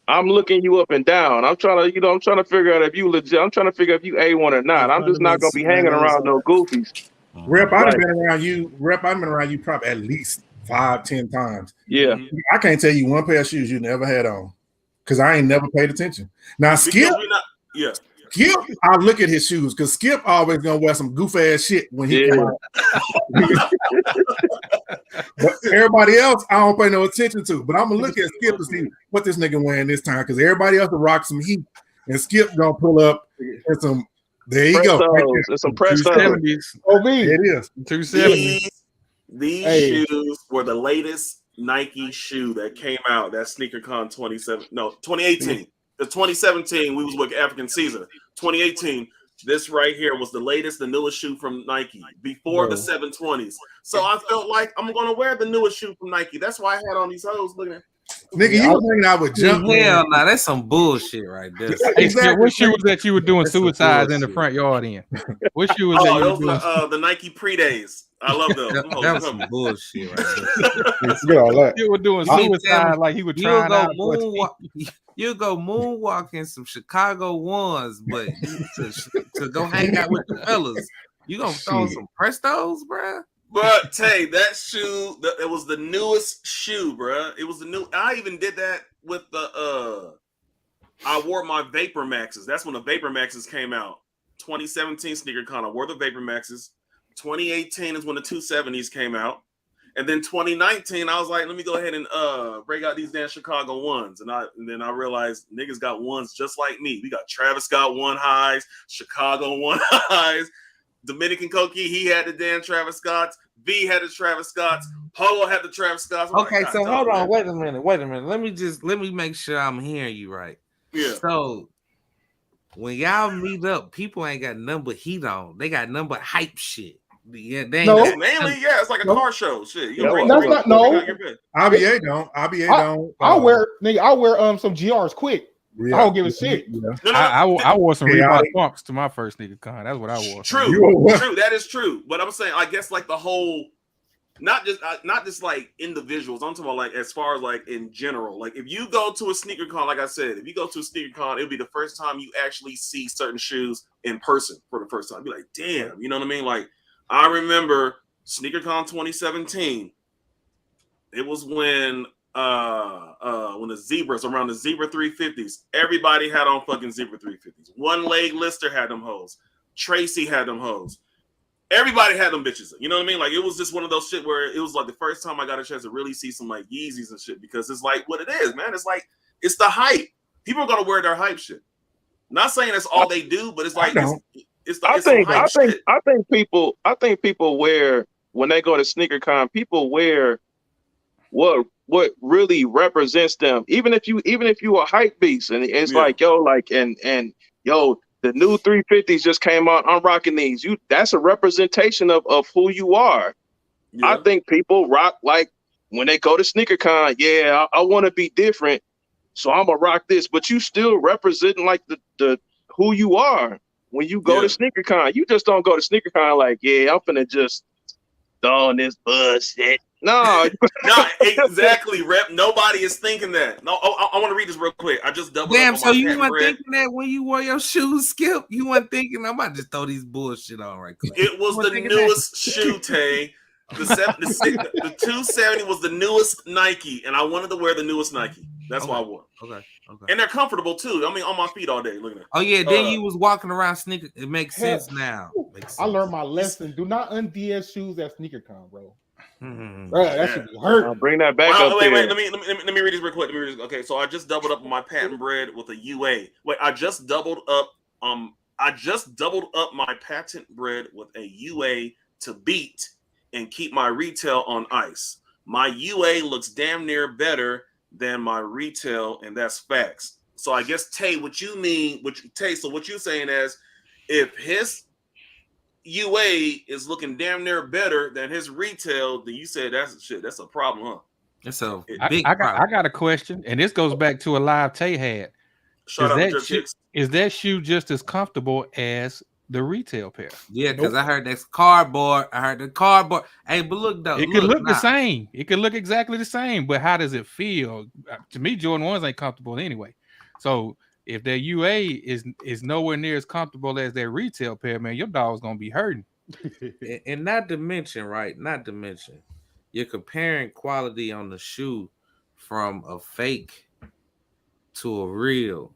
I'm looking you up and down. I'm trying to figure out if you legit. I'm trying to figure out if you A1 or not. I'm just not gonna be hanging around no goofies. Rep, I've been around you. Rep, I've been around you probably at least 5-10 times. Yeah. I can't tell you one pair of shoes you never had on because I ain't never paid attention. Now, Skip, Skip, I look at his shoes because Skip always gonna wear some goof ass shit when he come out. But everybody else, I don't pay no attention to. But I'm gonna look at Skip to see what this nigga wearing this time because everybody else will rock some heat, and Skip gonna pull up and some. There you go. There's some Prestos. It is 270. These shoes were the latest Nike shoe that came out. That SneakerCon 2018. The 2017, we was with African Caesar. 2018, this right here was the latest, the newest shoe from Nike before the 720s. So I felt like I'm gonna wear the newest shoe from Nike. That's why I had on these hoes looking at. Nigga, you was hanging out with Jump. Hell no, that's some bullshit right there. Hey, Skip, what shoe was that you were doing suicides in the front yard in? What shoe was that you were doing? The Nike pre-days. I love those. That was some bullshit right there. You were doing suicide like he was trying out. You go moonwalking some Chicago ones, but to go hang out with the fellas, you gonna throw some Prestos, bruh? But Tay, that shoe, it was the newest shoe, bruh. It was the new. I even did that with the. I wore my Vapor Maxes. That's when the Vapor Maxes came out. 2017 SneakerCon. I wore the Vapor Maxes. 2018 is when the 270s came out. And then 2019, I was like, let me go ahead and break out these damn Chicago ones. And then I realized niggas got ones just like me. We got Travis Scott one highs, Chicago one highs, Dominican Cokie, he had the damn Travis Scotts, V had the Travis Scotts, Polo had the Travis Scotts. Okay, so hold on, wait a minute. Let me make sure I'm hearing you right. Yeah. So when y'all meet up, people ain't got nothing but heat on. They got nothing but hype shit. Yeah, it's like a car show. Shit, IBA don't. I wear some GRs quick. Yeah. I don't give a shit. Yeah. I wore some Reebok pumps to my first SneakerCon. That's what I wore. True. That is true. But I'm saying, I guess like the whole, not just like individuals. I'm talking about like as far as like in general. Like if you go to a SneakerCon, like I said, if you go to a SneakerCon, it'll be the first time you actually see certain shoes in person for the first time. Be like, damn, you know what I mean? Like I remember SneakerCon 2017. It was when the zebras around the Zebra 350s, everybody had on fucking Zebra 350s. One Leg Lister had them hoes. Tracy had them hoes. Everybody had them bitches. You know what I mean? Like it was just one of those shit where it was like the first time I got a chance to really see some like Yeezys and shit because it's like what it is, man. It's like it's the hype. People are gonna wear their hype shit. Not saying that's all they do, but it's like I think people wear when they go to SneakerCon, people wear what really represents them. Even if you a hype beast and it's like yo, like and yo, the new 350s just came out. I'm rocking these. That's a representation of who you are. Yeah. I think people rock like when they go to SneakerCon. Yeah, I want to be different, so I'm gonna rock this. But you still representing like the who you are when you go to SneakerCon. You just don't go to SneakerCon like, yeah, I'm finna just throw on this bullshit. No, No, exactly, Rep. Nobody is thinking that. No, I want to read this real quick. I just doubled Damn, up on so my you patent weren't bread. thinking that when you wore your shoes, Skip? You weren't thinking, I'm about to just throw these bullshit on right quick. It was the newest shoe, Tay. The 270 was the newest Nike, and I wanted to wear the newest Nike. That's why I wore it. Okay. And they're comfortable too. I mean, on my feet all day. Look at that. Oh yeah, then you was walking around sneaker. It makes sense now. I learned my lesson. Do not unds shoes at SneakerCon, bro. Mm-hmm. Bro, that should be hurt. I'll bring that back up. Wait. Let me read this real quick. Okay, so I just doubled up on my patent bread with a UA. Wait, I just doubled up. My patent bread with a UA to beat and keep my retail on ice. My UA looks damn near better than my retail, and that's facts. So I guess Tay, what you you're saying is, if his UA is looking damn near better than his retail, then you said that's a problem, huh? It's a big I got a question, and this goes back to a live Tay had. Is that shoe just as comfortable as the retail pair? Yeah, because I heard that's cardboard. I heard the cardboard. Hey, but look though, it could look the same. It could look exactly the same, but how does it feel? To me, Jordan 1s ain't comfortable anyway. So if their UA is nowhere near as comfortable as their retail pair, man, your dog's gonna be hurting. And not to mention, you're comparing quality on the shoe from a fake to a real.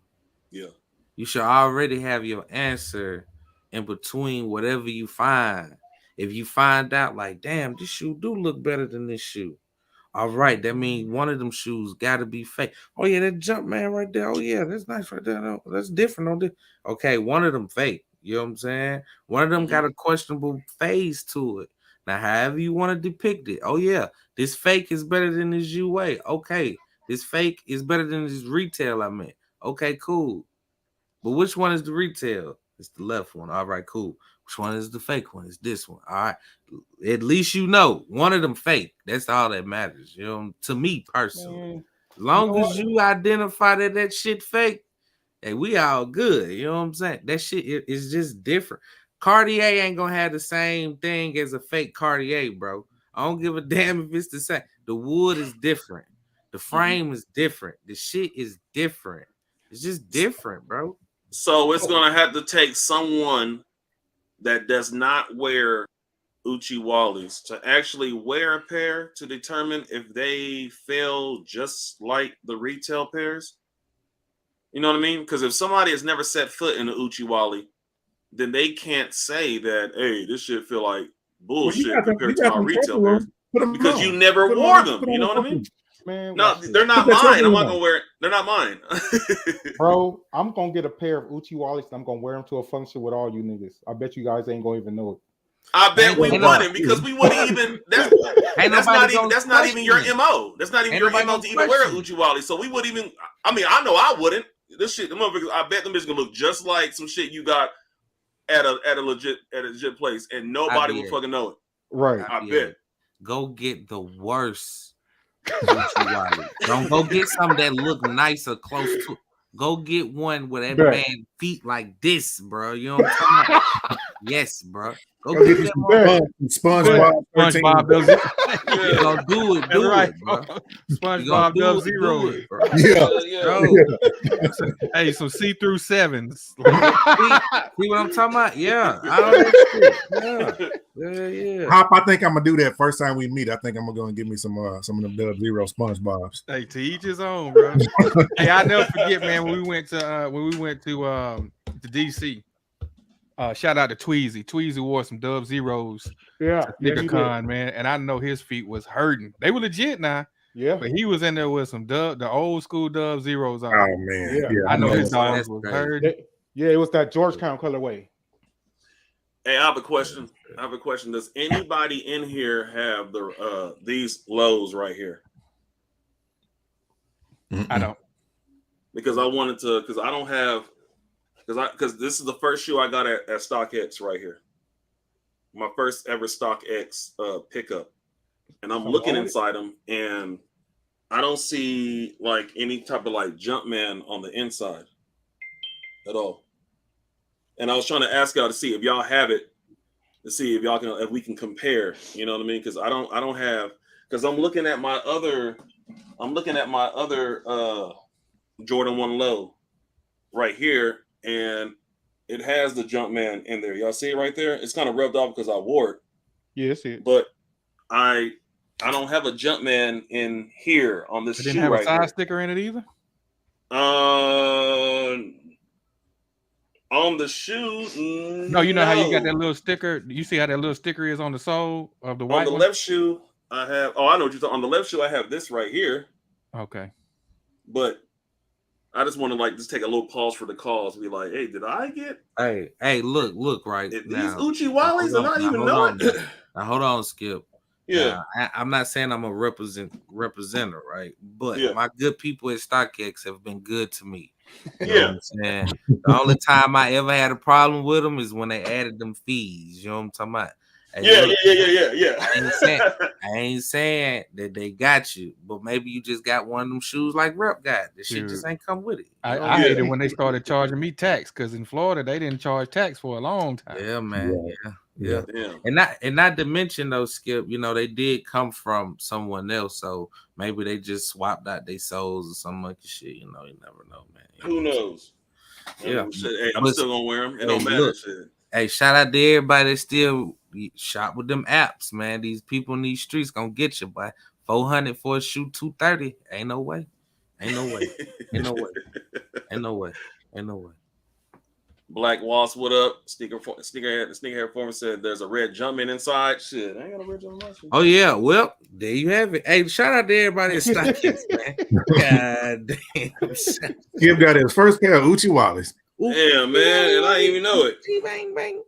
Yeah. You should already have your answer in between whatever you find. If you find out like, damn, this shoe do look better than this shoe. All right, that means one of them shoes got to be fake. Oh yeah, that jump man right there. Oh yeah, that's nice right there. No, that's different on this. Okay, one of them fake. You know what I'm saying? One of them got a questionable phase to it. Now, however you want to depict it. Oh yeah, this fake is better than this UA. Okay, this fake is better than this retail. I meant. Okay, cool. But which one is the retail? It's the left one. All right, cool. Which one is the fake one? It's this one. All right. At least you know one of them fake. That's all that matters. You know, to me personally. As long as you identify that shit fake, hey, we all good. You know what I'm saying? That shit is just different. Cartier ain't gonna have the same thing as a fake Cartier, bro. I don't give a damn if it's the same. The wood is different. The frame is different. The shit is different. It's just different, bro. So it's gonna have to take someone that does not wear Uchiwalis to actually wear a pair to determine if they feel just like the retail pairs. You know what I mean? Because if somebody has never set foot in an Uchiwali, then they can't say that, hey, this shit feel like bullshit compared to my retail pairs. Because you never wore them. You know what I mean? Man, no, they're not mine. I'm not gonna wear it. They're not mine. Bro, I'm gonna get a pair of Uchiwalis and I'm gonna wear them to a function with all you niggas. I bet you guys ain't gonna even know it. I bet we wouldn't, because we wouldn't even. That's not even your MO. That's not even your MO to even wear a Uchiwali. So we wouldn't even. I mean, I know I wouldn't. This shit, the motherfuckers. I bet them bitches gonna look just like some shit you got at a legit place, and nobody will fucking know it. Right. I bet. Go get the worst. Don't go get something that look nice or close to. Go get one with that man feet like this, bro. You know what I'm talking about? Yes, bro. Go get that SpongeBob. Go do it. Do right, it, bro. SpongeBob Dub Zero. Yeah. Hey, some see-through 7s. See what I'm talking about? Yeah. I Yeah. Hop, I think I'm gonna do that first time we meet. I think I'm gonna give me some of them Dub Zero SpongeBobs. Hey, to each his own, bro. Hey, I'll never forget, man, when we went to DC. Shout out to Tweezy. Tweezy wore some Dub Zeros. Yeah. SneakerCon, man. And I know his feet was hurting. They were legit now. Yeah. But he was in there with some the old school Dub Zeros on. Oh man. Yeah. I know his dogs was hurting. Yeah, it was that Georgetown colorway. Hey, I have a question. Does anybody in here have the these lows right here? I don't. Because I wanted to, because I don't have, because this is the first shoe I got at StockX right here. My first ever StockX pickup. And I'm looking inside them and I don't see like any type of like Jumpman on the inside at all. And I was trying to ask y'all to see if y'all have it, to see if y'all can, if we can compare, you know what I mean? Because I don't have, because I'm looking at my other Jordan 1 Low right here, and it has the Jumpman in there. Y'all see it right there? It's kind of rubbed off because I wore it. Yeah, see it. But I don't have a Jumpman in here on this It shoe didn't have right a size here. sticker in it either. On the shoe, No, you know how you got that little sticker. You see how that little sticker is on the sole of the white on the one? left shoe, I have. Oh, I know what you're talking. On the left shoe, I have this right here. Okay. But I just want to like just take a little pause for the cause. Be like, hey, did I get? Hey, look right These now. Uchi Wallies and not even know it. Now hold on, Skip. Yeah, I'm not saying I'm a representer, right? But my good people at StockX have been good to me. You know what I'm saying? The only time I ever had a problem with them is when they added them fees. You know what I'm talking about? Hey, yeah. I ain't saying that they got you, but maybe you just got one of them shoes like Rep got. The shit just ain't come with it. I hated when they started charging me tax, because in Florida they didn't charge tax for a long time. Yeah, man. Yeah. And not to mention though, Skip, you know, they did come from someone else, so maybe they just swapped out their souls or some monkey shit. You know, you never know, man. Who knows? Yeah. Hey, I'm still gonna wear them. It don't matter. Shit. Hey, shout out to everybody that still shop with them apps, man. These people in these streets gonna get you by 400 for a shoe, 230. Ain't no way. Black Wasp, what up? Sneakerhead Foreman said there's a red Jumpman inside. Shit, I ain't got a red Jumpman. Oh yeah, well there you have it. Hey, shout out to everybody at StockX, man. God damn. Skip got his first pair of Uchi Wallies. Yeah, man, and I didn't even know it. Bang, bang.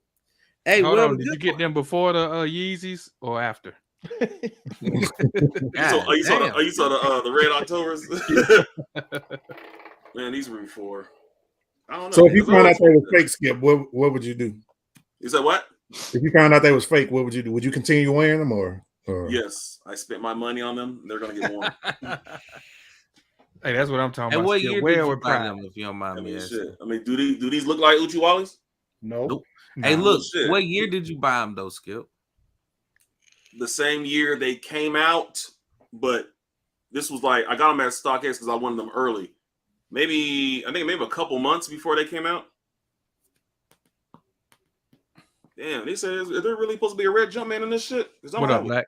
Hey, hold on, did you get them before the Yeezys or after? You saw the Red Octobers? Man, these were before. I don't know. So if you found out they was fake, Skip, what would you do? You said what? If you found out they was fake, what would you do? Would you continue wearing them or? Yes, I spent my money on them. They're gonna get worn. Hey, that's what I'm talking about. What year did you buy them, if you don't mind me asking? I mean, do these look like Uchi Wallies? Nope. Hey, look, what year did you buy them though, Skip? The same year they came out, but this was like I got them at StockX because I wanted them early. I think maybe a couple months before they came out. Damn, they said, is there really supposed to be a red Jumpman in this shit? What up, Black?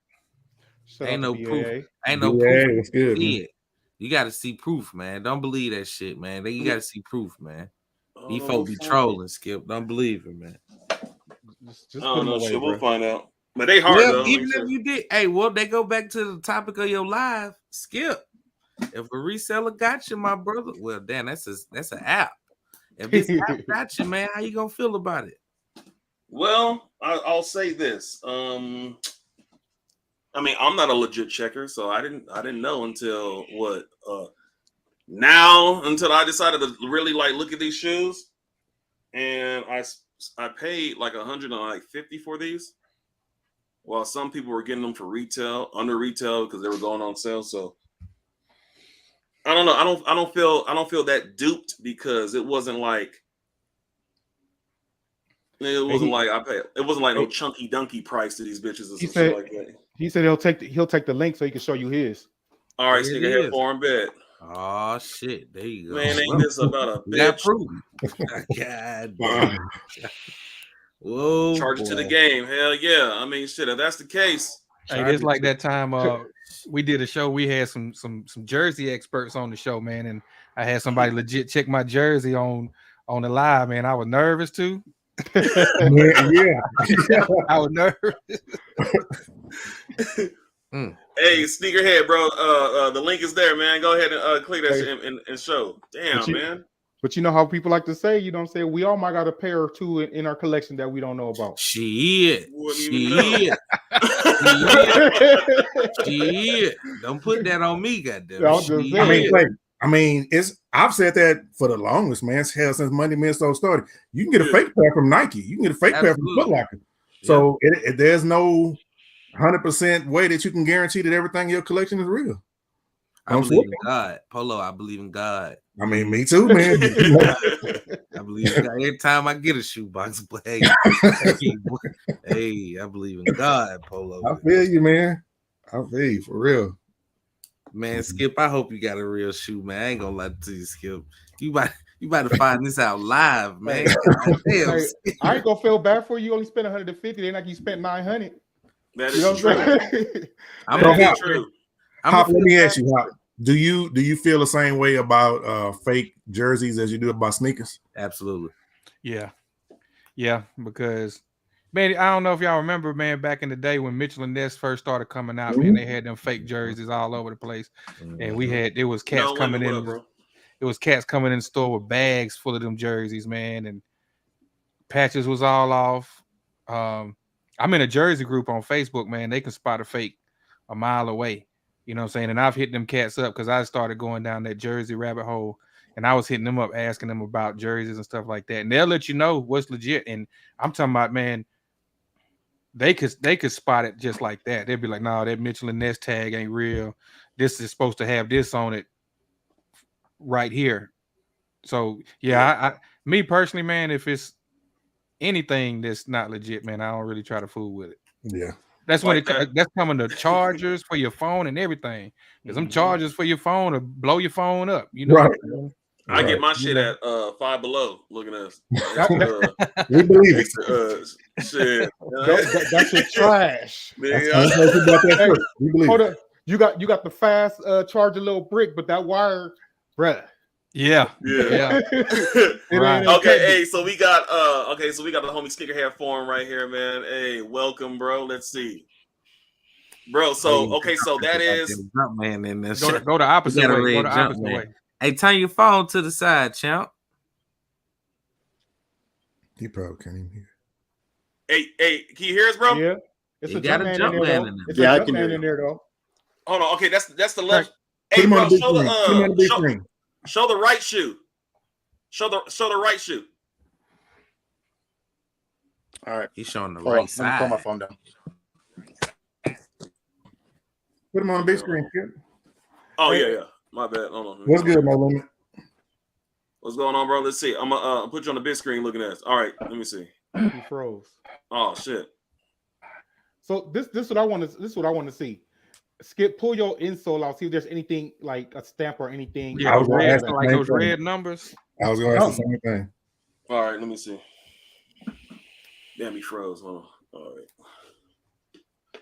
Ain't no proof. Ain't no proof. It's good, you got to see proof, man. Don't believe that shit, man. You got to see proof, man. These folks be trolling, Skip. Don't believe it, man. Just I don't know. away, We'll find out. But they hard though. Even if you did, hey, well, they go back to the topic of your live, Skip. If a reseller got you, my brother, well, damn, that's an app. If this app got you, man, how you gonna feel about it? Well, I'll say this. I mean, I'm not a legit checker, so I didn't know until until I decided to really like look at these shoes, and I paid like $150 for these, while some people were getting them for under retail because they were going on sale. So I don't know. I don't feel that duped because it wasn't like I paid. It wasn't like no chunky donkey price to these bitches or some shit like that. He said he'll take the link so he can show you his. All right, Sneakerhead Foreign bet. Oh shit, there you go. Man, ain't this about a bitch? God damn. Whoa, charge it to the game. Hell yeah. I mean, shit, if that's the case. Hey, it's like that time we did a show. We had some jersey experts on the show, man, and I had somebody legit check my jersey on the live, man. I was nervous too. yeah. I was nervous. Hey, Sneakerhead, bro. The link is there, man. Go ahead and click that shit and show. Damn, man. But you know how people like to say, you know what I'm saying? We all might got a pair or two in our collection that we don't know about. Shit. Don't put that on me, goddamn. I mean, I've said that for the longest, man. Hell, since Monday Midsoul started. You can get a fake pair from Nike. You can get a fake pair from Foot Locker. So there's no 100% way that you can guarantee that everything in your collection is real. I believe in God. Polo, I believe in God. I mean, me too, man. I believe in God. Every time I get a shoebox, but hey, I believe in God, Polo. I feel you, man. I feel for real. Man, Skip, I hope you got a real shoe, man. I ain't gonna lie to you, Skip. You about to find this out live, man. Damn, Hey, I ain't gonna feel bad for you. You only spent 150. They like you spent 900. That You know is what I'm true. saying? That is true. Hop, let me ask you, Hop, do you feel the same way about fake jerseys as you do about sneakers? Absolutely. Yeah, because man, I don't know if y'all remember, man, back in the day when Mitchell and Ness first started coming out, man, they had them fake jerseys all over the place, and it was cats coming in. It was cats coming in the store with bags full of them jerseys, man, and patches was all off. I'm in a jersey group on Facebook, man. They can spot a fake a mile away. You know what I'm saying? And I've hit them cats up because I started going down that jersey rabbit hole, and I was hitting them up, asking them about jerseys and stuff like that. And they'll let you know what's legit. And I'm talking about, man, they could spot it just like that. They'd be like, no, that Mitchell and Ness tag ain't real. This is supposed to have this on it right here. So yeah, me personally, man, if it's anything that's not legit, man, I don't really try to fool with it. Yeah. That's when that's coming to chargers for your phone and everything. Because them chargers for your phone will blow your phone up. You know, right. I get my shit at Five Below. Looking at us, we believe it. Shit, that shit trash. Hold up, you got the fast charger little brick, but that wire, bruh. Yeah. Right. Okay, hey, so we got the homie Stickerhead forum right here, man. Hey, welcome, bro. Let's see. Bro, so that is jump man in this. Go the opposite way. Go the opposite way. Hey, turn your phone to the side, champ. He probably can't even hear. Hey, can you hear us, bro? Yeah. It's a jump man in there, though. It's a jump man in there, though. Hold on. Okay, that's the left. Hey, bro, show the right shoe. Show the right shoe. All right. He's showing the right side. Let me pull my phone down. Put him on the big screen, kid. Oh, yeah. My bad. Hold on. What's good, my limit? What's going on, bro? Let's see. I'm gonna put you on the big screen looking at us. All right, let me see. He froze. Oh shit. So this what I want to see. Skip, pull your insole out. See if there's anything like a stamp or anything. Yeah, those red numbers. I was going to ask the same thing. All right, let me see. Damn, he froze. Hold on. All right.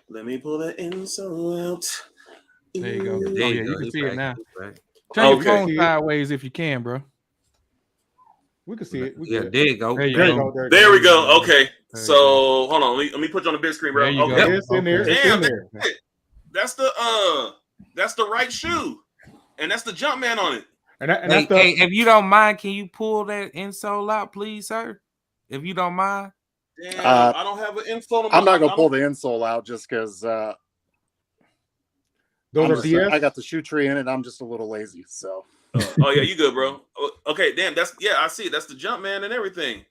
Let me pull that insole out. There you go. You can see it now. Right. Turn your phone sideways if you can, bro. We can see it. There you go. There we go. Okay. So hold on. Let me put you on the big screen, bro. There you okay. go. It's in there. Damn, that's the right shoe, and that's the jump man on it. Hey, if you don't mind, can you pull that insole out, please, sir? If you don't mind. Damn, I don't have an insole. I'm not gonna pull the insole out just because those are DS. I got the shoe tree in it. I'm just a little lazy, so. Oh yeah, you good, bro? Okay, damn. I see it. That's the jump man and everything.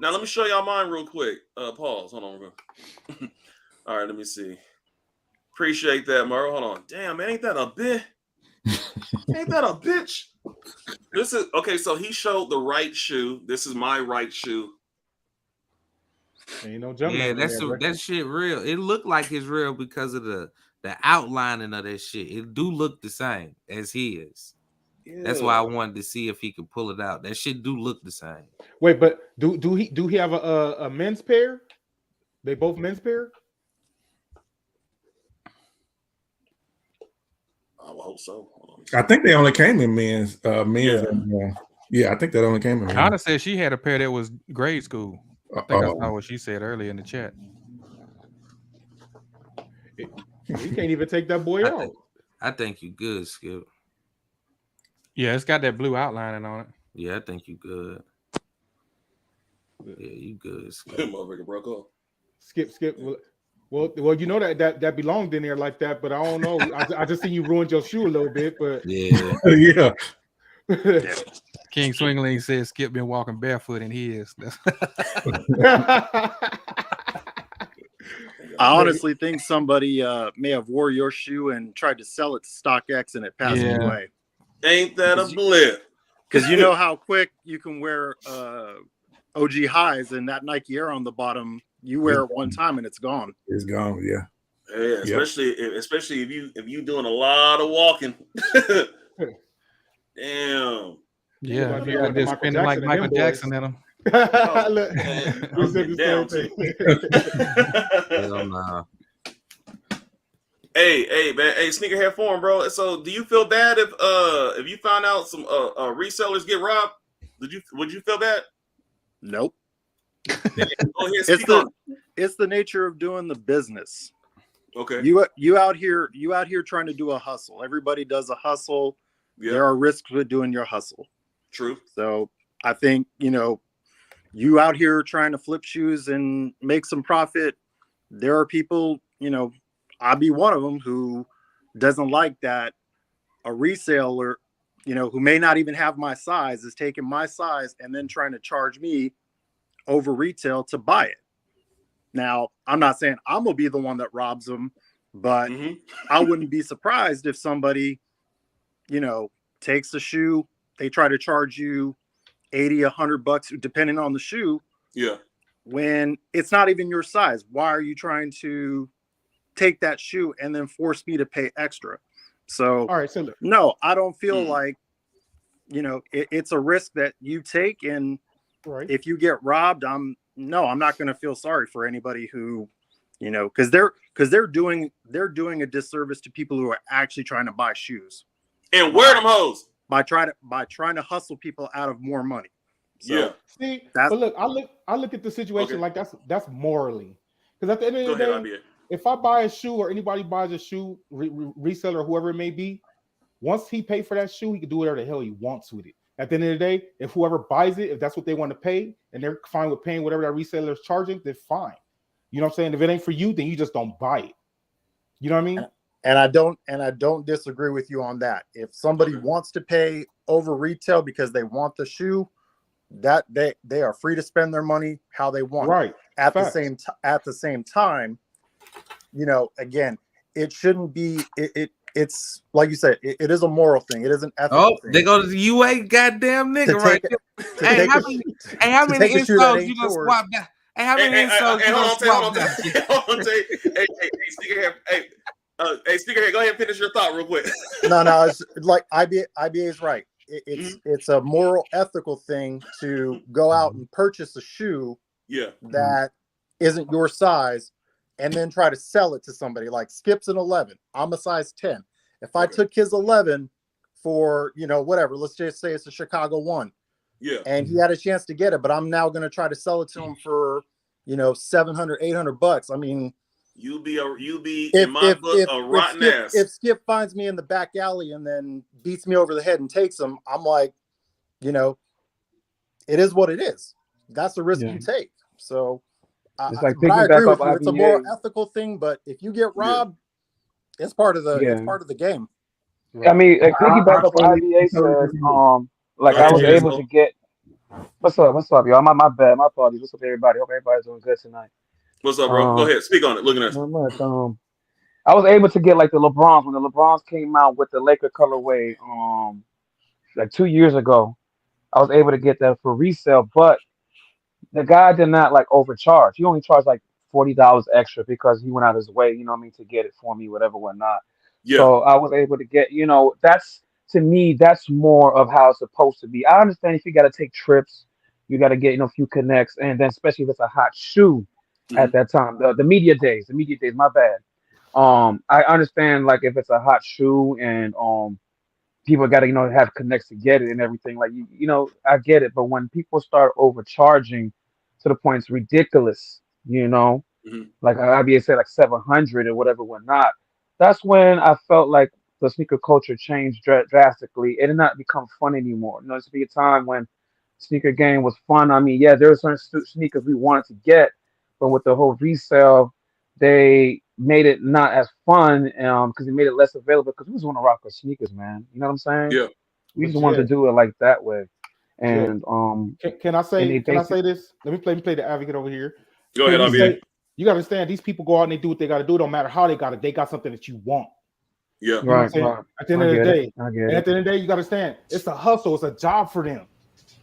Now let me show y'all mine real quick. Pause. Hold on, bro. All right, let me see. Appreciate that, Murrow. Hold on. Damn, man, ain't that a bitch? Ain't that a bitch? This is okay. So he showed the right shoe. This is my right shoe. Ain't no jump. Yeah, that shit real. It looked like it's real because of the outlining of that shit. It do look the same as his. Yeah. That's why I wanted to see if he could pull it out. That shit do look the same. Wait, but do he have a men's pair? They both men's pair? I would hope so. I think they only came in men's. Yeah. Yeah, I think that only came in men's. Anna said she had a pair that was grade school. I think I saw what she said earlier in the chat. You can't even take that boy out. I think you good, Skip. Yeah, it's got that blue outlining on it. Yeah, I think you good. Yeah, you good, Skip. Motherfucker broke off. Skip. Well, you know that belonged in there like that, but I don't know. I just seen you ruined your shoe a little bit, but yeah. Yeah. King Swingling says Skip been walking barefoot and he is. I honestly think somebody may have wore your shoe and tried to sell it to StockX and it passed away. Ain't that a blip? Because you know how quick you can wear OG highs and that Nike Air on the bottom. You wear it one time and it's gone. It's gone, yeah. Yeah, especially if you doing a lot of walking. Damn. Yeah, Like you got to spend it like Michael Jackson in them. Oh, Look, man, we I'm said getting the down same too. Hell nah. Hey, man, hey, sneakerhead forum, bro. So, do you feel bad if you find out some resellers get robbed? Would you feel bad? Nope. Go ahead, speak on it. It's the nature of doing the business. Okay. You out here trying to do a hustle. Everybody does a hustle. Yeah. There are risks with doing your hustle. True. So I think, you out here trying to flip shoes and make some profit. There are people, I'll be one of them who doesn't like that a reseller, who may not even have my size is taking my size and then trying to charge me over retail to buy it. Now, I'm not saying I'm going to be the one that robs them, but I wouldn't be surprised if somebody, takes the shoe, they try to charge you $80, $100, depending on the shoe. Yeah. When it's not even your size. Why are you trying to take that shoe and then force me to pay extra? So, all right, so look. No, I don't feel like, it's a risk that you take. And if you get robbed, I'm not going to feel sorry for anybody who, because they're doing a disservice to people who are actually trying to buy shoes and wear them hoes by trying to hustle people out of more money. So, yeah. See, but look, I look at the situation like that's morally, because at the end of the day, if I buy a shoe or anybody buys a shoe, reseller, whoever it may be, once he pays for that shoe, he can do whatever the hell he wants with it. At the end of the day, if whoever buys it, if that's what they want to pay, and they're fine with paying whatever that reseller is charging, then fine. You know what I'm saying? If it ain't for you, then you just don't buy it. You know what I mean? And I don't disagree with you on that. If somebody wants to pay over retail because they want the shoe, that they are free to spend their money how they want. Right. At the same time, again, it shouldn't be. It's like you said. It is a moral thing. It is an ethical thing. They go to the UA, goddamn nigga, right there. Hey, how many installs you gonna swap down? Hey, how many installs you gonna swap down? Hey, Sneakerhead, go ahead and finish your thought real quick. No, it's like IBA is right. It's a moral, ethical thing to go out and purchase a shoe that isn't your size and then try to sell it to somebody. Like Skip's an 11. I'm a size 10. If I took his 11 for, whatever, let's just say it's a Chicago 1. Yeah. And he had a chance to get it, but I'm now going to try to sell it to him for, $700, $800. I mean, you'll be in my book a rotten ass. If Skip finds me in the back alley and then beats me over the head and takes him, I'm like, it is what it is. That's the risk you take. So I agree with you. It's a more ethical thing, but if you get robbed, it's part of the game. I mean, piggyback up what IBA says, I was able to get. What's up, y'all? My bad. My apologies. What's up, everybody? Hope everybody's doing good tonight. What's up, bro? Go ahead. Speak on it. Looking at not much. I was able to get like the LeBrons when the LeBrons came out with the Laker colorway, like 2 years ago. I was able to get that for resale, but the guy did not like overcharge. He only charged like $40 extra because he went out his way, to get it for me, whatever, whatnot. Yeah. So I was able to get, that's, to me, that's more of how it's supposed to be. I understand if you got to take trips, you got to get, a few connects, and then especially if it's a hot shoe at that time, the media days, my bad. I understand like if it's a hot shoe and people got to, have connects to get it and everything, like, I get it. But when people start overcharging to the point it's ridiculous, like IBA said, like 700 or whatever, whatnot, that's when I felt like the sneaker culture changed drastically. It did not become fun anymore. There used to be a time when sneaker game was fun. I mean, yeah, there were certain sneakers we wanted to get, but with the whole resale, they made it not as fun because they made it less available because we just want to rock our sneakers, man. You know what I'm saying? Yeah. We just wanted to do it like that way. And can I say this? Let me play the advocate over here. Go ahead, IBA. You gotta understand, these people go out and they do what they gotta do. Don't matter how they got it, they got something that you want. Yeah. You know right. At the end of the day, at the end of the day, you gotta understand, it's a hustle, it's a job for them.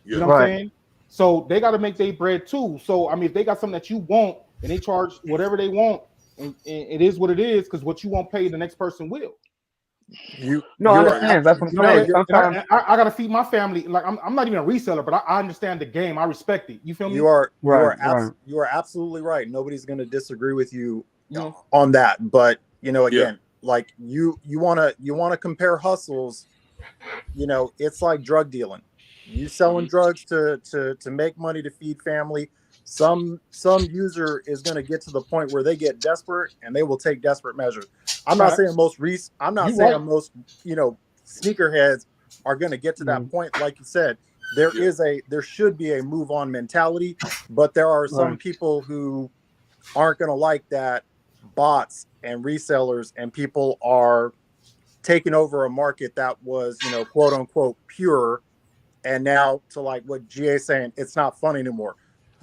Yeah. You know what I'm saying? So they gotta make their bread too. So I mean, if they got something that you want and they charge whatever they want, and it is what it is, because what you won't pay, the next person will. You No, I you are understand. That's what I'm You know, saying. and Sometimes I gotta feed my family. Like I'm not even a reseller, but I understand the game. I respect it. You feel me? you are right. absolutely right. Nobody's going to disagree with you Mhm. on that. But Yeah. again, like you want to compare hustles. It's like drug dealing. You selling drugs to make money to feed family. Some user is going to get to the point where they get desperate and they will take desperate measures. I'm not saying Facts. most I'm not You saying right. most sneakerheads are going to get to that point. Like you said, there should be a move on mentality, but there are some people who aren't going to like that. Bots and resellers and people are taking over a market that was, quote unquote pure, and now to like what GA saying, it's not fun anymore.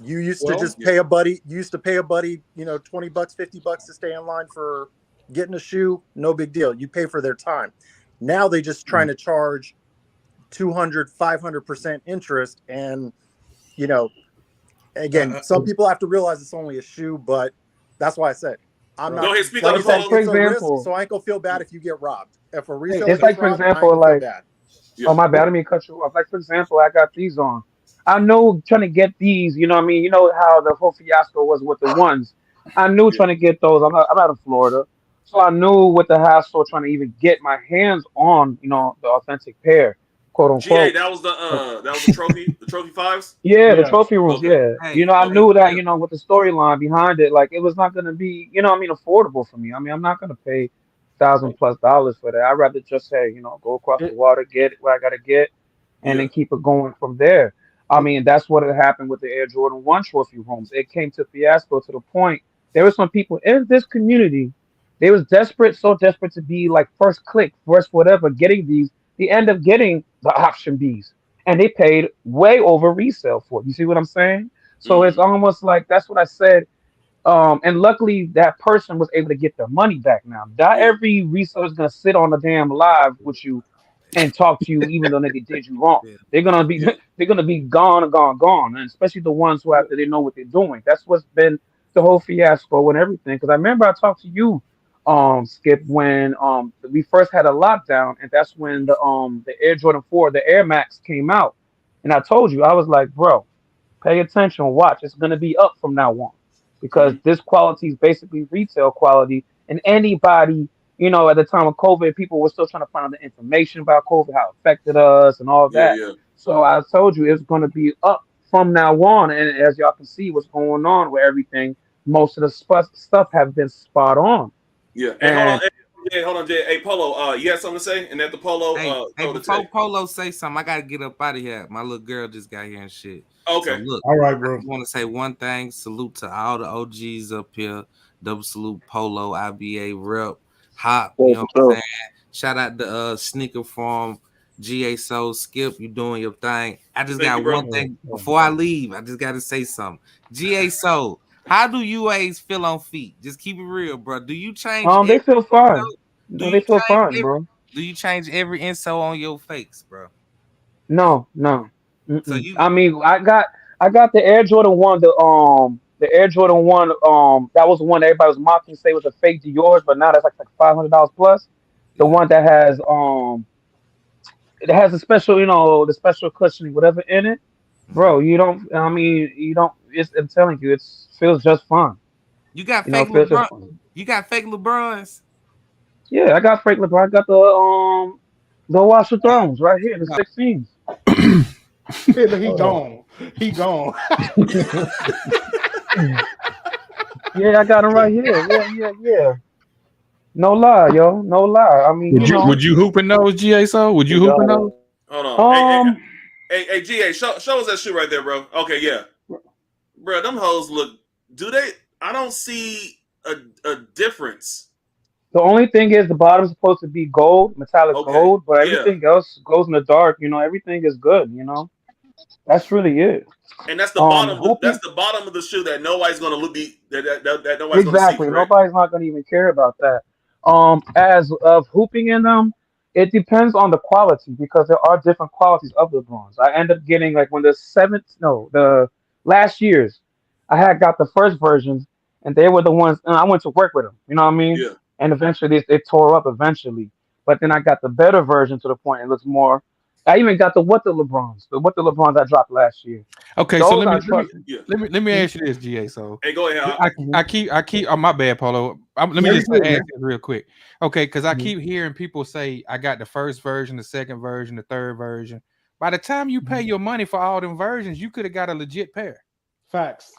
You used to just pay a buddy. You used to pay a buddy, $20, $50 to stay in line for getting a shoe. No big deal. You pay for their time. Now they just trying to charge 200, 500% interest. And, again, some people have to realize it's only a shoe, but that's why I said, I'm not. Go ahead, speak Like on I it, said, Polo. it's a risk, example, so I ain't gonna feel bad if you get robbed. If a reseller it's gets like, for robbed, I ain't example, gonna feel like, bad. oh my bad, I mean cut you off. Like, for example, I got these on. I know trying to get these, you know what I mean? You know how the whole fiasco was with the ones. I knew trying to get those. I'm out of Florida. So I knew with the hassle trying to even get my hands on, the authentic pair, quote GA, unquote. that was the trophy, the trophy fives. Yeah, the trophy rooms, Okay. yeah. Hey, I Okay. knew that, with the storyline behind it, like it was not gonna be, affordable for me. I mean, I'm not gonna pay $1,000+ for that. I'd rather just say, go across the water, get what I gotta get, and then keep it going from there. I mean, that's what had happened with the Air Jordan 1 trophy rooms. It came to fiasco to the point there were some people in this community, they was desperate, so desperate to be like first click, first whatever, getting these. They end up getting the option Bs, and they paid way over resale for it. You see what I'm saying? So it's almost like that's what I said. And luckily that person was able to get their money back now. Not every reseller is gonna sit on the damn live with you and talk to you even though they did you wrong. Yeah. They're gonna be they're gonna be gone, and especially the ones who after they know what they're doing. That's what's been the whole fiasco and everything. Because I remember I talked to you, Skip, when we first had a lockdown, and that's when the Air Jordan 4, the Air Max came out. And I told you, I was like, bro, pay attention, watch. It's gonna be up from now on. Because this quality is basically retail quality, and anybody, at the time of COVID, people were still trying to find out the information about COVID, how it affected us, and all that. So I told you it's going to be up from now on, and as y'all can see, what's going on with everything, most of the stuff have been spot on. Yeah. Hey, And hold on, Jay. Hey, Polo. You had something to say? And at the Polo, hey, before Polo say something, I gotta get up out of here. My little girl just got here and shit. Okay. So look, all right, bro. I want to say one thing. Salute to all the OGs up here. Double salute Polo, IBA rep, Hop. You know what I'm saying? Shout out to Sneaker Farm, GA Soul, Skip. You doing your thing. I just got one thing before I leave. I just got to say something. GA Soul, how do UAs feel on feet? Just keep it real, bro. Do you change? they feel fine. They feel fine, bro. Do you change every insole on your fakes, bro? No. So I mean, I got the Air Jordan 1, the Air Jordan 1, that was the one everybody was mocking, say was a fake Dior, but now that's like $500 plus. The one that has it has a special, the special cushioning, whatever in it, bro. You don't. I mean, you don't. I'm telling you, it feels just fine. You got It fake feels just LeBron. fine. You got fake LeBrons. Yeah, I got fake LeBron. I got the Wash of Thrones right here, the 16s. He gone. He gone. Yeah, I got him right here. Yeah. No lie, yo. No lie. I mean, would you hoop in those, GA? So would you hoop in those? Hold on. Hey, GA, show us that shoe right there, bro. Okay, yeah. Bro, them hoes look. Do they? I don't see a difference. The only thing is the bottom's supposed to be gold, metallic gold, but everything else goes in the dark. Everything is good. That's really it. And that's the bottom. That's the bottom of the shoe that nobody's gonna look. That nobody's gonna see. Correct? Nobody's not gonna even care about that. As of hooping in them, it depends on the quality because there are different qualities of the bronze. I end up getting like when the last years, I had got the first versions, and they were the ones. I went to work with them. You know what I mean? Yeah. And eventually, it tore up eventually. But then I got the better version to the point it looks more. I even got the LeBrons I dropped last year. Okay, Those so let me Yeah. ask you this, GA. So Hey, go ahead. I keep. Oh, my bad, Polo. Let me just ask this real quick. Okay, because I keep hearing people say I got the first version, the second version, the third version. By the time you pay your money for all them versions, you could have got a legit pair. Facts.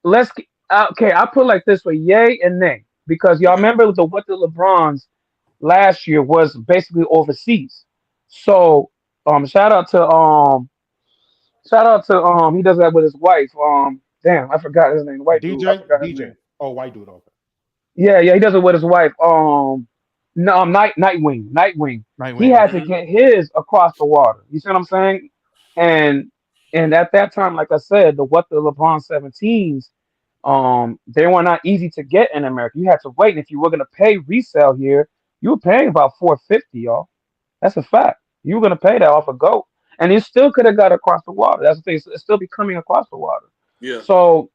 Let's okay. I put it like this way: yay and nay, because y'all remember the LeBrons last year was basically overseas. So shout out to he does that with his wife. Damn, I forgot his name. White dude. I forgot his name. Oh, white dude. Okay. Yeah, he does it with his wife. No, Nightwing. He had to get his across the water. You see what I'm saying? And at that time, like I said, the LeBron 17s, they were not easy to get in America. You had to wait, and if you were gonna pay resale here, you were paying about $450, y'all. That's a fact. You were gonna pay that off a goat, and you still could have got across the water. That's the thing. It's still be coming across the water. Yeah. So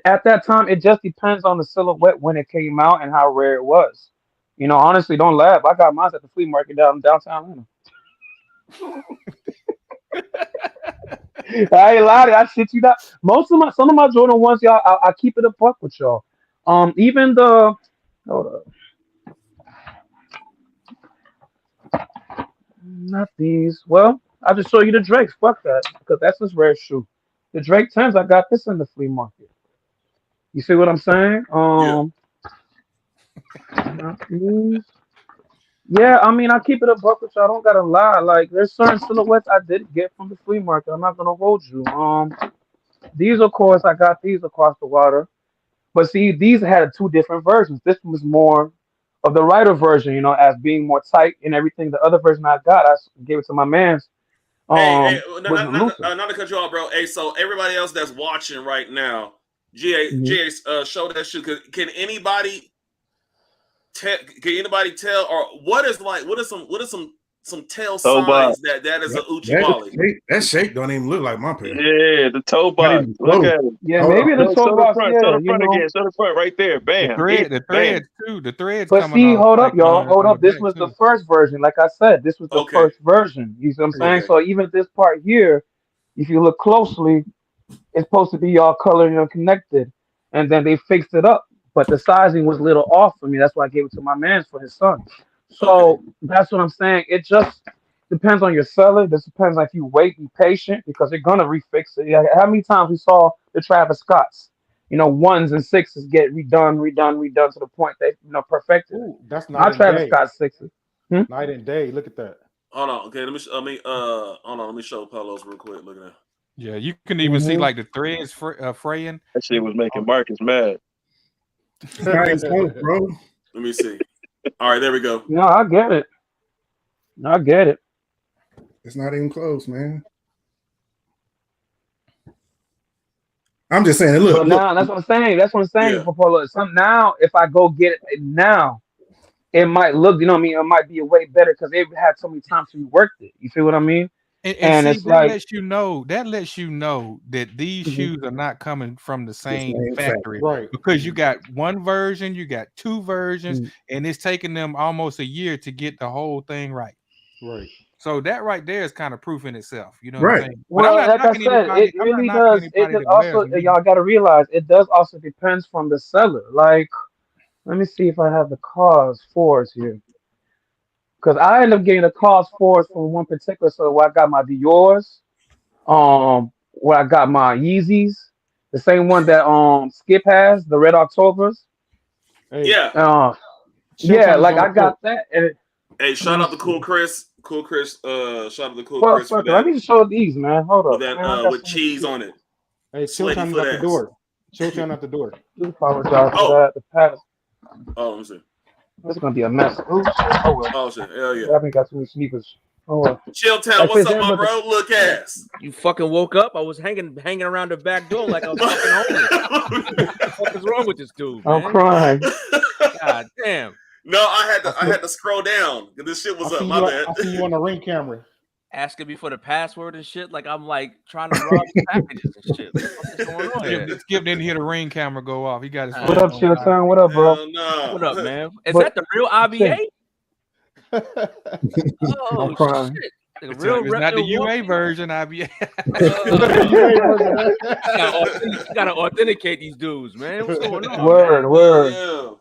at that time, it just depends on the silhouette when it came out and how rare it was. You know, honestly, don't laugh. I got mine at the flea market downtown Atlanta. I ain't lying. I shit you not. Some of my Jordan ones, y'all, I keep it a buck with y'all. Even the hold up. Not these. Well, I'll just show you the Drakes. Fuck that, because that's his rare shoe. The Drake 10s, I got this in the flea market. You see what I'm saying? Not these. Yeah, I mean, I keep it a buck with y'all. I don't gotta lie. Like, there's certain silhouettes I did get from the flea market. I'm not gonna hold you. These, of course, I got these across the water. But see, these had two different versions. This was more of the Rider version, you know, as being more tight and everything. The other version I got, I gave it to my man's. Not to cut you off, bro. Hey, so everybody else that's watching right now, GA, show that shit. Can anybody tell, or what are some tell signs that is a Uchi That shape don't even look like my pair. Yeah, the toe box. Look at it. Yeah, maybe the toe box. Show the front again. Show the front right there. Bam. The threads too. The threads. But see, hold up, y'all. Hold up. This was the first version. Like I said, this was the first version. You see what I'm saying? So even this part here, if you look closely, it's supposed to be all colored and connected, and then they fixed it up. But the sizing was a little off for me. That's why I gave it to my man for his son. So that's what I'm saying. It just depends on your seller. This depends on if you wait, be patient, because they're gonna refix it. Yeah, how many times we saw the Travis Scotts? You know, 1s and 6s get redone to the point they perfected. Ooh, that's not Travis Scott 6s. Night and day. Look at that. Hold on. Okay, let me show Palos real quick. Look at that. Yeah, you can even see like the threads fraying. That shit was making Marcus mad. Bro. Let me see. All right, there we go. No, I get it. It's not even close, man. I'm just saying. Look, now that's what I'm saying. That's what I'm saying. Yeah. Now, if I go get it now, it might look, you know what I mean? It might be a way better because they've had so many times we worked it. You feel what I mean? And see, it's that lets you know that these shoes are not coming from the same factory, right? Because you got one version, you got two versions, and it's taking them almost a year to get the whole thing right. Right. So that right there is kind of proof in itself, you know right. what I'm saying? Well, like I said, it really does. It does also, y'all got to realize, it does also depends from the seller. Like, let me see if I have the cause fours here. Because I ended up getting the cause fours from one particular seller where I got my Dior's, where I got my Yeezys, the same one that Skip has, the Red Octobers. Hey. Yeah, like I got that. And hey, shout out to Cool Chris. Cool Chris, shout out to Cool Chris. Let me show these, man. Hold up. With that, with cheese on it. Hey, Chilton at the door. Chilton at the door. I apologize for that. The pattern. Oh, let me see. This is gonna be a mess. Ooh, oh shit! Hell yeah! I haven't got too many sneakers. Chilltown, what's up, my bro? Look ass. You fucking woke up. I was hanging around the back door like I was fucking homeless. What the fuck is wrong with this dude? Man? I'm crying. God damn. No, I had to scroll down because this shit was up. My bad. I see you on the ring camera. asking me for the password and shit. Like I'm like trying to rob the packages and shit. What's going on here? Skip didn't hear the ring camera go off. He got his phone. What up, Chill Time? What up, bro? No. What up, man? Is that the real IBA? Oh I'm crying. shit! Like It's, real it's not the Milwaukee? UA version, IBA. You gotta authenticate these dudes, man. What's going on? Word. Yeah.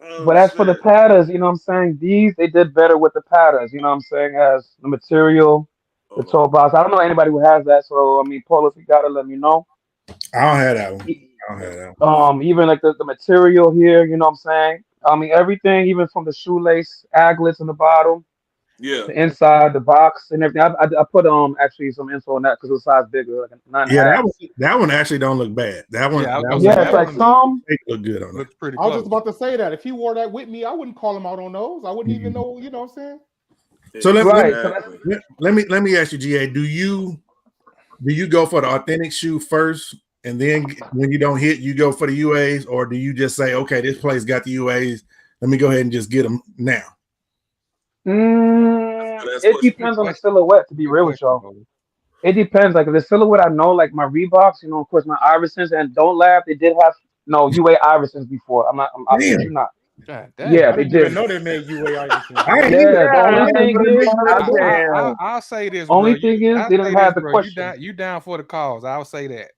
Oh, But as for the patterns, you know what I'm saying? These, they did better with the patterns, you know what I'm saying? As the material, the toe box. I don't know anybody who has that. So, I mean, Paul, if you got it, let me know. I don't have that one. I don't have that one. Even like the material here, you know what I'm saying? I mean, everything, even from the shoelace, aglets in the bottom, Yeah. the inside, the box, and everything. I put actually some info on that because it was size bigger, like a 9.5. That one actually don't look bad. That one, it's like some. It look good on it. Looks pretty I was close. just about to say that if he wore that with me, I wouldn't call him out on those. I wouldn't even know. You know what I'm saying? So let me ask you, GA. Do you go for the authentic shoe first, and then when you don't hit, you go for the UAs, or do you just say, okay, this place got the UAs, let me go ahead and just get them now? It depends on the silhouette, to be real with y'all. It depends. Like if the silhouette I know, like my Reeboks, you know, of course my Iversons, and don't laugh, they did have UA Iversons before. I shit you not. God, yeah, they didn't did. even know they made UA Iverson. The only thing is, I'll say this. Only bro. thing is, they didn't have the question. You down for the cause? I'll say that.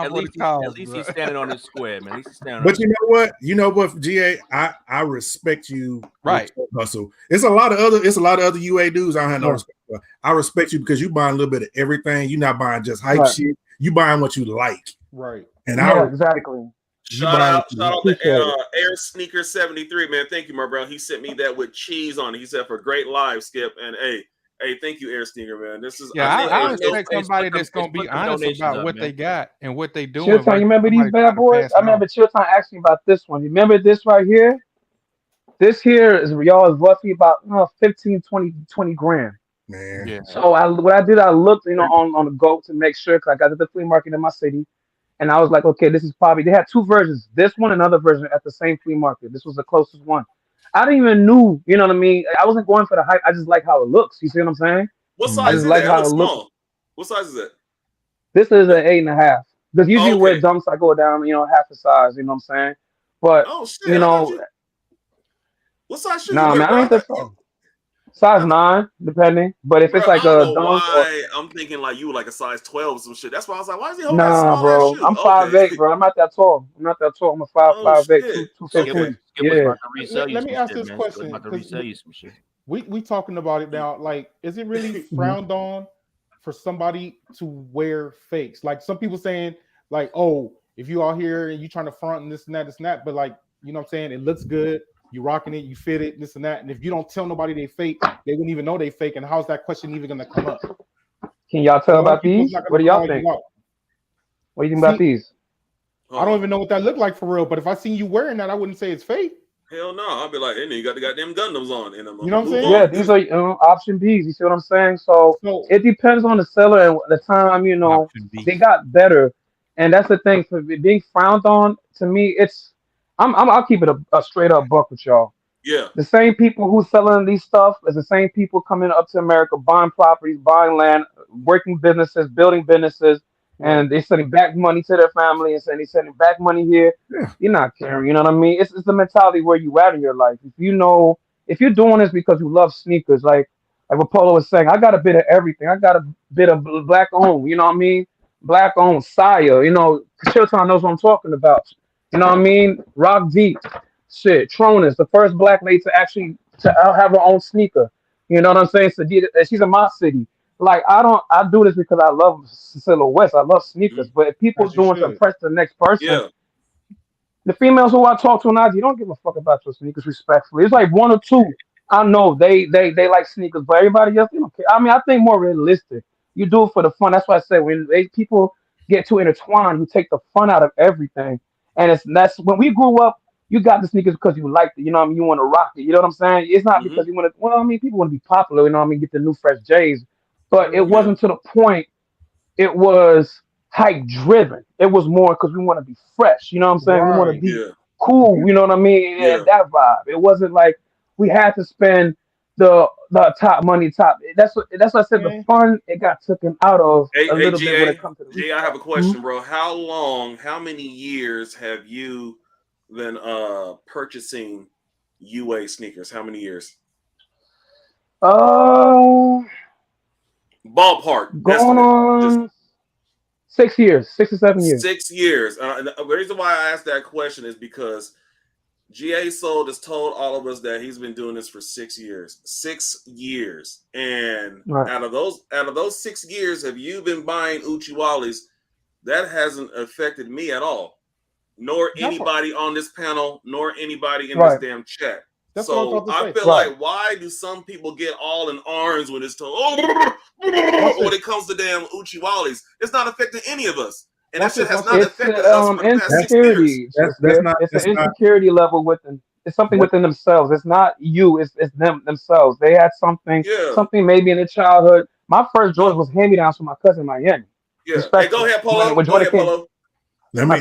At least he's standing on his square, man. At least he's standing. But you know what, GA, I respect you, right? Hustle. It's a lot of other UA dudes I don't have no respect for. I respect you because you buying a little bit of everything. You're not buying just hype shit. You buying what you like, right? And exactly. Shout out to Air Sneaker 73, man. Thank you, my bro. He sent me that with cheese on it. He said for great live, Skip. And hey, thank you, Air Sneaker, man. This is I respect somebody that's gonna be honest about what they got and what they doing. Chilltown, you remember these bad boys? I remember Chilltown asking about this one. You remember this right here? This here is roughly about 15, 20 grand. Man. Yeah. So what I did, I looked, on the GOAT to make sure, because I got to the flea market in my city. And I was like, okay, this is probably, they had two versions, this one, another version at the same flea market. This was the closest one. I didn't even know, you know what I mean? I wasn't going for the hype. I just like how it looks. You see what I'm saying? What size is like that? how It it looks. small. What size is that? This is an 8.5. Because usually where dunks, I go down, half the size, you know what I'm saying? But, what size shoe? Nah, man, I ain't that tall. Size 9, depending. But if it's like a dunk, I'm thinking like you were like a size 12 or some shit. That's why I was like, why is he holding that small bro. ass shoe? I'm 5'8", bro. I'm not that tall. I'm a 5'8", 215. Yeah. Let me ask this question. We talking about it now. Like, is it really frowned on for somebody to wear fakes? Like some people saying, like, oh, if you out here and you trying to front and this and that, but like, you know what I'm saying? It looks good. You rocking it, you fit it, this and that. And if you don't tell nobody they fake, they wouldn't even know they fake. And how's that question even gonna come up? Can y'all tell about these? What do y'all think? What do you think about these? I don't even know what that looked like for real. But if I seen you wearing that, I wouldn't say it's fake. Hell no, I'll be like, hey, you got the goddamn Gundams on. And you know what I'm saying? Yeah, these are option Bs. You see what I'm saying? So it depends on the seller and the time. They got better, and that's the thing. For being frowned on, to me, it's. I'll keep it a straight up buck with y'all. Yeah. The same people who selling these stuff is the same people coming up to America, buying properties, buying land, working businesses, building businesses, and they're sending back money to their family and saying they're sending back money here. Yeah. You're not caring, you know what I mean? It's the mentality where you at in your life. If you're doing this because you love sneakers, like what Polo was saying, I got a bit of everything. I got a bit of black owned, you know what I mean? Black owned, Saya, Chilltown knows what I'm talking about. You know what I mean? Rock Deep, shit. Tronus, the first black lady to actually have her own sneaker. You know what I'm saying? So she's in my city. Like I do this because I love silhouettes. I love sneakers. But if people doing to impress the next person, the females who I talk to on IG don't give a fuck about your sneakers. Respectfully, it's like one or two. I know they like sneakers, but everybody else, don't care. I mean, I think more realistic. You do it for the fun. That's why I say when people get too intertwined, you take the fun out of everything. And that's when we grew up, you got the sneakers because you liked it, you know what I mean? You want to rock it, you know what I'm saying? It's not because you want to, well, I mean, people want to be popular, you know what I mean? Get the new fresh J's, but it wasn't to the point, it was hype driven. It was more because we want to be fresh, you know what I'm saying? We want to be cool, you know what I mean? And that vibe. It wasn't like we had to spend the top money top. That's what I said. The fun it got taken out of a little bit when it comes to the GA, I have a question, bro. How many years have you been purchasing UA sneakers? How many years? Ballpark. Going on 6 years, 6 or 7 years. 6 years. The reason why I asked that question is because GA Sold has told all of us that he's been doing this for 6 years. 6 years. And out of those 6 years, have you been buying Uchiwalis? That hasn't affected me at all. Nor anybody on this panel, nor anybody in this damn chat. That's so what I feel like, why do some people get all in arms when it's told, when it comes to damn Uchiwalis? It's not affecting any of us. And that shit has not affected us for the past 6 years. It's an insecurity level within. It's something within themselves. It's not you. It's them themselves. They had something maybe in their childhood. My first Jordans was hand-me-downs from my cousin Miami. Yeah. Hey, go ahead, Polo. Polo. I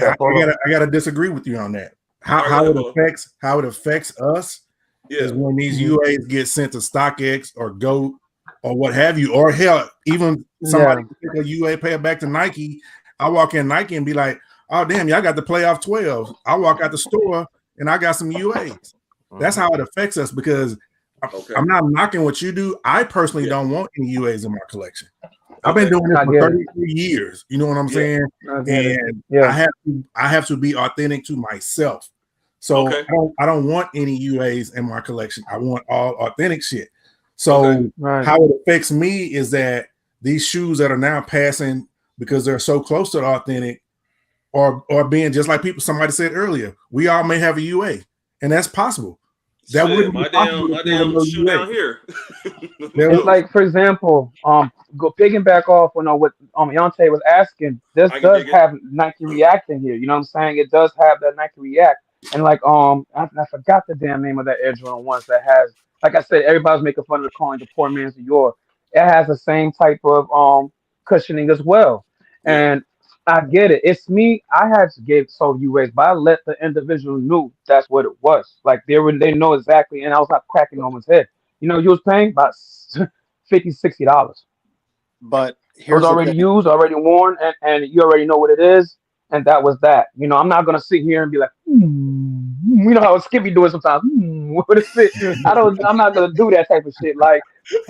gotta disagree with you on that. How it affects us is when these UAs get sent to StockX or GOAT or what have you, or hell, even somebody pick a UA, pay it back to Nike. I walk in Nike and be like, oh damn, y'all got the playoff 12. I walk out the store and I got some UAs. That's how it affects us, because I'm not knocking what you do. I personally don't want any UAs in my collection. I've been doing this for 33 years. You know what I'm saying? And I have to be authentic to myself. So I don't want any UAs in my collection. I want all authentic shit. So how it affects me is that these shoes that are now passing because they're so close to the authentic, or being just like somebody said earlier, we all may have a UA, and that's possible. That wouldn't my damn shoe down here. It's like, for example, go piggyback off on what Yante was asking. This does have Nike React in here. You know what I'm saying? It does have that Nike React, and like I forgot the damn name of that Air Jordan ones that has. Like I said, everybody's making fun of calling the poor man's Dior. It has the same type of cushioning as well, and I get it. It's me. I had to sold UAs, but I let the individual knew that's what it was. Like they know exactly, and I was not cracking on his head. You know, you was paying about $50-$60. But it was already used, already worn, and you already know what it is, and that was that. You know, I'm not gonna sit here and be like, you know how Skippy doing sometimes. What is it? I'm not gonna do that type of shit. Like,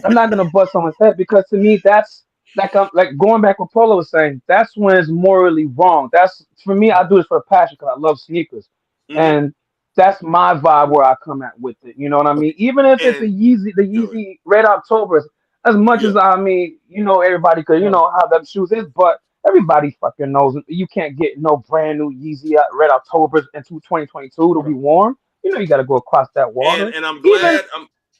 I'm not gonna bust someone's head, because to me, that's like going back what Polo was saying. That's when it's morally wrong. That's, for me, I do this for a passion because I love sneakers, and that's my vibe where I come at with it. You know what I mean? Even if it's the Yeezy Red Octobers, as much as I mean, you know, everybody could, you know how them shoes is, but everybody fucking knows you can't get no brand new Yeezy Red Octobers into 2022 to be worn. You know, you got to go across that water. And I'm glad.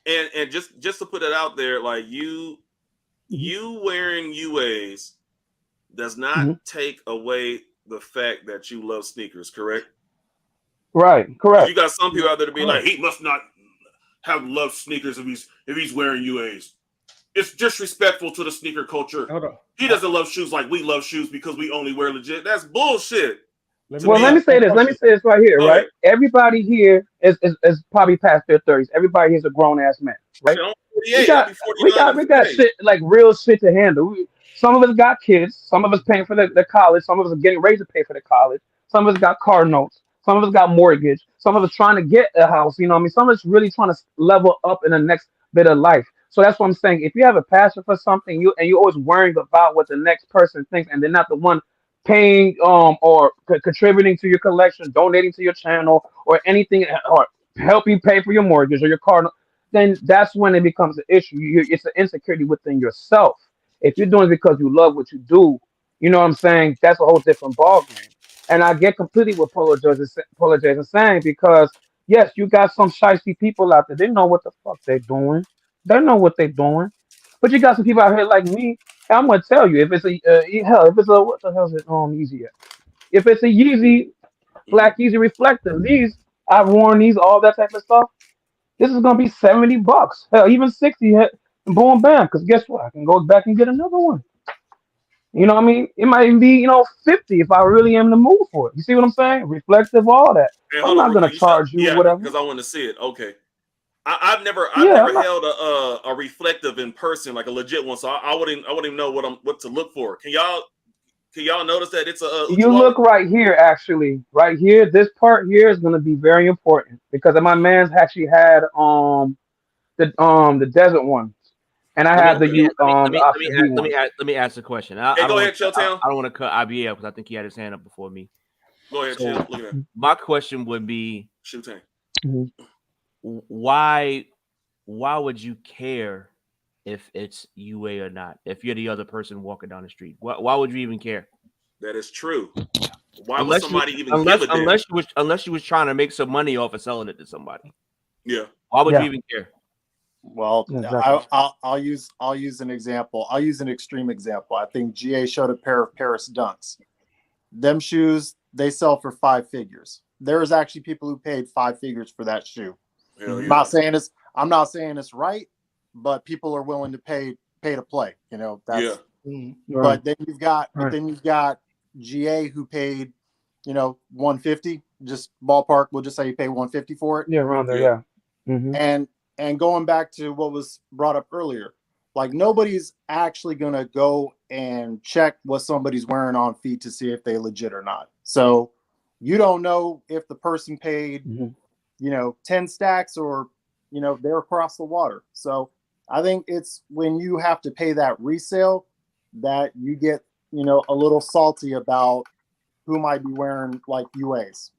And just to put it out there, like you wearing UAs does not take away the fact that you love sneakers, correct? Right, correct. You got some people out there to be like, he must not have loved sneakers if he's wearing UAs. It's disrespectful to the sneaker culture. He doesn't love shoes like we love shoes because we only wear legit. That's bullshit. Let me say this. Let me say this right here, right? Everybody here is probably past their 30s. Everybody here is a grown ass man, right? We got shit, like real shit to handle. Some of us got kids. Some of us paying for the college. Some of us are getting ready to pay for the college. Some of us got car notes. Some of us got mortgage. Some of us trying to get a house. You know what I mean? Some of us really trying to level up in the next bit of life. So that's what I'm saying. If you have a passion for something, you're always worrying about what the next person thinks, and they're not the one paying or contributing to your collection, donating to your channel, or anything, or help you pay for your mortgage or your car, then that's when it becomes an issue. It's an insecurity within yourself. If you're doing it because you love what you do, you know what I'm saying? That's a whole different ballgame. And I get completely what Polo Jason saying, because yes, you got some shiesty people out there. They know what the fuck they're doing. They know what they're doing. But you got some people out here like me. I'm gonna tell you, if it's a what the hell is it Yeezy at? If it's a Yeezy Black Yeezy Reflector, these I've worn these, all that type of stuff. This is gonna be $70. Hell, even 60. Boom, bam. Because guess what? I can go back and get another one. You know what I mean? It might even be 50 if I really am in the mood for it. You see what I'm saying? Reflective, all that. I'm not gonna charge you whatever. Because I want to see it. Okay. I've never held a reflective in person, like a legit one, so I wouldn't even know what to look for. Can y'all notice that it's a You look right here, actually, right here. This part here is going to be very important because my man's actually had the desert ones, and I had let me one. let me ask a question. Hey, go ahead, Chilltown. I don't want to cut IBA because I think he had his hand up before me. Go ahead, Chill. Look at that. My question would be, Shooting. Why would you care if it's UA or not? If you're the other person walking down the street, why would you even care? That is true. Why would somebody give a damn? Unless you was trying to make some money off of selling it to somebody. Yeah. Why would you even care? Well, exactly. I'll use an example. I'll use an extreme example. I think GA showed a pair of Paris Dunks. Them shoes, they sell for 5 figures. There's actually people who paid 5 figures for that shoe. Hell yeah. I'm not saying it's right, but people are willing to pay to play. You know, that's but then you've got GA who paid, 150, just ballpark. We'll just say you pay 150 for it. Yeah, around there. Yeah. Mm-hmm. And going back to what was brought up earlier, like nobody's actually going to go and check what somebody's wearing on feet to see if they legit or not. So you don't know if the person paid, 10 stacks or, they're across the water. So I think it's when you have to pay that resale that you get, a little salty about who might be wearing like UAs.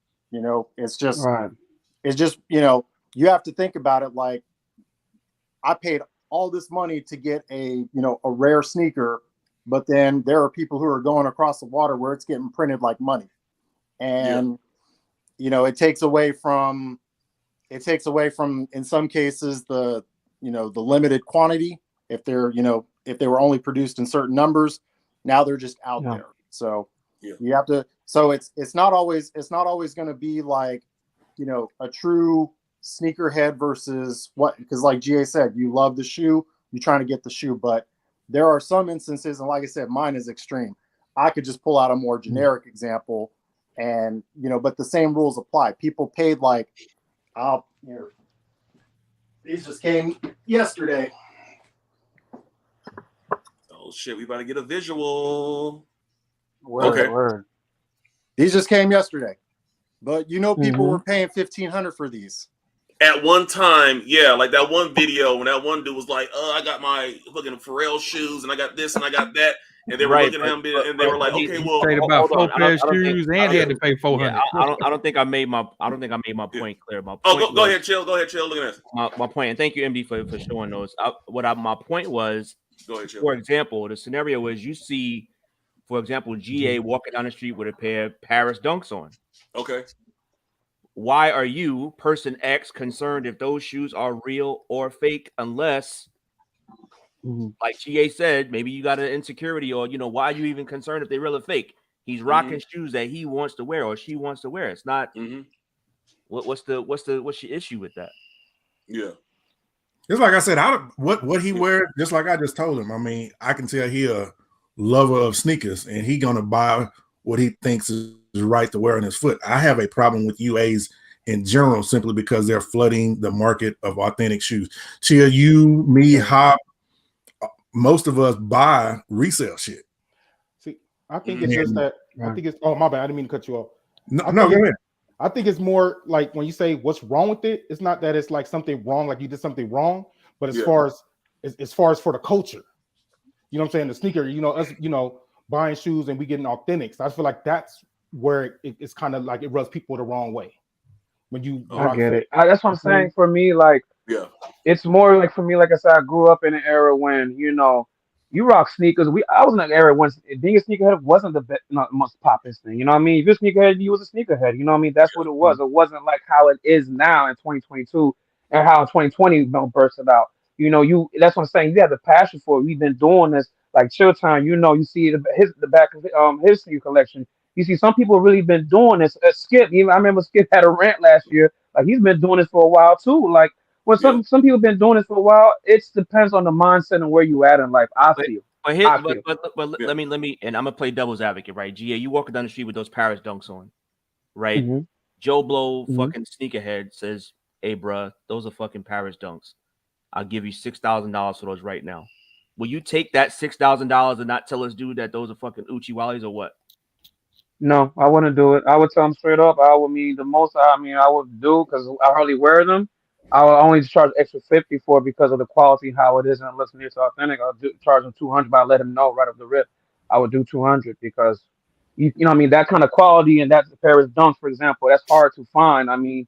It's just, you have to think about it like I paid all this money to get a rare sneaker, but then there are people who are going across the water where it's getting printed like money. And, it takes away from in some cases the limited quantity. If they're, if they were only produced in certain numbers, now they're just out there. So you have to, so it's not always going to be like, a true sneakerhead versus what, because like GA said, you love the shoe, you're trying to get the shoe, but there are some instances, and like I said, mine is extreme. I could just pull out a more generic example and, but the same rules apply. People paid like, here, these just came yesterday. Oh shit, we about to get a visual. Word. These just came yesterday, but people were paying $1,500 for these. At one time, yeah, like that one video when that one dude was like, I got my fucking Pharrell shoes and I got this and I my that. And they were looking at him and they were like, okay, well, straight about 4 pairs of shoes and had to pay $400. Yeah, I don't think I made my point clear. My point go ahead, Chill. Go ahead, Chill. Look at this. My point, and thank you, MD, for showing those. My point was, go ahead, Chill. For example, the scenario is you see, for example, GA walking down the street with a pair of Paris Dunks on. Okay. Why are you, person X, concerned if those shoes are real or fake unless, like GA said, maybe you got an insecurity or, why are you even concerned if they're real or fake? He's rocking shoes that he wants to wear or she wants to wear. It's not, what's your issue with that? Yeah. It's like I said, what he wears, just like I just told him. I mean, I can tell he a lover of sneakers and he going to buy what he thinks is right to wear on his foot. I have a problem with UAs in general simply because they're flooding the market of authentic shoes. Chia, you, me, Hop, most of us buy resale shit. See, I think it's just that. I think it's. Oh my bad, I didn't mean to cut you off. No, go ahead. I think it's more like when you say what's wrong with it. It's not that it's like something wrong, like you did something wrong, but as far as for the culture, you know what I'm saying? The sneaker, us, buying shoes and we getting authentics. I feel like that's where it's kind of like it rubs people the wrong way. When you, I get it. That's what I'm saying. For me, like, it's more like for me, like I said, I grew up in an era when you rock sneakers. I was in an era when being a sneakerhead wasn't the most popular thing. You know what I mean? If you're a sneakerhead, you was a sneakerhead. You know what I mean? That's what it was. It wasn't like how it is now in 2022 and how in 2020 burst it out. That's what I'm saying. You have the passion for it. We've been doing this like Chill Time. You see the back of his sneaker collection. You see, some people really been doing this. Skip, even I remember Skip had a rant last year. Like he's been doing this for a while too. Like when some people been doing this for a while, it depends on the mindset and where you at in life. Let me, and I'm gonna play devil's advocate, right? GA, you walking down the street with those Paris Dunks on, right? Joe Blow, fucking sneakerhead, says "Hey, bruh, those are fucking Paris dunks. I'll give you $6,000 for those right now." Will you take that $6,000 and not tell this dude that those are fucking Uchi Wallies or what? No, I wouldn't do it. I would tell him straight up. I would mean the most. I mean, I would do because I hardly wear them. I would only charge extra 50 for it because of the quality, how it is, and it looks near to authentic. I'll charge them 200, but I let him know right off the rip. I would do 200 because you know what I mean, that kind of quality and that Paris dunks, for example, that's hard to find. I mean,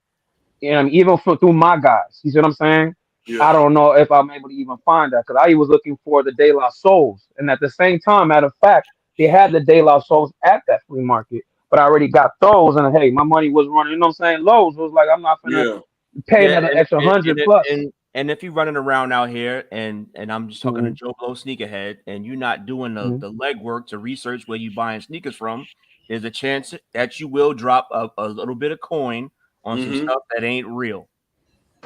and even through my guys, you see what I'm saying? Yeah. I don't know if I'm able to even find that because I was looking for the De La Souls, and at the same time, matter of fact, they had the De La Souls at that flea market, but I already got those, and hey, my money was running. You know what I'm saying? Lowe's was like, I'm not gonna pay Yeah, another extra 100 plus. and if you're running around out here, and I'm just talking to Joe Blow sneakerhead, and you're not doing the legwork to research where you buying sneakers from, there's a chance that you will drop a little bit of coin on some stuff that ain't real.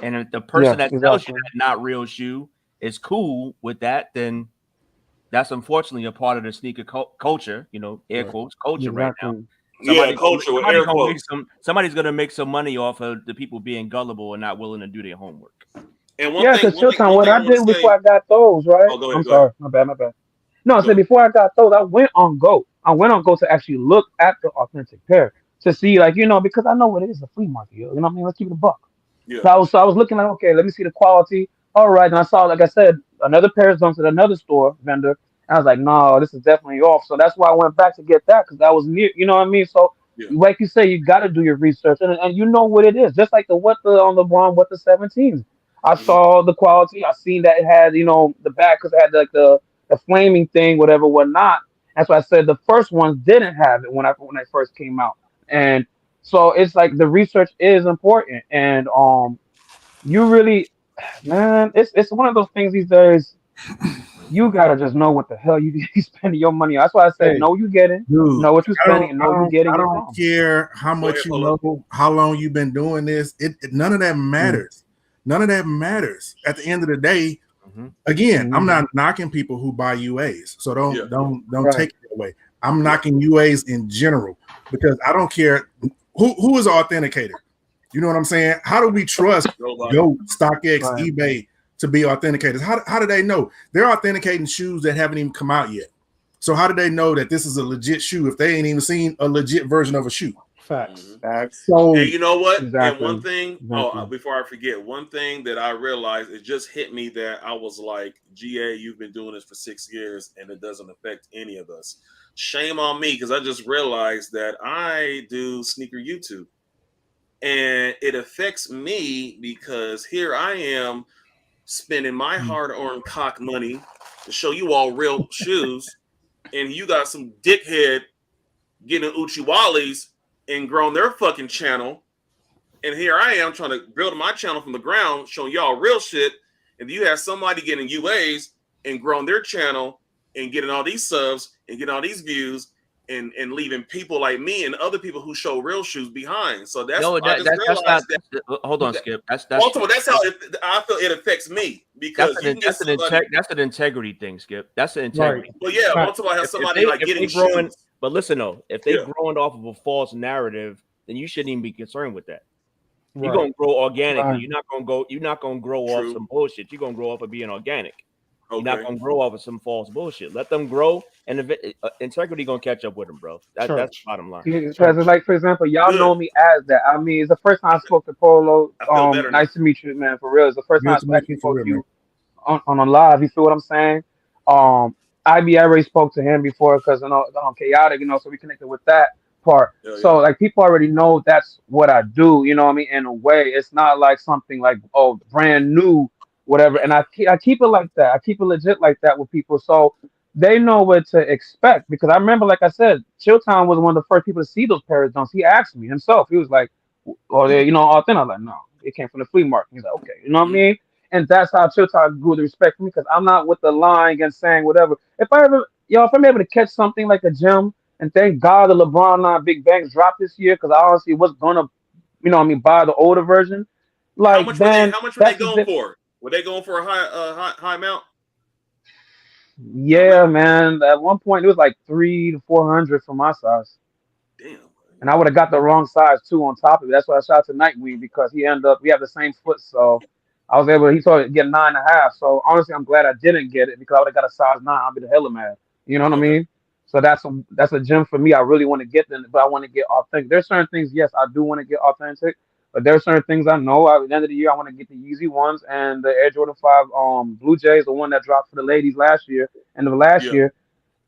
And if the person that tells you that not real shoe is cool with that, then that's unfortunately a part of the sneaker culture, you know, air quotes culture right now. Culture with air quotes. Somebody's gonna make some money off of the people being gullible and not willing to do their homework. And because what I did before I got those, right? Oh, I'm sorry, my bad. No, I said before I got those, I went on Go. I went on Go to actually look at the authentic pair to see, like, you know, because I know what it is, a flea market. You know what I mean? Let's keep it a buck. Yeah. So I was looking like, okay, let me see the quality. All right, and I saw, like I said, another pair of dunks at another store vendor. And I was like, no, this is definitely off. So that's why I went back to get that because that was near. You know what I mean? So like you say, you got to do your research and you know what it is. Just like on LeBron, what the 17s. I saw the quality. I seen that it had, you know, the back because it had like the flaming thing, whatever, whatnot. That's why I said the first ones didn't have it when I first came out. And so it's like the research is important. And you really, man, it's one of those things these days. You gotta just know what the hell you spending your money on. That's why I said, know you getting, know what you're spending, and know you getting. I don't care how much you know, how long you've been doing this. None of that matters. None of that matters. At the end of the day, again, I'm not knocking people who buy UAs, so don't take it away. I'm knocking UAs in general because I don't care who is an authenticator. You know what I'm saying? How do we trust Go, StockX, eBay to be authenticators? How do they know? They're authenticating shoes that haven't even come out yet. So how do they know that this is a legit shoe if they ain't even seen a legit version of a shoe? Facts. So, and you know what? Exactly. And one thing, before I forget, one thing that I realized, it just hit me that I was like, GA, you've been doing this for 6 years and it doesn't affect any of us. Shame on me, because I just realized that I do sneaker YouTube. And it affects me because here I am spending my hard-earned cock money to show you all real shoes, and you got some dickhead getting Uchi Wallies and grown their fucking channel, and here I am trying to build my channel from the ground, showing y'all real shit, and you have somebody getting UAs and growing their channel and getting all these subs and getting all these views and leaving people like me and other people who show real shoes behind. So that's hold on, Skip. That's ultimately that's how I feel it affects me, because that's an integrity thing, Skip. That's an integrity. Right. Well, yeah, ultimately I have somebody getting growing, shoes. But listen though, if they're growing off of a false narrative, then you shouldn't even be concerned with that. Right. You're gonna grow organically. Right. You're not gonna grow off some bullshit. You're gonna grow off of being organic. You're not gonna grow off of some false bullshit. Let them grow, and integrity gonna catch up with them, bro. That's the bottom line. Because it's like, for example, y'all know me as that. I mean, it's the first time I spoke to Polo. Nice to meet you, man. For real, it's the first time I actually spoke to you on a live. You feel what I'm saying? I already spoke to him before because I'm chaotic, so we connected with that part. So like people already know that's what I do. You know what I mean? In a way, it's not like something like brand new. Whatever, and I keep it like that. I keep it legit like that with people, so they know what to expect. Because I remember, like I said, Chilltown was one of the first people to see those Paris dunks. He asked me himself. He was like, "Oh, they, authentic." I'm like, "No, it came from the flea market." He's like, "Okay," you know what I mean? And that's how Chilltown grew the respect for me, because I'm not with the lying and saying whatever. If I'm able to catch something like a gem, and thank God the LeBron 9 Big Bangs dropped this year, because I honestly was gonna, buy the older version. Like, how much were they going for? Were they going for a high amount? Yeah, man. At one point, it was like 300 to 400 for my size. Damn. and I would have got the wrong size too on top of it. That's why I shot to Nightwing because we have the same foot, so I was able. He told me to get 9.5. So honestly, I'm glad I didn't get it because I would have got a size 9. I'd be the hella mad. You know what I mean? So that's a gem for me. I really want to get them, but I want to get authentic. There's certain things, yes, I do want to get authentic, but there's certain things I know. At the end of the year, I want to get the Yeezy ones and the Air Jordan 5 Blue Jays, the one that dropped for the ladies last year and the last year.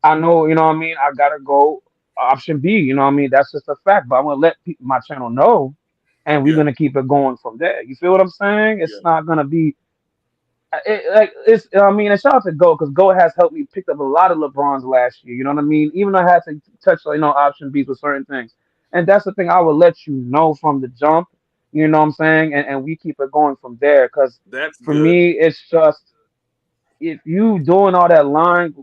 I know, you know what I mean? I gotta go option B, you know what I mean? That's just a fact. But I'm gonna let my channel know, and we're gonna keep it going from there. You feel what I'm saying? It's not gonna be I mean, and shout out to Go because Go has helped me pick up a lot of LeBrons last year. You know what I mean? Even though I had to touch, option Bs with certain things, and that's the thing. I will let you know from the jump. You know what I'm saying? And we keep it going from there. Because for me, it's just if you doing all that line.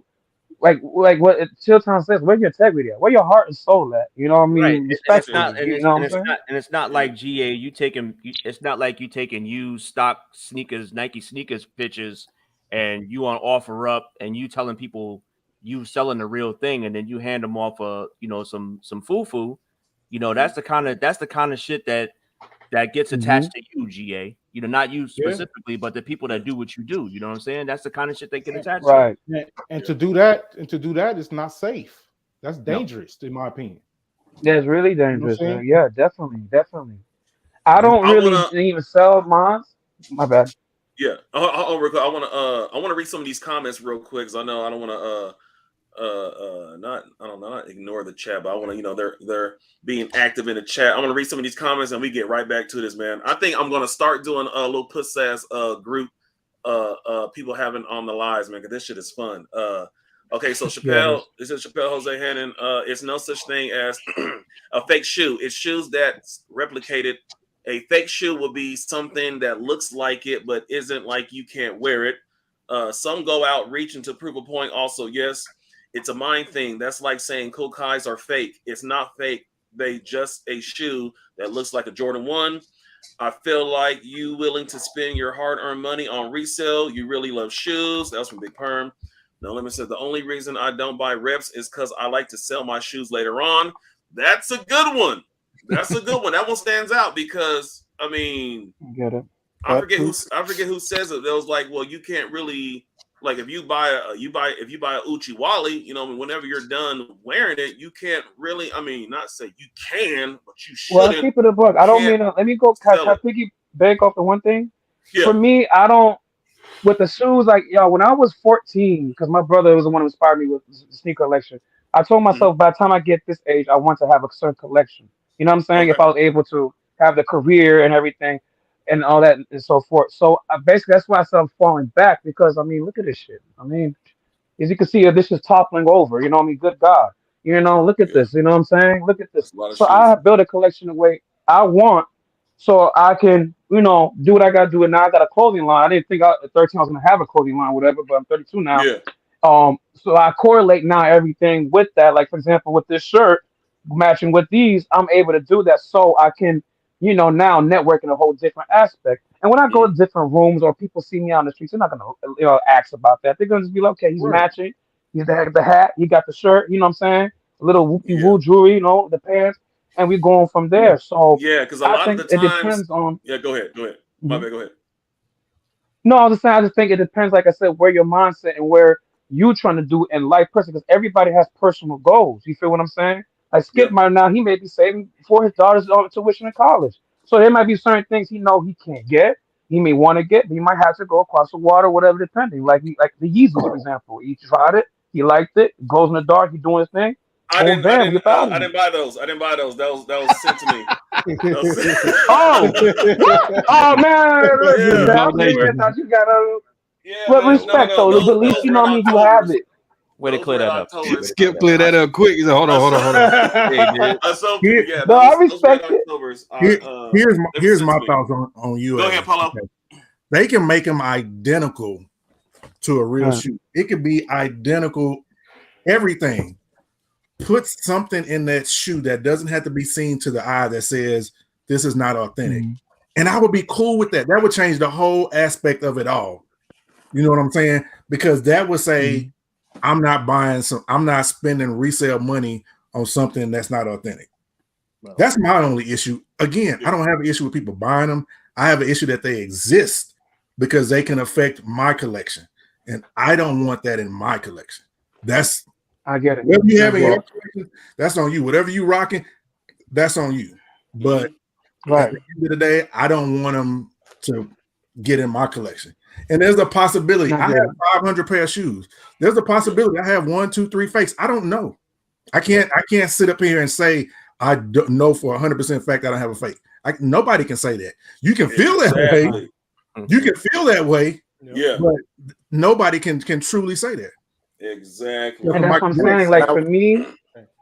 Like what Chilltown says, where your integrity at? Where your heart and soul at? You know what I mean? Right. Respectfully, you know what I'm saying? It's not like GA. It's not like you taking used stock sneakers, Nike sneakers pictures, and you on offer up, and you telling people you selling the real thing, and then you hand them off some foo-foo. That's the kind of shit that gets attached to you, GA. Not you specifically, but the people that do what you do. You know what I'm saying? That's the kind of shit they get attached to. And to do that, it's not safe. That's dangerous, in my opinion. Yeah, it's really dangerous, man. Yeah, definitely. I don't really even sell mine. My bad. Yeah. I want to read some of these comments real quick because I know I don't want to not ignore the chat, but I want to they're being active in the chat. I want to read some of these comments and we get right back to this, man. I think I'm going to start doing a little puss ass group people having on the lives, man, because this shit is fun. Okay, so Chappelle, this is Chappelle Jose Hannon. It's no such thing as a fake shoe. It's shoes that's replicated. A fake shoe will be something that looks like it but isn't, like you can't wear it. Some go out reaching to prove a point. Also, yes, it's a mind thing. That's like saying Cool Kais are fake. It's not fake. They just a shoe that looks like a Jordan 1. I feel like you willing to spend your hard-earned money on resale. You really love shoes. That was from Big Perm. No Limit said the only reason I don't buy reps is because I like to sell my shoes later on. That's a good one. That's a good one. That one stands out because I mean, get it. I forget who says it. That was like, well, you can't really like if you buy a Uchi Wally, whenever you're done wearing it, you can't really. I mean, not say you can, but you shouldn't. Well, keep it a book. I don't mean. Let me go. Can I piggyback off the one thing? Yeah. For me, I don't. With the shoes, like when I was 14, because my brother was the one who inspired me with the sneaker collection. I told myself by the time I get this age, I want to have a certain collection. You know what I'm saying? Okay. If I was able to have the career and everything and all that and so forth. So basically, that's why I started falling back because, I mean, look at this shit. I mean, as you can see, this is toppling over. You know what I mean? Good God. Look at this. You know what I'm saying? Look at this. So I have built a collection the way I want so I can, do what I got to do. And now I got a clothing line. I didn't think at 13 I was going to have a clothing line, whatever, but I'm 32 now. Yeah. So I correlate now everything with that. Like, for example, with this shirt, matching with these, I'm able to do that so I can, now network in a whole different aspect. And when I go to different rooms or people see me on the streets, they're not gonna ask about that. They're gonna just be like, okay, he's matching. He's the hat, he got the shirt, you know what I'm saying? A little whoopie woo jewelry, the pants, and we're going from there. So because a lot of the times it depends on. Yeah, go ahead. My bad, go ahead. No, I was just saying. I just think it depends, like I said, where your mindset and where you trying to do in life, personally, because everybody has personal goals. You feel what I'm saying? Like Skip might now, he may be saving for his daughter's tuition in college. So there might be certain things he can't get. He may want to get, but he might have to go across the water, whatever, depending. Like the Yeezys, for example. He tried it, he liked it, goes in the dark, he's doing his thing. I didn't buy those. That was sent to me. Oh man! I thought you got but respect though. At least you know me, you have it. Way to clear that up. Skip clear that up quick. He said, hold on. No, I respect it. Here's my thoughts on you. Go ahead, Polo. Okay. They can make them identical to a real shoe. It could be identical, everything. Put something in that shoe that doesn't have to be seen to the eye that says this is not authentic. And I would be cool with that. That would change the whole aspect of it all. You know what I'm saying? Because that would say, I'm not spending resale money on something that's not authentic. Well, That's my only issue. Again, I don't have an issue with people buying them. I have an issue that they exist because they can affect my collection, and I don't want that in my collection. That's I get it. whatever you have in your collection, that's on you. Whatever you rocking, that's on you. But at the end of the day, I don't want them to get in my collection. And there's a possibility I have 500 pair of shoes. There's a possibility I have 1, 2, 3 fakes. I don't know. I can't sit up here and say I don't know for 100% fact that I have a fake. Nobody can say that. You can feel that way. You can feel that way. Yeah. But nobody can truly say that. Exactly. And that's what I'm saying. Like for me,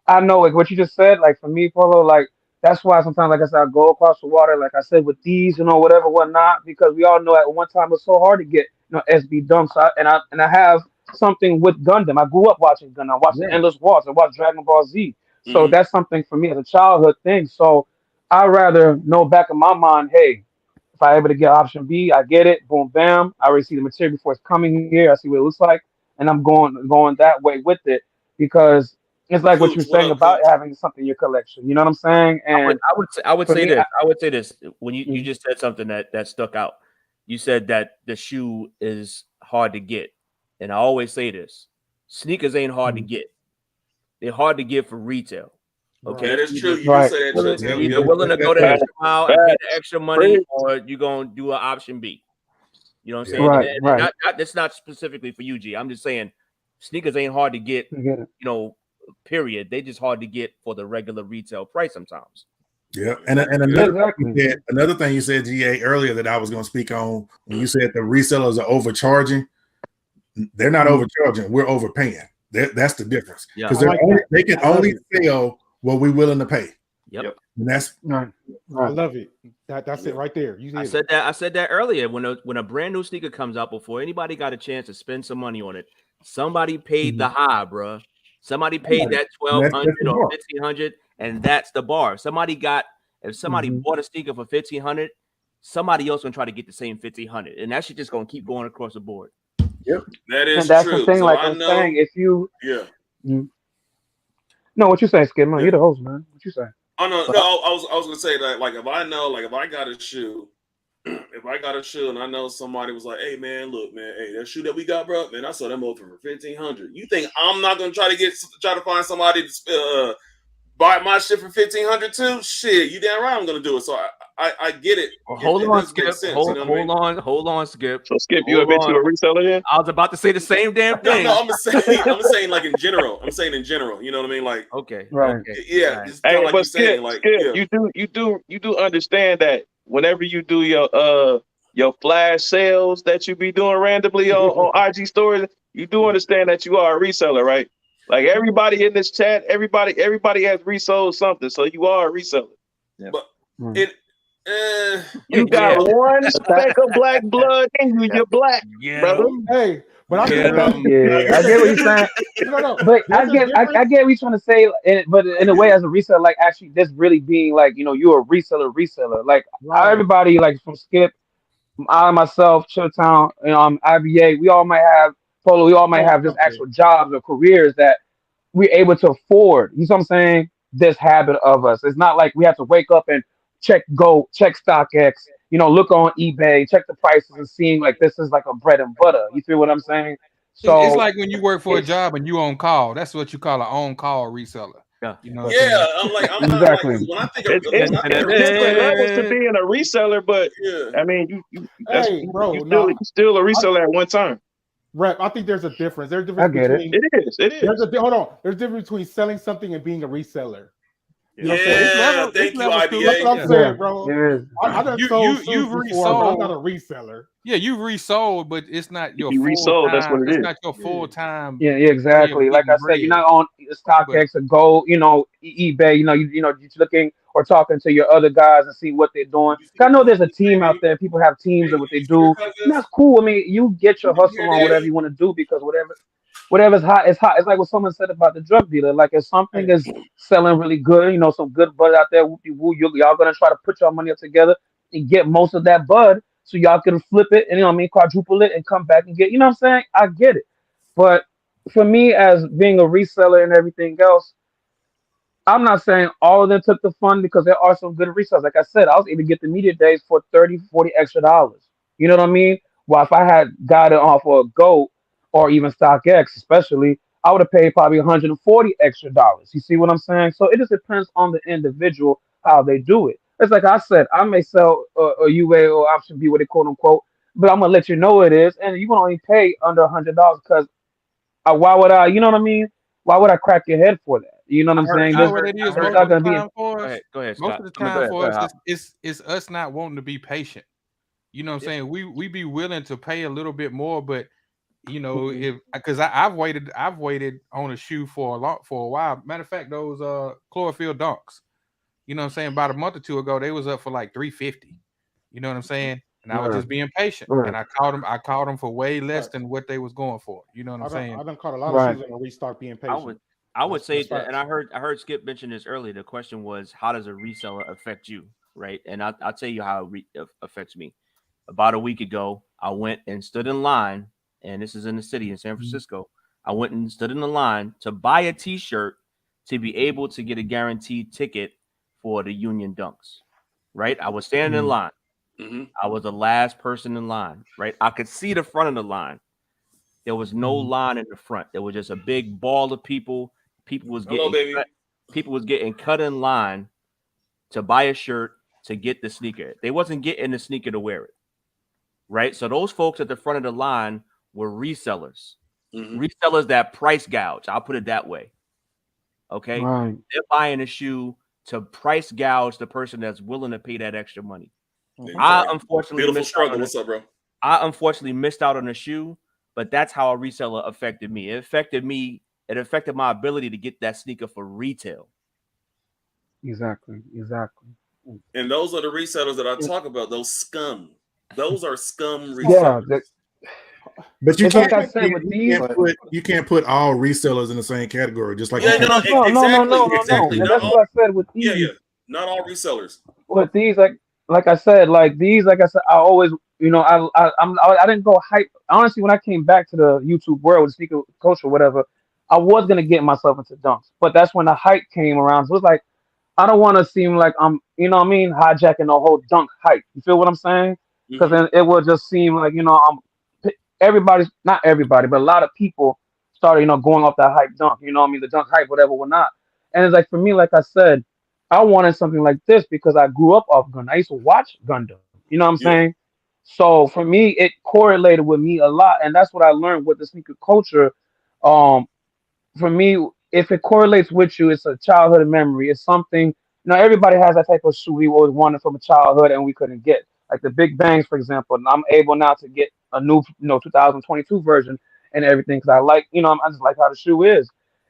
I know like what you just said. Like for me, Polo, like that's why sometimes, like I said, I go across the water. Like I said, with these, whatever, whatnot, because we all know at one time it was so hard to get, SB dunks. And I have something with Gundam. I grew up watching Gundam. I watched the Endless Wars. I watched Dragon Ball Z. So that's something for me as a childhood thing. So I rather know back in my mind, hey, if I'm able to get option B, I get it. Boom, bam. I already see the material before it's coming here. I see what it looks like, and I'm going that way with it because it's like what you're saying about having something in your collection. You know what I'm saying? And I would say this. I would say this when you just said something that stuck out. You said that the shoe is hard to get, and I always say this: sneakers ain't hard to get. They're hard to get for retail. Okay, that is true. You can say that. You're either willing to go the extra mile and pay the extra money, or you're gonna do an option B. You know what I'm saying? Right. That's not specifically for you, G. I'm just saying sneakers ain't hard to get. Period. They just hard to get for the regular retail price sometimes. Yeah, and another thing you said, GA, earlier that I was going to speak on when you said the resellers are overcharging. They're not overcharging. We're overpaying. That's the difference. Because they can only sell what we're willing to pay. Yep. And that's I love it. That's it right there. I said that earlier. When a brand new sneaker comes out, before anybody got a chance to spend some money on it, somebody paid the high, bruh. Somebody paid that $1,200 or $1,500, and that's the bar. If somebody bought a sneaker for $1,500, somebody else gonna try to get the same $1,500, and that shit just gonna keep going across the board. Yep, that is and that's true. the thing. So like I'm saying, if you no, what you saying, Skip? Man, you're the host, man. What you saying? Oh no, I was gonna say that like if I know, like if I got a shoe. If I got a shoe and I know somebody was like, "Hey man, look man, hey that shoe that we got, bro, man, I saw them over for $1,500." You think I'm not gonna try to find somebody to buy my shit for $1,500 too? Shit, you damn right I'm gonna do it. So I get it. Well, hold on, Skip. Hold on, Skip. So Skip, you admit you a reseller then? I was about to say the same damn thing. No, I'm saying like in general. I'm saying in general. You know what I mean? Like okay, yeah. Right. Hey, like but Skip, you do understand that whenever you do your flash sales that you be doing randomly on IG stories, you do understand that you are a reseller, right? Like everybody in this chat, everybody has resold something, so you are a reseller. Yeah. But you got one speck of black blood in you. You're black, brother. Hey, but I get what you're saying. But I get what you're trying to say. But in a way, as a reseller, like actually, this really being like you're a reseller. Like everybody, like from Skip, I myself, Chilltown, IBA, we all might have Polo. We all might have just actual jobs or careers that we're able to afford. You know what I'm saying? This habit of us. It's not like we have to wake up and check StockX, look on eBay, check the prices and seeing like this is like a bread and butter. You feel what I'm saying? So it's like when you work for a job and you on call. That's what you call an on-call reseller. Yeah. I'm exactly. Like, when I think it's levels to being a reseller, but I mean, you're still a reseller at one time. Rep, I think there's a difference. There's a difference between it is. There's a difference between selling something and being a reseller. You know thank you, IBA. That's what I'm saying, bro. I done you've resold. I'm not a reseller. Yeah, you've resold, but it's not your full resold. Time. That's what it is. It's not your full time. Yeah, exactly. Like I said, you're not on StockX or Go, eBay. You're looking or talking to your other guys and see what they're doing. I know there's a team out there. People have teams of what they do. And that's cool. I mean, you get your hustle on whatever you want to do because whatever's hot is hot. It's like what someone said about the drug dealer. Like if something is selling really good, some good bud out there, y'all gonna try to put your money up together and get most of that bud so y'all can flip it and quadruple it and come back and get, what I'm saying? I get it. But for me as being a reseller and everything else, I'm not saying all of them took the fun because there are some good resellers. Like I said, I was able to get the media days for 30, 40 extra dollars. You know what I mean? Well, if I had got it off of a GOAT or even StockX, especially, I would have paid probably 140 extra dollars. You see what I'm saying? So it just depends on the individual how they do it. It's like I said, I may sell a UA or option B, what they quote unquote, but I'm gonna let you know it is, and you're gonna only pay under $100 because why would I? You know what I mean? Why would I crack your head for that? You know what I'm saying? You know There's, what it is there's most not of the gonna be. time for us. Go ahead, Most Scott. of the I mean, time go for ahead, us, it's us not wanting to be patient. You know what I'm saying? We be willing to pay a little bit more, but you know, if because I've waited on a shoe for a while. Matter of fact, those chlorophyll dunks, you know what I'm saying, about a month or two ago, they was up for like $350. You know what I'm saying? And I was just being patient, and I caught them for way less than what they was going for. You know what I'm saying? I done caught a lot of shoes on a restock being patient. I would say that, and I heard Skip mention this earlier. The question was, how does a reseller affect you, right? And I'll tell you how it affects me. About a week ago, I went and stood in line, and this is in the city in San Francisco. I went and stood in the line to buy a T-shirt to be able to get a guaranteed ticket for the Union Dunks, right? I was standing in line. I was the last person in line, right? I could see the front of the line. There was no line in the front. There was just a big ball of people. People was getting cut in line to buy a shirt to get the sneaker. They wasn't getting the sneaker to wear it. Right? So those folks at the front of the line were resellers. Resellers that price gouge. I'll put it that way. Okay. Right. They're buying a shoe to price gouge the person that's willing to pay that extra money. I unfortunately missed out on What's up, bro? I unfortunately missed out on a shoe, but that's how a reseller affected me. It affected me. It affected my ability to get that sneaker for retail. Exactly. And those are the resellers that I talk about. Those scum. Those are scum resellers. Yeah. But you can't, like I said, with these, you can't put all resellers in the same category. Just like no. Exactly. And that's what I said with these. Yeah. Not all resellers. With these, like I said, I always, you know, I didn't go hype. Honestly, when I came back to the YouTube world with sneaker culture or whatever, I was gonna get myself into dunks. But that's when the hype came around. So it was like, I don't want to seem like I'm, you know what I mean, hijacking the whole dunk hype. You feel what I'm saying? Because then it will just seem like, you know, not everybody, but a lot of people started, you know, going off that hype dunk, you know what I mean, the dunk hype, whatever, whatnot. And it's like, for me, like I said, I wanted something like this because I grew up off Gundam. I used to watch Gundam. You know what I'm saying? So for me, it correlated with me a lot. And that's what I learned with the sneaker culture. For me, if it correlates with you, it's a childhood memory. It's something, you know, everybody has that type of shoe we always wanted from a childhood and we couldn't get. Like the Big Bangs, for example. And I'm able now to get a new, 2022 version and everything because I like, I just like how the shoe is.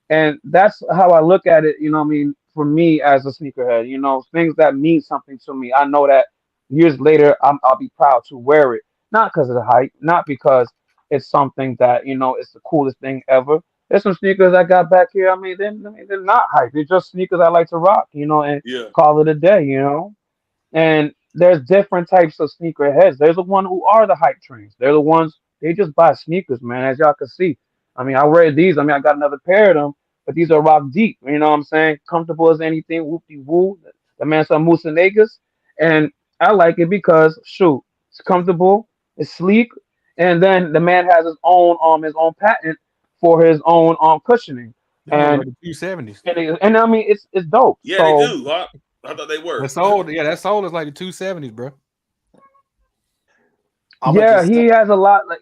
And that's how I look at it, you know what I mean, for me as a sneakerhead, things that mean something to me. I know that years later, I'll be proud to wear it. Not because of the hype, not because it's something that, it's the coolest thing ever. There's some sneakers I got back here. They're not hype. They're just sneakers I like to rock, and call it a day, And there's different types of sneakerheads. There's the one who are the hype trains. They're the ones, they just buy sneakers, man, as y'all can see. I wear these. I got another pair of them, but these are rock deep. You know what I'm saying? Comfortable as anything. Whoop-de-woo. The man some Musanegas. And I like it because, shoot, it's comfortable, it's sleek, and then the man has his own patent for his own cushioning. And like the 270s. And it's dope. Yeah, so, they do. I thought they were. That's old. Yeah, that's old. Is like the 270s, bro. He has a lot. Like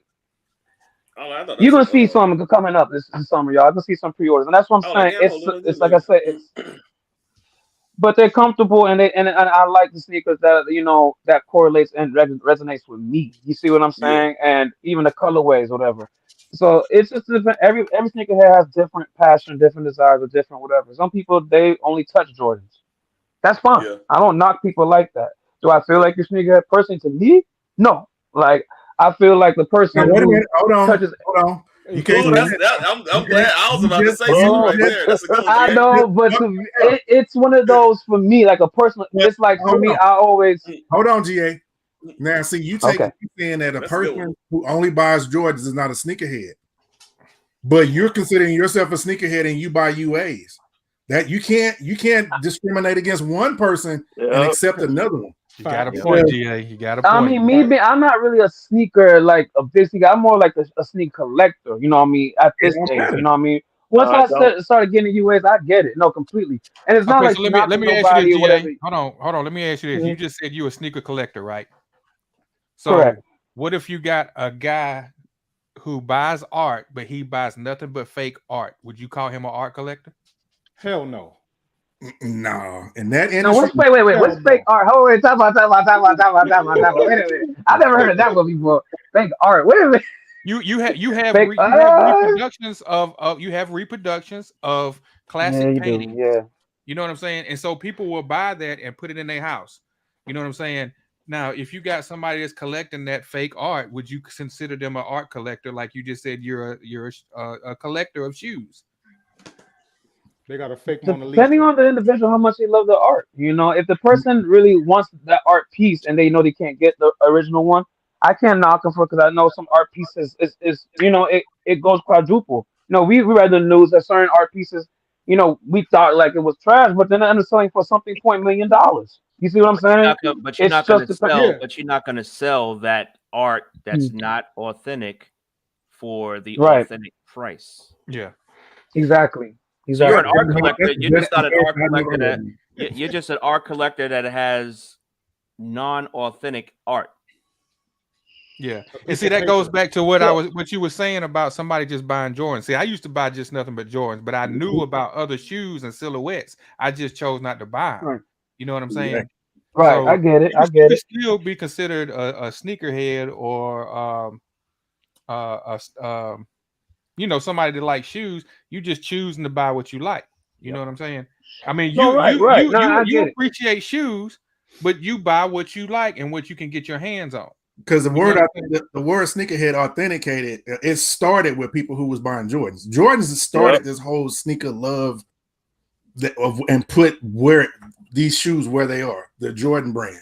you're gonna see some coming up this summer, y'all. Gonna see some pre-orders, and that's what I'm saying. It's like I said, but they're comfortable, and I like the sneakers that that correlates and resonates with me. You see what I'm saying? And even the colorways, whatever. So it's just different. Every sneakerhead has different passion, different desires, or different whatever. Some people they only touch Jordans. That's fine. Yeah. I don't knock people like that. Do I feel like you're sneakerhead person to me? No. Like I feel like the person. Now, wait a minute. Hold touches, on. You can't. I'm glad. I was about to say something right there. That's a good one. I know, but it's one of those for me, like a person. It's like for me, I always hold on, GA. Now, see, you saying that a person who only buys Jordans is not a sneakerhead, but you're considering yourself a sneakerhead and you buy UAs. That you can't discriminate against one person and accept another one. You got a point, GA. You got a point. I mean, I'm not really a sneaker like a big sneaker. I'm more like a sneaker collector. You know what I mean? At this age, you know what I mean? Once I started getting UAs, I get it. No, completely. And it's not like so let me ask nobody you or this, whatever. GA. Hold on. Let me ask you this. You just said you a sneaker collector, right? So correct. What if you got a guy who buys art, but he buys nothing but fake art? Would you call him an art collector? Hell no. No, in that industry. No, wait. What's fake art? Hold on, talk about. Wait a minute. I never heard of that one before. Fake art. Wait a minute. You have reproductions of classic paintings. Yeah. You know what I'm saying? And so people will buy that and put it in their house. You know what I'm saying? Now, if you got somebody that's collecting that fake art, would you consider them an art collector? Like you just said, you're a collector of shoes. They got a fake Mona Lisa. Depending on the individual, how much they love the art. You know, if the person really wants that art piece and they know they can't get the original one, I can't knock them for it because I know some art pieces is you know, it goes quadruple. You know, we read the news that certain art pieces, you know, we thought like it was trash, but then they end up selling for something $1 million. You see what I'm saying? But you're not going to sell that art that's not authentic for the authentic price. Yeah. Exactly. So you're an art collector. You're just not an art collector that you're just an art collector that has non-authentic art. Yeah, and see that goes back to what you were saying about somebody just buying Jordans. See, I used to buy just nothing but Jordans, but I knew about other shoes and silhouettes. I just chose not to buy them. You know what I'm saying? Right. So I get it. You could still be considered a sneakerhead or you know, somebody that likes shoes. You just choosing to buy what you like. You know what I'm saying? I mean, you appreciate shoes, but you buy what you like and what you can get your hands on. Because the word sneakerhead authenticated, it started with people who was buying Jordans. Jordans started this whole sneaker love and put where these shoes where they are, the Jordan brand.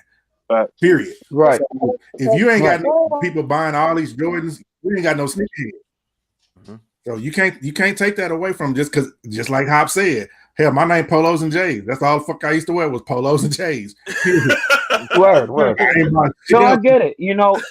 Period. Right. So if you ain't got no people buying all these Jordans, you ain't got no sneakerhead. So you can't take that away from just like Hop said. Hell, my name Polos and J's. That's all the fuck I used to wear was Polos and J's. Word. So I get it. You know,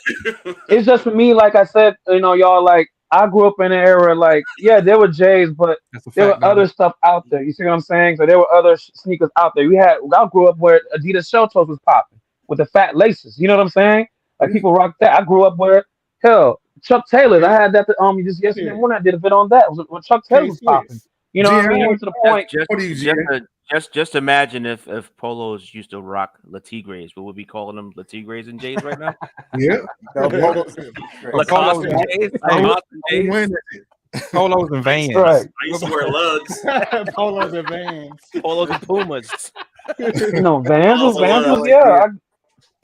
it's just for me, like I said, you know, y'all, like I grew up in an era like, yeah, there were J's, but there were other stuff out there. You see what I'm saying? So there were other sneakers out there. I grew up where Adidas Shell Toes was popping with the fat laces. You know what I'm saying? Like people rock that. I grew up where Chuck Taylor's. I had that just yesterday morning. I did a bit on that. When Chuck Taylor was popping. You know what I mean? To the point. Just imagine if Polos used to rock Latigres. What would we calling them? Latigres and J's right now? Yeah. Lacoste and J's. Polos and Vans. Right. I used to wear lugs. Polos and Vans. Polos and Pumas. Vans was yeah.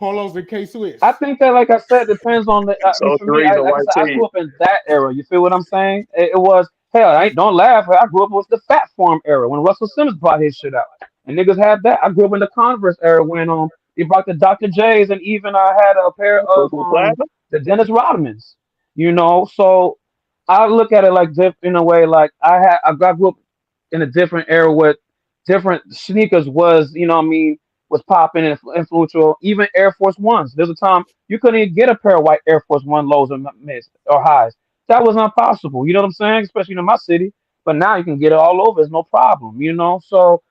Polos and K-Swiss. I think that, like I said, depends on the. I grew up in that era. You feel what I'm saying? It was. Hell, don't laugh. I grew up with the Fat Farm era when Russell Simmons brought his shit out, and niggas had that. I grew up in the Converse era when he brought the Dr. J's, and even I had a pair of the Dennis Rodmans. You know, so I look at it like in a way like I grew up in a different era where different sneakers was, you know what I mean, was popping and influential. Even Air Force Ones. There's a time you couldn't even get a pair of white Air Force One lows or mids or highs. That was not possible. You know what I'm saying? Especially in my city. But now you can get it all over. It's no problem. You know? So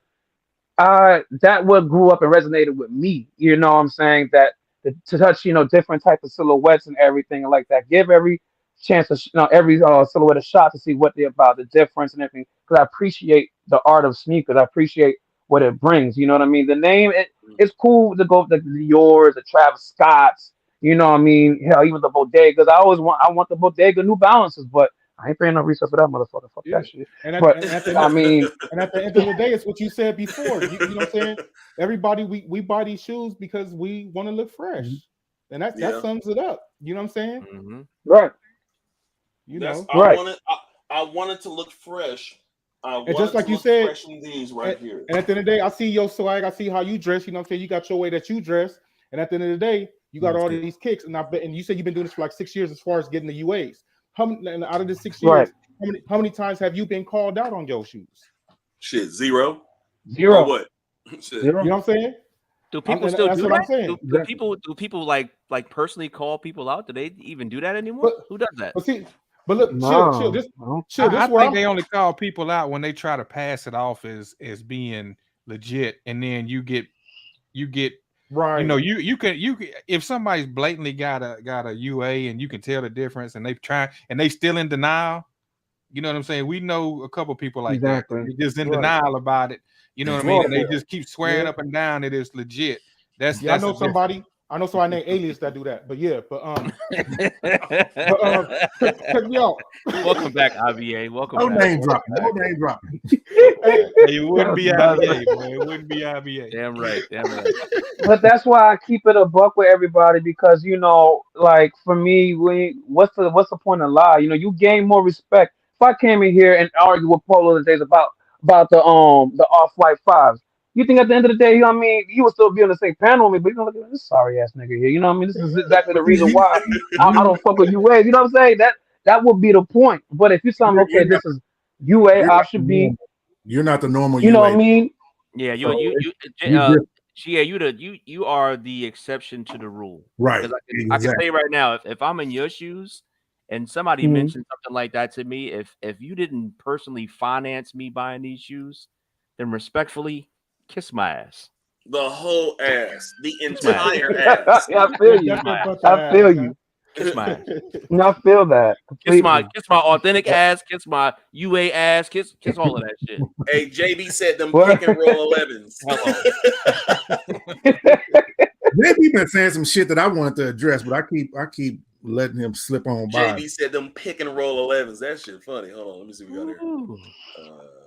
that what grew up and resonated with me. You know what I'm saying? That to touch, you know, different types of silhouettes and everything like that. Give every chance every silhouette a shot to see what they're about, the difference and everything. Because I appreciate the art of sneakers. I appreciate what it brings. You know what I mean? The name, it's cool to go with the Dior's, the Travis Scott's. You know what I mean? Hell, even the Bodegas. I want the Bodega New Balances, but I ain't paying no research for that motherfucker. Fuck that shit. And at the end of the day, it's what you said before. You know what I'm saying? Everybody, we buy these shoes because we want to look fresh, and that sums it up. You know what I'm saying? Mm-hmm. Right. You know, I wanted to look fresh. And just like you said, these right here. And at the end of the day, I see your swag. I see how you dress. You know what I'm saying? You got your way that you dress. And at the end of the day, you got all these kicks, and you said you've been doing this for like 6 years as far as getting the UAs. Out of the 6 years, how many times have you been called out on your shoes? Shit, 0. Zero. Oh, what? You know what I'm saying? Do people still that's do what I'm that? saying. Do people like personally call people out? Do they even do that anymore? Who does that? But see, but look, No, chill. This I where think they only call people out when they try to pass it off as being legit, and then you get right. You know, you can if somebody's blatantly got a UA and you can tell the difference, and they've tried and they still in denial. You know what I'm saying? We know a couple people like that. They're just in denial about it. You know what I mean? And they just keep swearing up and down that it's legit. That's I know somebody named Alias that do that. But yeah, yo. Welcome back, IBA. Welcome back. Name dropping. No name dropping. It wouldn't be IBA, boy. It wouldn't be IBA. Damn right. But that's why I keep it a buck with everybody, because like for me, what's the point of lie? You gain more respect. If I came in here and argued with Polo and days about the Off-White 5s, you think at the end of the day, you would still be on the same panel with me, but look at this sorry ass nigga here. This is exactly the reason why I don't fuck with UA. You know what I'm saying? That would be the point. But if you tell me, okay, this is UA, I should be. You're not the normal. You know what I mean? Yeah, you are the exception to the rule, right? I can say right now, if I'm in your shoes and somebody mentioned something like that to me, if you didn't personally finance me buying these shoes, then respectfully, kiss my ass. The whole ass, the entire ass. I feel you. I feel you. Kiss my ass. No, I feel that. Kiss my authentic ass. Kiss my UA ass. Kiss all of that shit. Hey, JB said them pick and roll 11s. Then he been saying some shit that I wanted to address, but I keep letting him slip on by. JB said them pick and roll 11s. That shit funny. Hold on, let me see what we got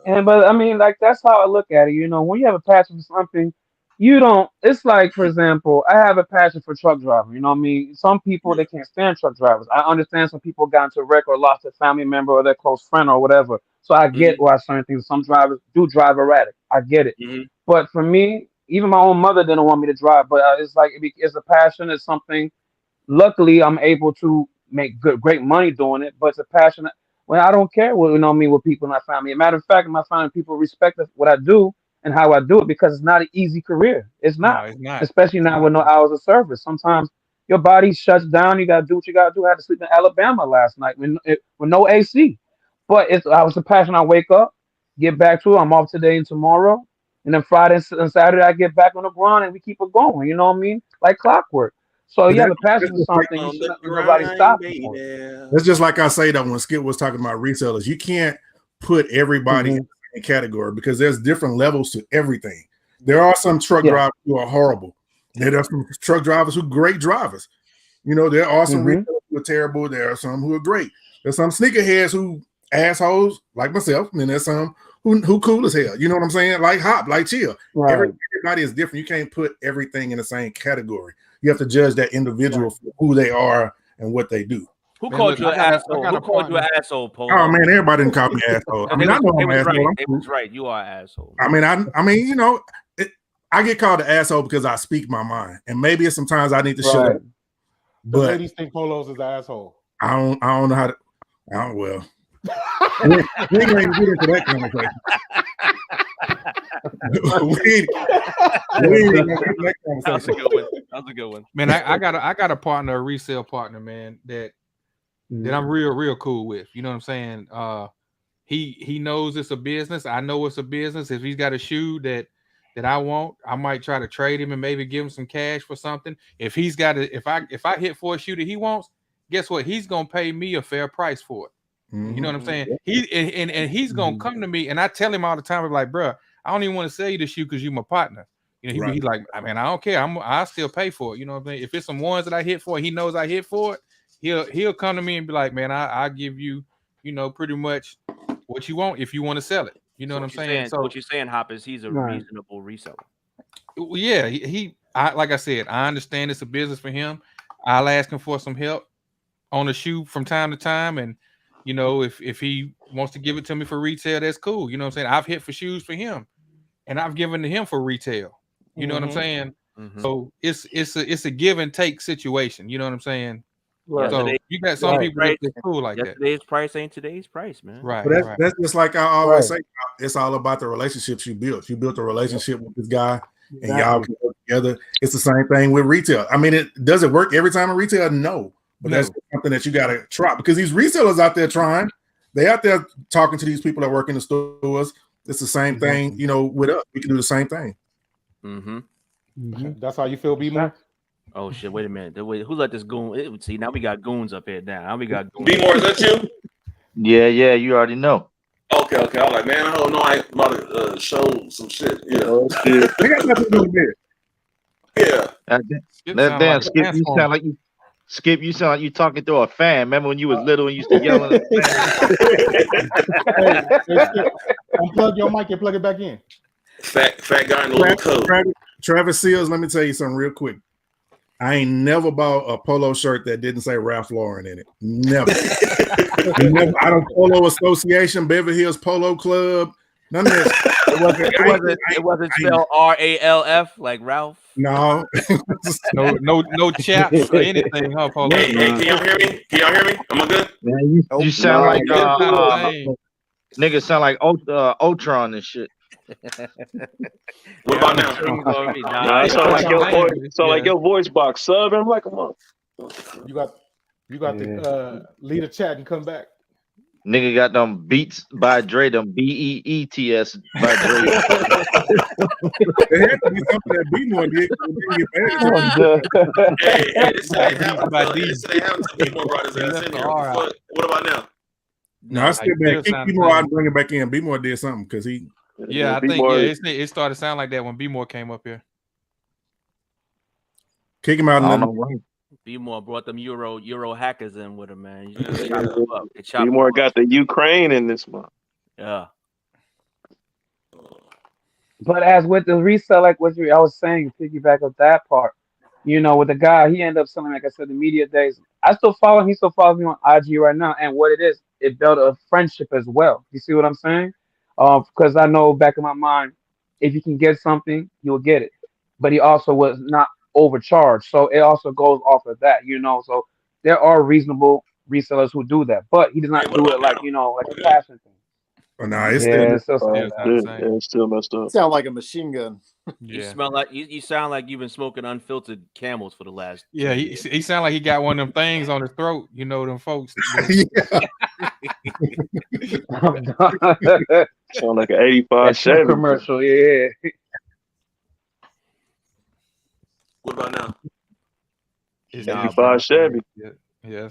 here. But I mean, like, that's how I look at it. When you have a passion for something, it's like, for example, I have a passion for truck driving. You know what I mean? Some people, they can't stand truck drivers. I understand some people got into a wreck or lost a family member or their close friend or whatever. So I get why certain things, some drivers do drive erratic. I get it. But for me, even my own mother didn't want me to drive, but it's like, it's a passion. It's something, luckily, I'm able to make great money doing it, but it's a passion. Well, I don't care what with people in my family. As a matter of fact, in my family, people respect what I do and how I do it, because it's not an easy career. It's not. No, it's not. Especially now with no hours of service. Sometimes your body shuts down. You gotta do what you gotta do. I had to sleep in Alabama last night with no AC. But I was a passion. I wake up, get back to it. I'm off today and tomorrow, and then Friday and Saturday I get back on the grind and we keep it going. You know what I mean? Like clockwork. So you have a passion for something, you shouldn't let nobody stop you. That's just like I say that when Skip was talking about resellers, you can't put everybody in the same category, because there's different levels to everything. There are some truck drivers who are horrible. There are some truck drivers who are great drivers. There are some resellers who are terrible. There are some who are great. There's some sneakerheads who assholes like myself, and then there's some who cool as hell. You know what I'm saying? Like Hop, like Chill. Right. Everybody is different. You can't put everything in the same category. You have to judge that individual for who they are and what they do. Who called you an asshole? Who called you an asshole, Polo? Oh man, everybody didn't call me an asshole. I mean, I know I'm an asshole. It was right. You are an asshole. I mean, I get called an asshole because I speak my mind, and maybe it's sometimes I need to shut up. But ladies think Polo's is an asshole. I don't know how to. Well, we ain't going to get into that conversation. That's a good one. That's a good one. Man, I got a partner, a resale partner, man, that I'm real cool with. You know what I'm saying? He knows it's a business. I know it's a business. If he's got a shoe that I want, I might try to trade him and maybe give him some cash for something. If he's got if I hit for a shoe that he wants, guess what? He's gonna pay me a fair price for it. You know what I'm saying? He's gonna come to me, and I tell him all the time, I'm like, bro, I don't even want to sell you the shoe because you're my partner. He's like, I mean, I don't care. I'll still pay for it. You know what I'm saying? If it's some ones that I hit for, he knows I hit for it. He'll come to me and be like, man, I'll give you, pretty much what you want if you want to sell it. You know what I'm saying? So what you're saying, Hop, is he's a reasonable reseller. Yeah, like I said, I understand it's a business for him. I'll ask him for some help on the shoe from time to time, and if he wants to give it to me for retail, that's cool. You know what I'm saying? I've hit for shoes for him, and I've given to him for retail. You know what I'm saying? So it's a give and take situation. You know what I'm saying? So you got some people that's cool like that. Yesterday's price ain't today's price, man. Right. But that's just like I always say. It's all about the relationships you built. You built a relationship with this guy, and y'all can work together. It's the same thing with retail. I mean, does it work every time in retail? No, but that's something that you got to try because these resellers out there trying. They out there talking to these people that work in the stores. It's the same thing, you know. With us, we can do the same thing. That's how you feel, B-More? Oh shit! Wait a minute. Wait, who let this goon? See, now we got goons up here. Now we got goons. B-More, is that you? Yeah. You already know. Okay. I was like, man, I don't know. I ain't about to show some shit. Yeah. They got nothing to do with it. Yeah. Damn, Skip, you sound like you. Skip, you sound like you talking through a fan. Remember when you was little and you used to yell at the Hey, Skip, unplug your mic and plug it back in. Fat guy in the little coat. Travis Seals, let me tell you something real quick. I ain't never bought a polo shirt that didn't say Ralph Lauren in it. Never. I don't Polo Association, Beverly Hills Polo Club. None of that. It wasn't spelled R-A-L-F like Ralph. No. no chaps or anything, huh, Polo? Hey, can y'all hear me? Can y'all hear me? Am I good? Man, you sound like niggas sound like Ultron and shit. What about now? Nah, it sound like your voice box sub. I'm like, come on. You got to lead a chat and come back. Nigga got them beats by Dre, them BEETS by Dre. There had to be something that B-More did. They have to B-More brought his ass in here. What about now? No, I still back. Kick B-More out and bring it back in. B-More did something because he. Yeah, I think it started to sound like that when B-More came up here. Kick him out. B-More brought them Euro hackers in with him, man. B-More got the Ukraine in this month. Yeah. But as with the resell, like what I was saying, piggyback of that part, you know, with the guy, he ended up selling, like I said, the media days. I still follow him. He still follows me on IG right now. And what it is, it built a friendship as well. You see what I'm saying? Because I know back in my mind, if you can get something, you'll get it. But he also was not overcharged. So it also goes off of that, you know. So there are reasonable resellers who do that. But he does not do it like, you know, like a passion thing. Oh, no, it's still messed up. Sound like a machine gun. You smell like you sound like you've been smoking unfiltered Camels for the last. Yeah, he sound like he got one of them things on his throat. You know them folks. Sound like an 85 Chevy commercial. Yeah. What about now? It's 85 Chevy. Yeah.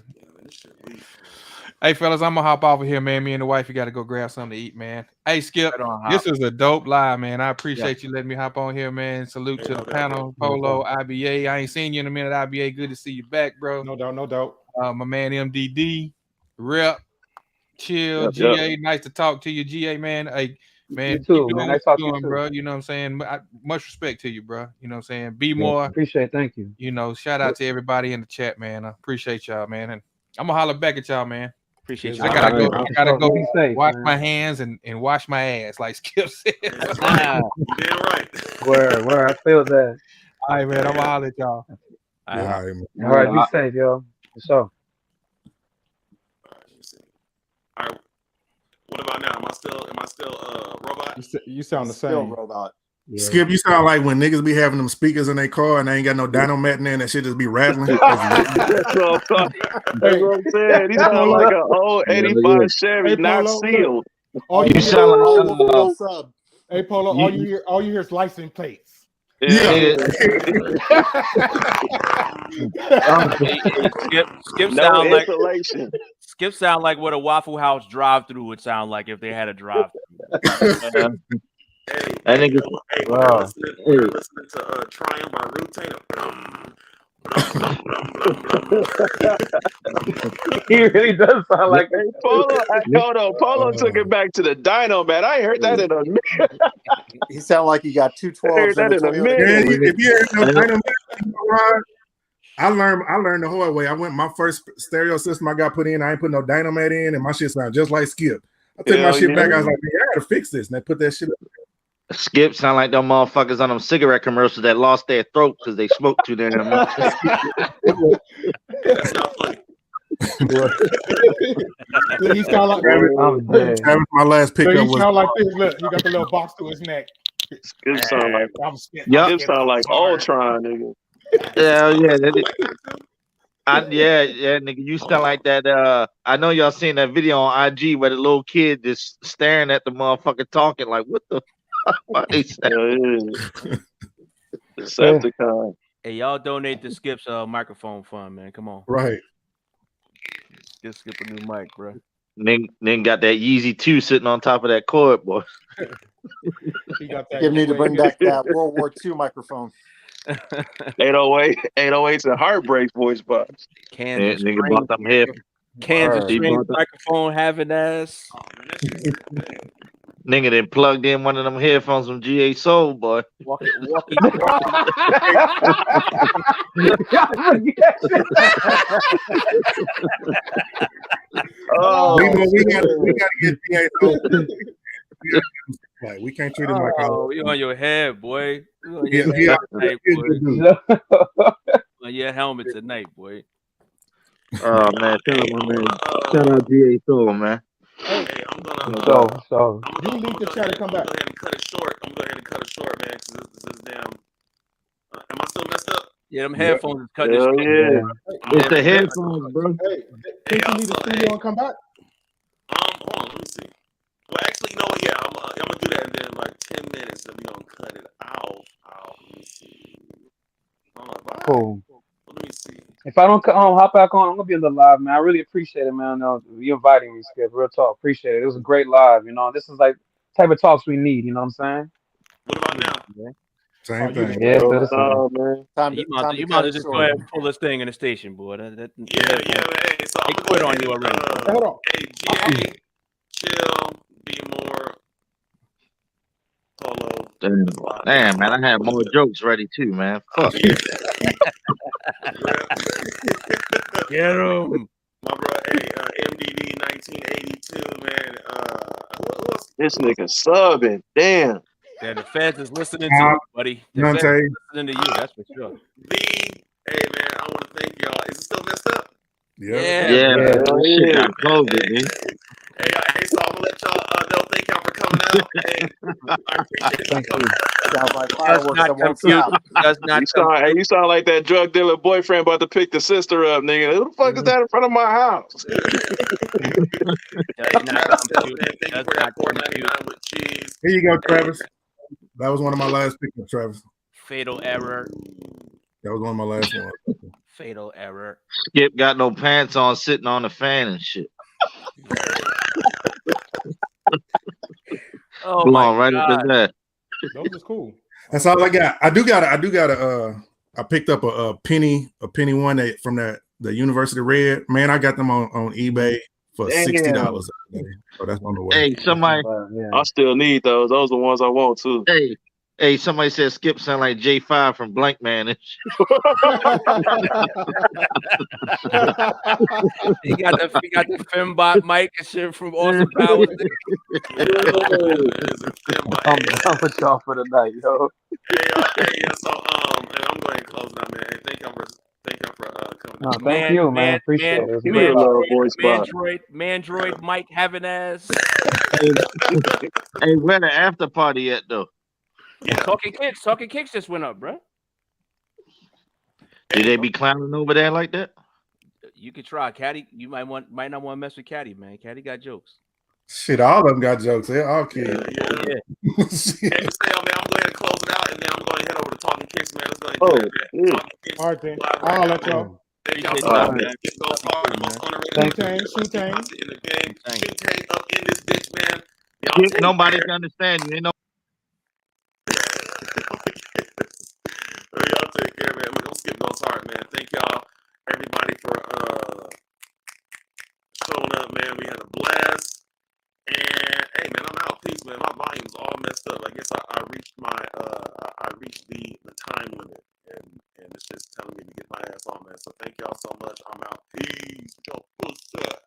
Hey fellas, I'm gonna hop off of here, man. Me and the wife, you got to go grab something to eat, man. Hey Skip, this is a dope live, man. I appreciate you letting me hop on here, man. Salute to the panel, Polo, IBA. I ain't seen you in a minute, IBA. Good to see you back, bro. No doubt. My man MDD, Rep, Chill, GA. Nice to talk to you, GA, man. Hey, man, you too, man. Nice talking to you, bro. You know what I'm saying? Much respect to you, bro. You know what I'm saying? Be more. Appreciate it. Thank you. You know, shout out to everybody in the chat, man. I appreciate y'all, man. And I'm gonna holler back at y'all, man. Appreciate you. I gotta go wash my hands and wash my ass, like Skip said. Damn right. Where I feel that. All right, man. I'm gonna holler at y'all. All right, be safe, y'all. So. All right. What about now? Am I still robot? You sound the same. Still robot. Yeah. Skip, you sound like when niggas be having them speakers in their car and they ain't got no dynomat in there and that shit just be rattling. That's what I'm saying. He sound like an old 85 Chevy, not sealed. You sound like Hey Polo, all you hear is license plates. Yeah. Skip sound like Skip sound like what a Waffle House drive-through would sound like if they had a drive-through. Hey, we're listening to Triumph by Root Tatum. He really does sound like Polo took it back to the dyno, man. I heard that in a minute. He sound like he got 212s. If you heard no dynomat, I learned the hard way. I went my first stereo system I got put in. I ain't put no dynomat in, and my shit sound just like Skip. I took my shit back. I was like, man, I gotta fix this, and they put that shit up. Skip sound like them motherfuckers on them cigarette commercials that lost their throat because they smoked too damn much. That's not funny. Look, he sound like I'm dead. Travis, my last look, pickup he was sound like this. Look, he got the little box to his neck. Skip sound like I'm skip. Yup. Skip sound like Ultron, nigga. Yeah, yeah, nigga, you sound like that. I know y'all seen that video on IG where the little kid just staring at the motherfucker talking like, what the fuck? Why they saying? Yeah, Decepticon. Hey, y'all donate to Skip's microphone fund, man. Come on. right. Just Skip a new mic, bro. Then got that Yeezy 2 sitting on top of that cord, boy. He got that. You need to bring back that World War II microphone. 808's and Heartbreaks voice box. Kansas Nigga bought them head. Kansas He string bought the- microphone having ass. Nigga then plugged in one of them headphones from GA Soul, boy. Walkie. Oh, we gotta get GA. Like, we can't treat him like Oh, you on your head, boy. You on Yeah, your yeah, head tonight, boy. On your helmet tonight, boy. Oh man, shout out GA Soul, man. Hey, I'm gonna So You leave the chat and come back. go ahead and cut it short. I'm going to go ahead and cut it short, man. Because this is damn. Am I still messed up? Yeah, them headphones is cutting hell this. yeah. It's the headphones, bro. Hey, think you leave the studio and come back? Hold on, let me see. Well, actually, you know what? Yeah, I'm gonna do that, and then like 10 minutes, then we gonna cut it out. Let me see. cool. Let me see. If I don't hop back on, I'm gonna be on the live, man. I really appreciate it, man. You inviting me, Skip. Real talk, appreciate it. It was a great live. You know, this is like type of talks we need. You know what I'm saying? What about now? Same thing. Yeah, Oh, listen. no, man. Time You to might cut it just short. go ahead and pull this thing in the station, boy. Yeah, man. Hey, so They I'm gonna quit go on ahead you and, already. Hold on. Hey, GA, chill, be more polo. Damn, man, I had more jokes ready too, man. Fuck. Get him. My bro, hey, MDD 1982, man. Who else? This nigga subbing. Damn. Yeah, the feds is listening to you, buddy. The feds Dante. is listening to you. That's for sure. Hey, man, I want to thank y'all. Is it still messed up? Yeah, Yeah. man. Hell That shit yeah. got closed, man. Hey, so I'm gonna let y'all know. Thank y'all for coming out. And I appreciate you coming out. Sounds like Does fireworks not that won't compute. stop. Does not You sound like that drug dealer boyfriend about to pick the sister up, nigga. Who the fuck is that in front of my house? Does not compute. Man, thank you Does for that not compute. $4.99 with cheese. Here you go, Travis. That was one of my last pickups, Travis. Fatal error. That was one of my last ones. Fatal error. Skip got no pants on, sitting on the fan and shit. Oh Belong my right God. up in there. Those is cool. That's all I got. I picked up a penny one from the University Red. Man, I got them on eBay for $60. So that's on the way. Hey, somebody. I still need those. Those are the ones I want too. Hey, somebody said Skip sound like J5 from Blank Man and shit. He got the Fembot mic and shit from Austin Powers. I'm with y'all for the night, yo. So and I'm going to close now, man. Thank y'all for coming. No, thank you, man. Appreciate it. Mandroid Mike having ass. Hey, where the after party at though? Yeah. Talking Kicks just went up, bro. Did they be clowning over there like that? You could try, Caddy. You might not want to mess with Caddy, man. Caddy got jokes. Shit, all of them got jokes. They're all kids. Yeah. Hey, so, man, I'm going to close it out, and then I'm going to head over to Talking Kicks, man. Let's go ahead and do that. Talking Kicks. All right, then. I'll let y'all. Thank y'all so much, man. It goes hard, the most underrated Shootang. in the game. Shootang up in this bitch, man. Nobody can understand you. Ain't no. Y'all take care, man. Don't skip goes hard, man. Thank y'all, everybody, for showing up, man. We had a blast. And hey, man, I'm out. Peace, man. My volume's all messed up. I guess I reached the time limit, and it's just telling me to get my ass on, man. So thank y'all so much. I'm out. Peace. Yo, what's up?